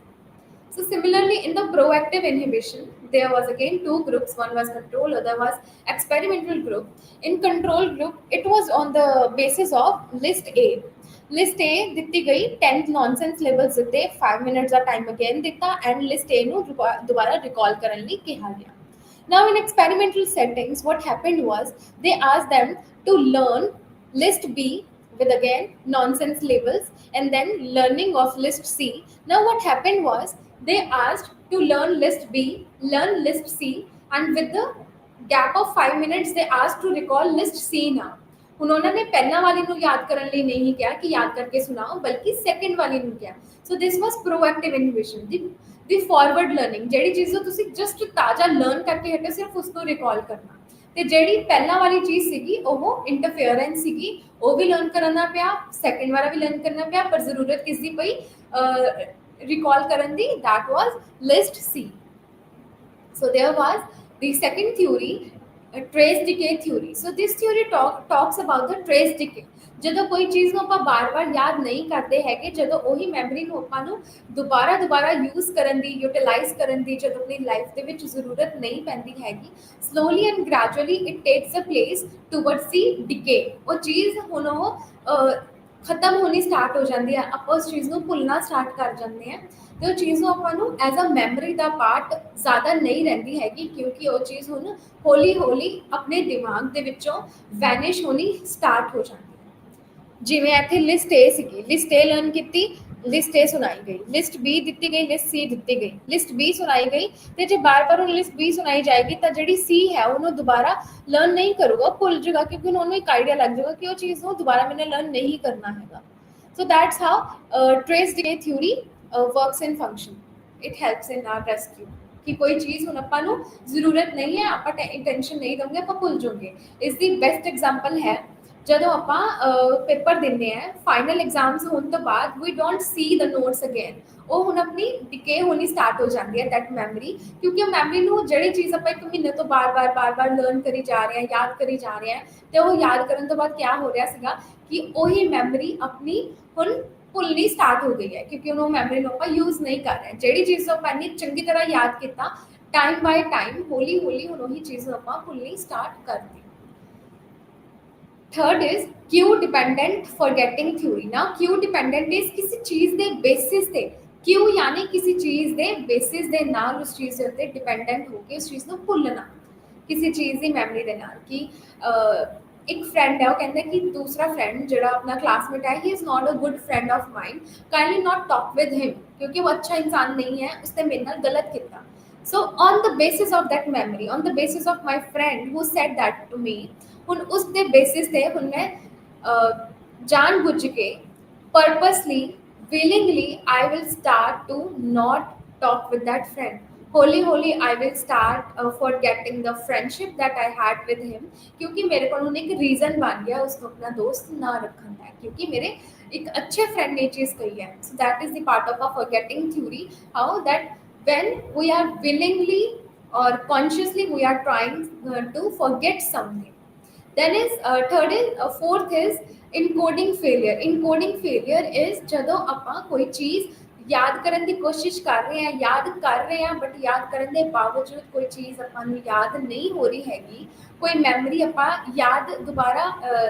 So similarly, in the proactive inhibition, there was again two groups. One was control, other was experimental group. In control group, it was on the basis of list A. List A ਦਿੱਤੀ ਗਈ 10 nonsense labels ਦਿੱਤੇ, 5 minutes ਦਾ time again ਦਿੱਤਾ and list A ਨੂੰ ਦੁਬਾਰਾ recall ਕਰਨ ਲਈ ਕਿਹਾ ਗਿਆ। Now in experimental settings, what happened was they asked them to learn list B with again nonsense labels and then learning of list C. Now what happened was they asked to learn list B, learn list C, and with the gap of 5 minutes they asked to recall list C now. ਹੁਣ ਉਹਨਾਂ ਨੇ ਪਹਿਲਾਂ ਵਾਲੀ ਨੂੰ ਯਾਦ ਕਰਨ ਲਈ ਨਹੀਂ ਕਿਹਾ ਕਿ ਯਾਦ ਕਰਕੇ ਸੁਣਾਓ, ਬਲਕਿ ਸੈਕਿੰਡ ਵਾਲੀ ਨੂੰ ਕਿਹਾ। ਸੋ ਦਿਸ ਵਾਸ ਪ੍ਰੋਐਕਟਿਵ ਇਨਹਿਬਿਸ਼ਨ ਦੀ ਫਾਰਵਰਡ ਲਰਨਿੰਗ। ਜਿਹੜੀ ਚੀਜ਼ ਨੂੰ ਤੁਸੀਂ ਜਸਟ ਤਾਜ਼ਾ ਲਰਨ ਕਰਕੇ ਹਟੇ, ਸਿਰਫ ਉਸ ਨੂੰ ਰਿਕਾਲ ਕਰਨਾ। ਤੇ ਜਿਹੜੀ ਪਹਿਲਾਂ ਵਾਲੀ ਚੀਜ਼ ਸੀਗੀ ਉਹ ਇੰਟਰਫੇਅਰੈਂਸ ਸੀਗੀ, ਉਹ ਵੀ ਲਰਨ ਕਰਨਾ ਪਿਆ, ਸੈਕਿੰਡ ਵਾਲਾ ਵੀ ਲਰਨ ਕਰਨਾ ਪਿਆ, ਪਰ ਜ਼ਰੂਰਤ ਕਿਸ ਦੀ ਪਈ, recall karan di, that was list C. So there was the second theory, trace decay theory. So this theory talks about the trace decay. ਜਦੋਂ ਕੋਈ ਚੀਜ਼ ਨੂੰ ਆਪਾਂ ਬਾਰ-ਬਾਰ ਯਾਦ ਨਹੀਂ ਕਰਦੇ ਹੈਗੇ, ਜਦੋਂ ਉਹੀ ਮੈਮਰੀ ਨੂੰ ਆਪਾਂ ਨੂੰ ਦੁਬਾਰਾ ਯੂਜ਼ ਕਰਨ ਦੀ, ਯੂਟਿਲਾਈਜ਼ ਕਰਨ ਦੀ ਜਦੋਂ ਆਪਣੀ ਲਾਈਫ ਦੇ ਵਿੱਚ ਜ਼ਰੂਰਤ ਨਹੀਂ ਪੈਂਦੀ ਹੈਗੀ, slowly and gradually it takes a place towards the decay. ਉਹ ਚੀਜ਼ ਹੁਣ ਉਹ ਖਤਮ ਹੋਣੀ ਸਟਾਰਟ ਹੋ ਜਾਂਦੀ ਹੈ, ਆਪਾਂ ਉਸ ਚੀਜ਼ ਨੂੰ ਭੁੱਲਣਾ ਸਟਾਰਟ ਕਰ ਜਾਂਦੇ ਹਾਂ ਤੇ ਉਹ ਚੀਜ਼ ਨੂੰ ਆਪਾਂ ਨੂੰ ਐਜ਼ ਅ ਮੈਮਰੀ ਦਾ ਪਾਰਟ ਜ਼ਿਆਦਾ ਨਹੀਂ ਰਹਿੰਦੀ ਹੈਗੀ, ਕਿਉਂਕਿ ਉਹ ਚੀਜ਼ ਹੁਣ ਹੌਲੀ ਆਪਣੇ ਦਿਮਾਗ ਦੇ ਵਿੱਚੋਂ ਵੈਨਿਸ਼ ਹੋਣੀ ਸਟਾਰਟ ਹੋ ਜਾਂਦੀ ਹੈ। ਜਿਵੇਂ ਇੱਥੇ ਲਿਸਟ ਏ ਸੀਗੀ, ਲਿਸਟ ਏ ਲਰਨ ਕੀਤੀ, ਲਿਸਟ ਏ ਸੁਣਾਈ ਗਈ, ਲਿਸਟ ਬੀ ਦਿੱਤੀ ਗਈ, ਲਿਸਟ ਸੀ ਦਿੱਤੀ ਗਈ, ਲਿਸਟ ਬੀ ਸੁਣਾਈ ਗਈ, ਤੇ ਜੇ ਬਾਰ-ਬਾਰ ਉਹ ਲਿਸਟ ਬੀ ਸੁਣਾਈ ਜਾਏਗੀ ਤਾਂ ਜਿਹੜੀ ਸੀ ਹੈ ਉਹਨੂੰ ਦੁਬਾਰਾ ਲਰਨ ਨਹੀਂ ਕਰੂਗਾ, ਭੁੱਲ ਜਾਊਗਾ, ਕਿਉਂਕਿ ਉਹਨੂੰ ਇੱਕ ਆਈਡੀਆ ਲੱਗ ਜਾਊਗਾ ਕਿ ਉਹ ਚੀਜ਼ ਨੂੰ ਦੁਬਾਰਾ ਮੈंने ਲਰਨ ਨਹੀਂ ਕਰਨਾ ਹੈਗਾ। ਸੋ that's how trace DK theory works in function. It helps in our rescue ਕਿ ਕੋਈ ਚੀਜ਼ ਹੁਣ ਆਪਾਂ ਨੂੰ ਜ਼ਰੂਰਤ ਨਹੀਂ ਹੈ, ਆਪਾਂ ਟੈਨਸ਼ਨ ਨਹੀਂ ਦਵਾਂਗੇ, ਆਪਾਂ ਭੁੱਲ ਜਾਓਗੇ। ਇਸ ਦੀ ਬੈਸਟ ਐਗਜ਼ਾਮਪਲ ਹੈ ਜਦੋਂ ਆਪਾਂ ਪੇਪਰ ਦਿੰਦੇ ਆ, ਫਾਈਨਲ ਐਗਜ਼ਾਮਸ ਹੋਣ ਤੋਂ ਬਾਅਦ we don't see the notes again, ਉਹ ਹੁਣ ਆਪਣੀ ਡਿਕੇ ਹੋਣੀ ਸਟਾਰਟ ਹੋ ਜਾਂਦੀ ਹੈ ਦੈਟ ਮੈਮਰੀ, ਕਿਉਂਕਿ ਉਹ ਮੈਮਰੀ ਨੂੰ ਜਿਹੜੀ ਚੀਜ਼ ਆਪਾਂ 1 ਮਹੀਨੇ ਤੋਂ ਬਾਰ-ਬਾਰ ਲਰਨ ਕਰੀ ਜਾ ਰਹੇ ਹਾਂ, ਯਾਦ ਕਰੀ ਜਾ ਰਹੇ ਹਾਂ, ਤੇ ਉਹ ਯਾਦ ਕਰਨ ਤੋਂ ਬਾਅਦ ਕਿਆ ਹੋ ਰਿਹਾ ਸੀਗਾ ਕਿ ਉਹੀ ਮੈਮਰੀ ਆਪਣੀ ਹੁਣ ਭੁੱਲਣੀ ਸਟਾਰਟ ਹੋ ਗਈ ਹੈ, ਕਿਉਂਕਿ ਉਹਨੂੰ ਮੈਮਰੀ ਨੂੰ ਆਪਾਂ ਯੂਜ਼ ਨਹੀਂ ਕਰ ਰਹੇ। ਜਿਹੜੀ ਚੀਜ਼ ਨੂੰ ਆਪਾਂ ਇੰਨੀ ਚੰਗੀ ਤਰ੍ਹਾਂ ਯਾਦ ਕੀਤਾ, ਟਾਈਮ ਬਾਏ ਟਾਈਮ ਹੌਲੀ ਹੁਣ ਉਹੀ ਚੀਜ਼ ਨੂੰ ਆਪਾਂ ਭੁੱਲਣੀ ਸਟਾਰਟ ਕਰਤੀ। Third is Q dependent forgetting theory. ना क्यू डिपेंडेंट इज किसी चीज के बेसिस ते, क्यू यानी किसी चीज के बेसिस दे नाल उस चीज के उत्ते डिपेंडेंट होकर उस चीज को भुलना, किसी चीज की मैमरी के नाल। कि एक फ्रेंड है, वो कहते हैं कि दूसरा फ्रेंड जो अपना क्लासमेट है, he is not a good friend of mind, kindly not talk with him, क्योंकि वो अच्छा इंसान नहीं है, उसने मेरे नाल गलत किया। So on the basis of that memory, on the basis of my friend who said that to me, ਹੁਣ ਉਸ ਦੇ ਬੇਸਿਸ ਤੇ ਹੁਣ ਮੈਂ ਜਾਣ ਬੁੱਝ ਕੇ purposely willingly I will start to not talk with that friend. ਹੌਲੀ I will start forgetting the friendship that I had with him, क्योंकि मेरे को ਹੁਣ ਇੱਕ ਰੀਜ਼ਨ ਬਣ ਗਿਆ ਉਸਨੂੰ ਆਪਣਾ ਦੋਸਤ ਨਾ ਰੱਖਣ ਦਾ, क्योंकि मेरे एक अच्छे फ्रेंड ने चीज़ कही है। So that is the part of a forgetting theory, how that when we are willingly or consciously we are trying to forget something. Then is third is fourth is encoding failure. Encoding failure is ਜਦੋਂ ਆਪਾਂ ਕੋਈ ਚੀਜ਼ ਯਾਦ ਕਰਨ ਦੀ ਕੋਸ਼ਿਸ਼ ਕਰ ਰਹੇ ਹਾਂ, ਬਟ ਯਾਦ ਕਰਨ ਦੇ ਬਾਵਜੂਦ ਕੋਈ ਚੀਜ਼ ਆਪਾਂ ਨੂੰ ਯਾਦ ਨਹੀਂ ਹੋ ਰਹੀ ਹੈਗੀ, ਕੋਈ ਮੈਮਰੀ ਆਪਾਂ ਯਾਦ ਦੁਬਾਰਾ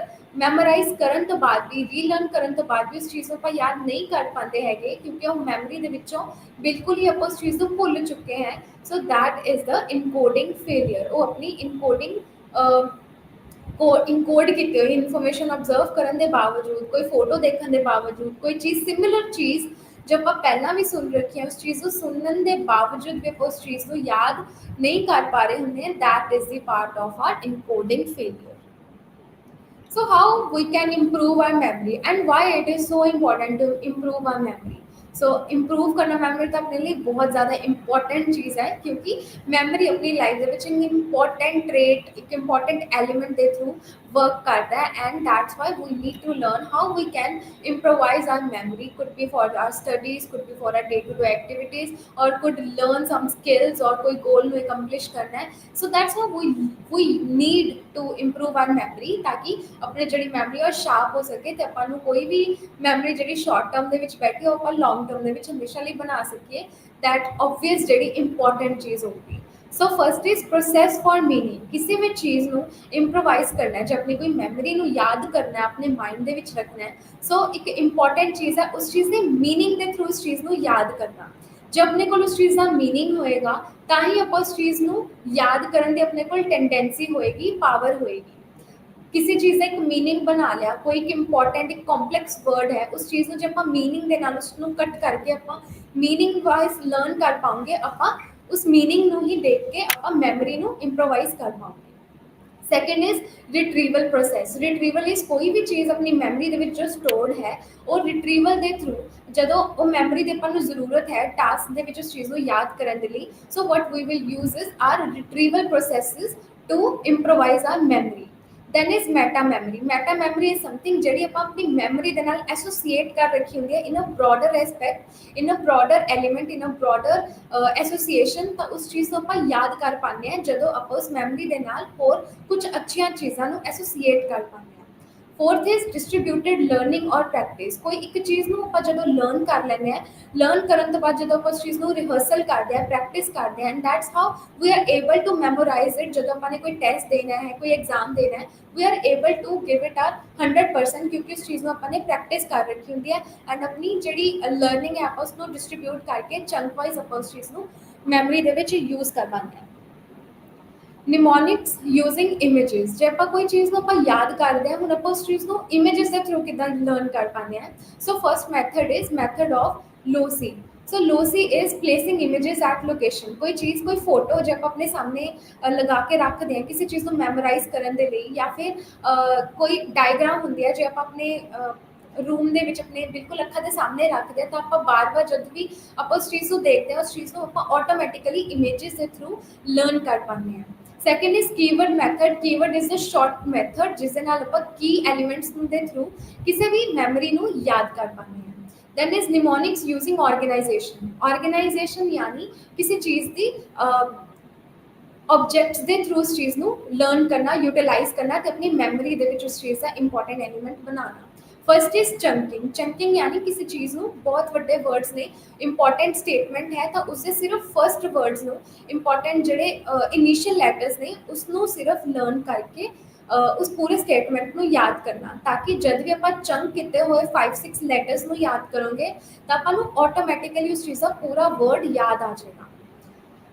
ਮੈਮੋਰਾਈਜ਼ ਕਰਨ ਤੋਂ ਬਾਅਦ ਵੀ, ਰੀਲਰਨ ਕਰਨ ਤੋਂ ਬਾਅਦ ਵੀ ਉਸ ਚੀਜ਼ ਨੂੰ ਆਪਾਂ ਯਾਦ ਨਹੀਂ ਕਰ ਪਾਉਂਦੇ ਹੈਗੇ, ਕਿਉਂਕਿ ਉਹ ਮੈਮਰੀ ਦੇ ਵਿੱਚੋਂ ਬਿਲਕੁਲ ਹੀ ਆਪਾਂ ਉਸ ਚੀਜ਼ ਨੂੰ ਭੁੱਲ ਚੁੱਕੇ ਹਾਂ। So that is the encoding failure. ਉਹ ਆਪਣੀ ਇਨਕੋਡਿੰਗ ਇਨਕੋਡ ਕੀਤੀ ਹੋਈ ਇਨਫੋਰਮੇਸ਼ਨ ਆਬਜ਼ਰਵ ਕਰਨ ਦੇ ਬਾਵਜੂਦ, ਕੋਈ ਫੋਟੋ ਦੇਖਣ ਦੇ ਬਾਵਜੂਦ, ਕੋਈ ਚੀਜ਼ ਸਿਮਿਲਰ ਚੀਜ਼ ਜੋ ਆਪਾਂ ਪਹਿਲਾਂ ਵੀ ਸੁਣ ਰੱਖੀ ਹੈ, ਉਸ ਚੀਜ਼ ਨੂੰ ਸੁਣਨ ਦੇ ਬਾਵਜੂਦ ਵੀ ਆਪਾਂ ਉਸ ਚੀਜ਼ ਨੂੰ ਯਾਦ ਨਹੀਂ ਕਰ ਪਾ ਰਹੇ ਹੁੰਦੇ, that is the part of our encoding failure. So how we can improve our memory and why it is so important to improve our memory? So improve करना memory तो अपने लिए बहुत ज़्यादा important चीज़ है, क्योंकि memory अपनी life ਦੇ ਵਿੱਚ एक important trait, एक important element ਦੇ through work करता है, and that's why we need to learn how we can improvise our memory. Could be for our studies, could be for our day-to-day activities, or could learn some skills और कोई goal ਨੂੰ accomplish करना है। So that's why we need to improve our memory, ताकि अपने ਜਿਹੜੀ memory ਉਹ sharp ਹੋ ਸਕੇ ਤੇ ਆਪਾਂ ਨੂੰ ਕੋਈ ਵੀ ਮੈਮਰੀ ਜਿਹੜੀ ਸ਼ਾਰਟ ਟਰਮ ਦੇ ਵਿੱਚ ਬੈਠੀ ਉਹ ਆਪਾਂ ਲੌਂਗ ਟਰਮ ਦੇ ਵਿੱਚ ਹਮੇਸ਼ਾ ਲਈ ਬਣਾ ਸਕੀਏ। दैट ऑब्वियस ਜਿਹੜੀ ਇੰਪੋਰਟੈਂਟ ਚੀਜ਼ ਹੋਊਗੀ। So first is process for meaning. ਕਿਸੇ ਵੀ ਚੀਜ਼ ਨੂੰ ਇੰਪਰੋਵਾਈਜ਼ ਕਰਨਾ ਹੈ, ਜੇ ਆਪਣੀ ਕੋਈ ਮੈਮਰੀ ਨੂੰ ਯਾਦ ਕਰਨਾ ਹੈ, ਆਪਣੇ ਮਾਈਂਡ ਦੇ ਵਿੱਚ ਰੱਖਣਾ ਹੈ, ਸੋ ਇੱਕ ਇੰਪੋਰਟੈਂਟ ਚੀਜ਼ ਹੈ ਉਸ ਚੀਜ਼ ਦੀ ਮੀਨਿੰਗ ਦੇ ਥਰੂ ਉਸ ਚੀਜ਼ ਨੂੰ ਯਾਦ ਕਰਨਾ। ਜੇ ਆਪਣੇ ਕੋਲ ਉਸ ਚੀਜ਼ ਦਾ ਮੀਨਿੰਗ ਹੋਏਗਾ ਤਾਂ ਹੀ ਆਪਾਂ ਉਸ ਚੀਜ਼ ਨੂੰ ਯਾਦ ਕਰਨ ਦੀ ਆਪਣੇ ਕੋਲ ਟੈਂਡੈਂਸੀ ਹੋਏਗੀ, ਪਾਵਰ ਹੋਏਗੀ। किसी चीज़ का एक मीनिंग बना लिया, कोई एक इंपॉर्टेंट एक कॉम्पलैक्स वर्ड है, उस चीज़ को जब आप मीनिंग के नाल उसनों कट करके आप मीनिंग वाइज लर्न कर पाओगे, आप उस मीनिंग ਨੂੰ ही देख के आप मैमरी ਨੂੰ इंप्रोवाइज कर पाओगे। Second is retrieval process. Retrieval is ਕੋਈ ਵੀ ਚੀਜ਼ ਆਪਣੀ ਮੈਮਰੀ ਦੇ ਵਿੱਚ ਜੋ ਸਟੋਰਡ ਹੈ, ਉਹ ਰਿਟਰੀਵਲ ਦੇ ਥਰੂ ਜਦੋਂ ਉਹ ਮੈਮਰੀ ਦੇ ਆਪਾਂ ਨੂੰ ਜ਼ਰੂਰਤ ਹੈ ਟਾਸਕ ਦੇ ਵਿੱਚ ਉਸ ਚੀਜ਼ ਨੂੰ ਯਾਦ ਕਰਨ ਦੇ ਲਈ, so what we will use is our retrieval processes to improvise our memory. Then is meta memory. Meta memory is something ਜਿਹੜੀ ਆਪਾਂ ਆਪਣੀ ਮੈਮਰੀ ਦੇ ਨਾਲ ਐਸੋਸੀਏਟ ਕਰ ਰੱਖੀ ਹੁੰਦੀ ਹੈ ਇਨ ਅ ਬ੍ਰੋਡਰ ਐਸਪੈਕਟ, ਇਨ ਅ ਬ੍ਰੋਡਰ ਐਲੀਮੈਂਟ, ਇਨ ਅ ਬ੍ਰੋਡਰ ਐਸੋਸੀਏਸ਼ਨ। ਤਾਂ ਉਸ ਚੀਜ਼ ਨੂੰ ਆਪਾਂ ਯਾਦ ਕਰ ਪਾਉਂਦੇ ਹਾਂ ਜਦੋਂ ਆਪਾਂ ਉਸ ਮੈਮਰੀ ਦੇ ਨਾਲ ਹੋਰ ਕੁਝ ਅੱਛੀਆਂ ਚੀਜ਼ਾਂ ਨੂੰ ਐਸੋਸੀਏਟ ਕਰ ਪਾਉਂਦੇ ਹਾਂ। फोर्थ इज डिस्ट्रीब्यूटेड लर्निंग और प्रैक्टिस। कोई एक चीज़ ਨੂੰ ਆਪਾਂ ਜਦੋਂ ਲਰਨ ਕਰ ਲੈਂਦੇ ਹਾਂ, ਲਰਨ ਕਰਨ ਤੋਂ ਬਾਅਦ ਜਦੋਂ ਆਪਾਂ ਉਸ ਚੀਜ਼ ਨੂੰ ਰਿਹਰਸਲ ਕਰਦੇ ਹਾਂ, ਪ੍ਰੈਕਟਿਸ ਕਰਦੇ ਹਾਂ, and that's how we are able to memorize it. ਜਦੋਂ ਆਪਾਂ ਨੇ ਕੋਈ ਟੈਸਟ ਦੇਣਾ ਹੈ, ਕੋਈ ਐਗਜ਼ਾਮ ਦੇਣਾ ਹੈ, we are able to give it our 100%, ਕਿਉਂਕਿ ਉਸ ਚੀਜ਼ ਨੂੰ ਆਪਾਂ ਨੇ ਪ੍ਰੈਕਟਿਸ ਕਰ ਰੱਖੀ ਹੁੰਦੀ ਹੈ, ਐਂਡ ਆਪਣੀ ਜਿਹੜੀ ਲਰਨਿੰਗ ਹੈ ਆਪਾਂ ਉਸ ਨੂੰ ਡਿਸਟਰੀਬਿਊਟ ਕਰਕੇ ਚੰਕ ਵਾਈਜ਼ ਆਪਾਂ ਉਸ ਚੀਜ਼ ਨੂੰ ਮੈਮਰੀ ਦੇ ਵਿੱਚ ਯੂਜ਼ ਕਰ ਪਾਉਂਦੇ ਹਾਂ। ਨਿਮੋਨਿਕਸ ਯੂਜ਼ਿੰਗ ਇਮੇजेस। ਜੇ ਆਪਾਂ ਕੋਈ ਚੀਜ਼ ਨੂੰ ਆਪਾਂ ਯਾਦ ਕਰਦੇ ਹਾਂ, ਹੁਣ ਆਪਾਂ ਉਸ ਚੀਜ਼ ਨੂੰ ਇਮੇजेस ਦੇ ਥਰੂ ਕਿੱਦਾਂ ਲਰਨ ਕਰ ਪਾਉਂਦੇ ਹਾਂ। So first method is method of loci. So loci is placing images at location. ਕੋਈ ਚੀਜ਼, ਕੋਈ ਫੋਟੋ ਜੇ ਆਪਾਂ ਆਪਣੇ ਸਾਹਮਣੇ ਲਗਾ ਕੇ ਰੱਖਦੇ ਹਾਂ ਕਿਸੇ ਚੀਜ਼ ਨੂੰ ਮੈਮੋਰਾਈਜ਼ ਕਰਨ ਦੇ ਲਈ, ਜਾਂ ਫਿਰ ਕੋਈ ਡਾਇਗਰਾਮ ਹੁੰਦੀ ਹੈ ਜੇ ਆਪਾਂ ਆਪਣੇ रूम ਦੇ ਵਿੱਚ ਆਪਣੇ ਬਿਲਕੁਲ ਅੱਖਾਂ ਦੇ ਸਾਹਮਣੇ ਰੱਖਦੇ ਹਾਂ, ਤਾਂ ਆਪਾਂ ਬਾਰ-ਬਾਰ ਜਦ ਵੀ ਆਪਾਂ ਉਸ ਚੀਜ਼ ਨੂੰ ਦੇਖਦੇ ਹਾਂ, ਉਸ ਚੀਜ਼ ਨੂੰ ਆਪਾਂ ਆਟੋਮੈਟਿਕਲੀ ਇਮੇजेस ਦੇ ਥਰੂ ਲਰਨ ਕਰ ਪਾਉਂਦੇ ਹਾਂ। Second is keyword method. Keyword is a short method ਜਿਸ ਦੇ ਨਾਲ ਆਪਾਂ ਕੀ ਐਲੀਮੈਂਟਸ ਦੇ ਥਰੂ ਕਿਸੇ ਵੀ ਮੈਮਰੀ ਨੂੰ ਯਾਦ ਕਰ ਪਾਉਂਦੇ ਹਾਂ। Then is mnemonics using organization. Organization ਯਾਨੀ ਕਿਸੇ ਚੀਜ਼ ਦੀ ऑब्जेक्ट्स ਦੇ ਥਰੂ ਉਸ ਚੀਜ਼ ਨੂੰ ਲਰਨ ਕਰਨਾ, ਯੂਟਿਲਾਈਜ਼ ਕਰਨਾ ਤੇ ਆਪਣੀ ਮੈਮਰੀ ਦੇ ਵਿੱਚ ਉਸ ਚੀਜ਼ ਦਾ ਇੰਪੋਰਟੈਂਟ ਐਲੀਮੈਂਟ ਬਣਾਉਣਾ। First is chunking. ਚੰਕਿੰਗ ਯਾਨੀ ਕਿਸੇ ਚੀਜ਼ ਨੂੰ ਬਹੁਤ ਵੱਡੇ ਵਰਡਸ ਨੇ, ਇੰਪੋਰਟੈਂਟ ਸਟੇਟਮੈਂਟ ਹੈ ਤਾਂ ਉਸਦੇ ਸਿਰਫ ਫਸਟ ਵਰਡਸ ਨੂੰ, ਇੰਪੋਰਟੈਂਟ ਜਿਹੜੇ ਇਨੀਸ਼ੀਅਲ ਲੈਟਰਸ ਨੇ ਉਸ ਨੂੰ ਸਿਰਫ ਲਰਨ ਕਰਕੇ ਉਸ ਪੂਰੇ ਸਟੇਟਮੈਂਟ ਨੂੰ ਯਾਦ ਕਰਨਾ, ਤਾਂ ਕਿ ਜਦ ਵੀ ਆਪਾਂ ਚੰਕ ਕੀਤੇ ਹੋਏ 5-6 ਲੈਟਰਸ ਨੂੰ ਯਾਦ ਕਰੋਗੇ ਤਾਂ ਆਪਾਂ ਨੂੰ ਆਟੋਮੈਟਿਕਲੀ ਉਸ ਚੀਜ਼ ਦਾ ਪੂਰਾ ਵਰਡ ਯਾਦ ਆ ਜਾਏਗਾ।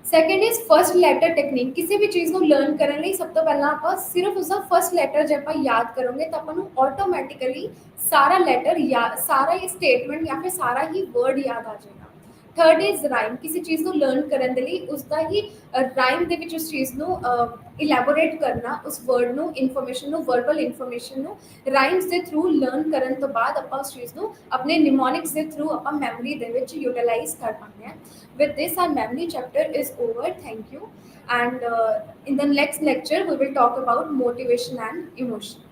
Second is first letter technique. ਕਿਸੇ ਵੀ ਚੀਜ਼ ਨੂੰ ਲਰਨ ਕਰਨ ਲਈ ਸਭ ਤੋਂ ਪਹਿਲਾਂ ਆਪਾਂ ਸਿਰਫ ਉਸਦਾ ਫਸਟ ਲੈਟਰ ਜੇ ਆਪਾਂ ਯਾਦ ਕਰੋਗੇ ਤਾਂ ਆਪਾਂ ਨੂੰ ਆਟੋਮੈਟਿਕਲੀ ਸਾਰਾ ਲੈਟਰ ਜਾਂ ਸਾਰਾ ਹੀ ਸਟੇਟਮੈਂਟ ਜਾਂ ਫਿਰ ਸਾਰਾ ਹੀ ਵਰਡ ਯਾਦ ਆ ਜਾਏਗਾ। Third is rhyme. ਕਿਸੇ ਚੀਜ਼ ਨੂੰ ਲਰਨ ਕਰਨ ਦੇ ਲਈ ਉਸਦਾ ਹੀ ਰਾਈਮ ਦੇ ਵਿੱਚ ਉਸ ਚੀਜ਼ ਨੂੰ ਇਲੈਬੋਰੇਟ ਕਰਨਾ, ਉਸ ਵਰਡ ਨੂੰ, ਇਨਫੋਰਮੇਸ਼ਨ ਨੂੰ, ਵਰਬਲ ਇਨਫੋਰਮੇਸ਼ਨ ਨੂੰ ਰਾਈਮਸ ਦੇ ਥਰੂ ਲਰਨ ਕਰਨ ਤੋਂ ਬਾਅਦ ਆਪਾਂ ਉਸ ਚੀਜ਼ ਨੂੰ ਆਪਣੇ ਨਿਮੋਨਿਕਸ ਦੇ ਥਰੂ ਆਪਾਂ ਮੈਮਰੀ ਦੇ ਵਿੱਚ ਯੂਟਿਲਾਈਜ਼ ਕਰ ਪਾਉਂਦੇ ਹਾਂ। With this, our memory chapter is over. Thank you. And in the next lecture, we will talk about motivation and emotion.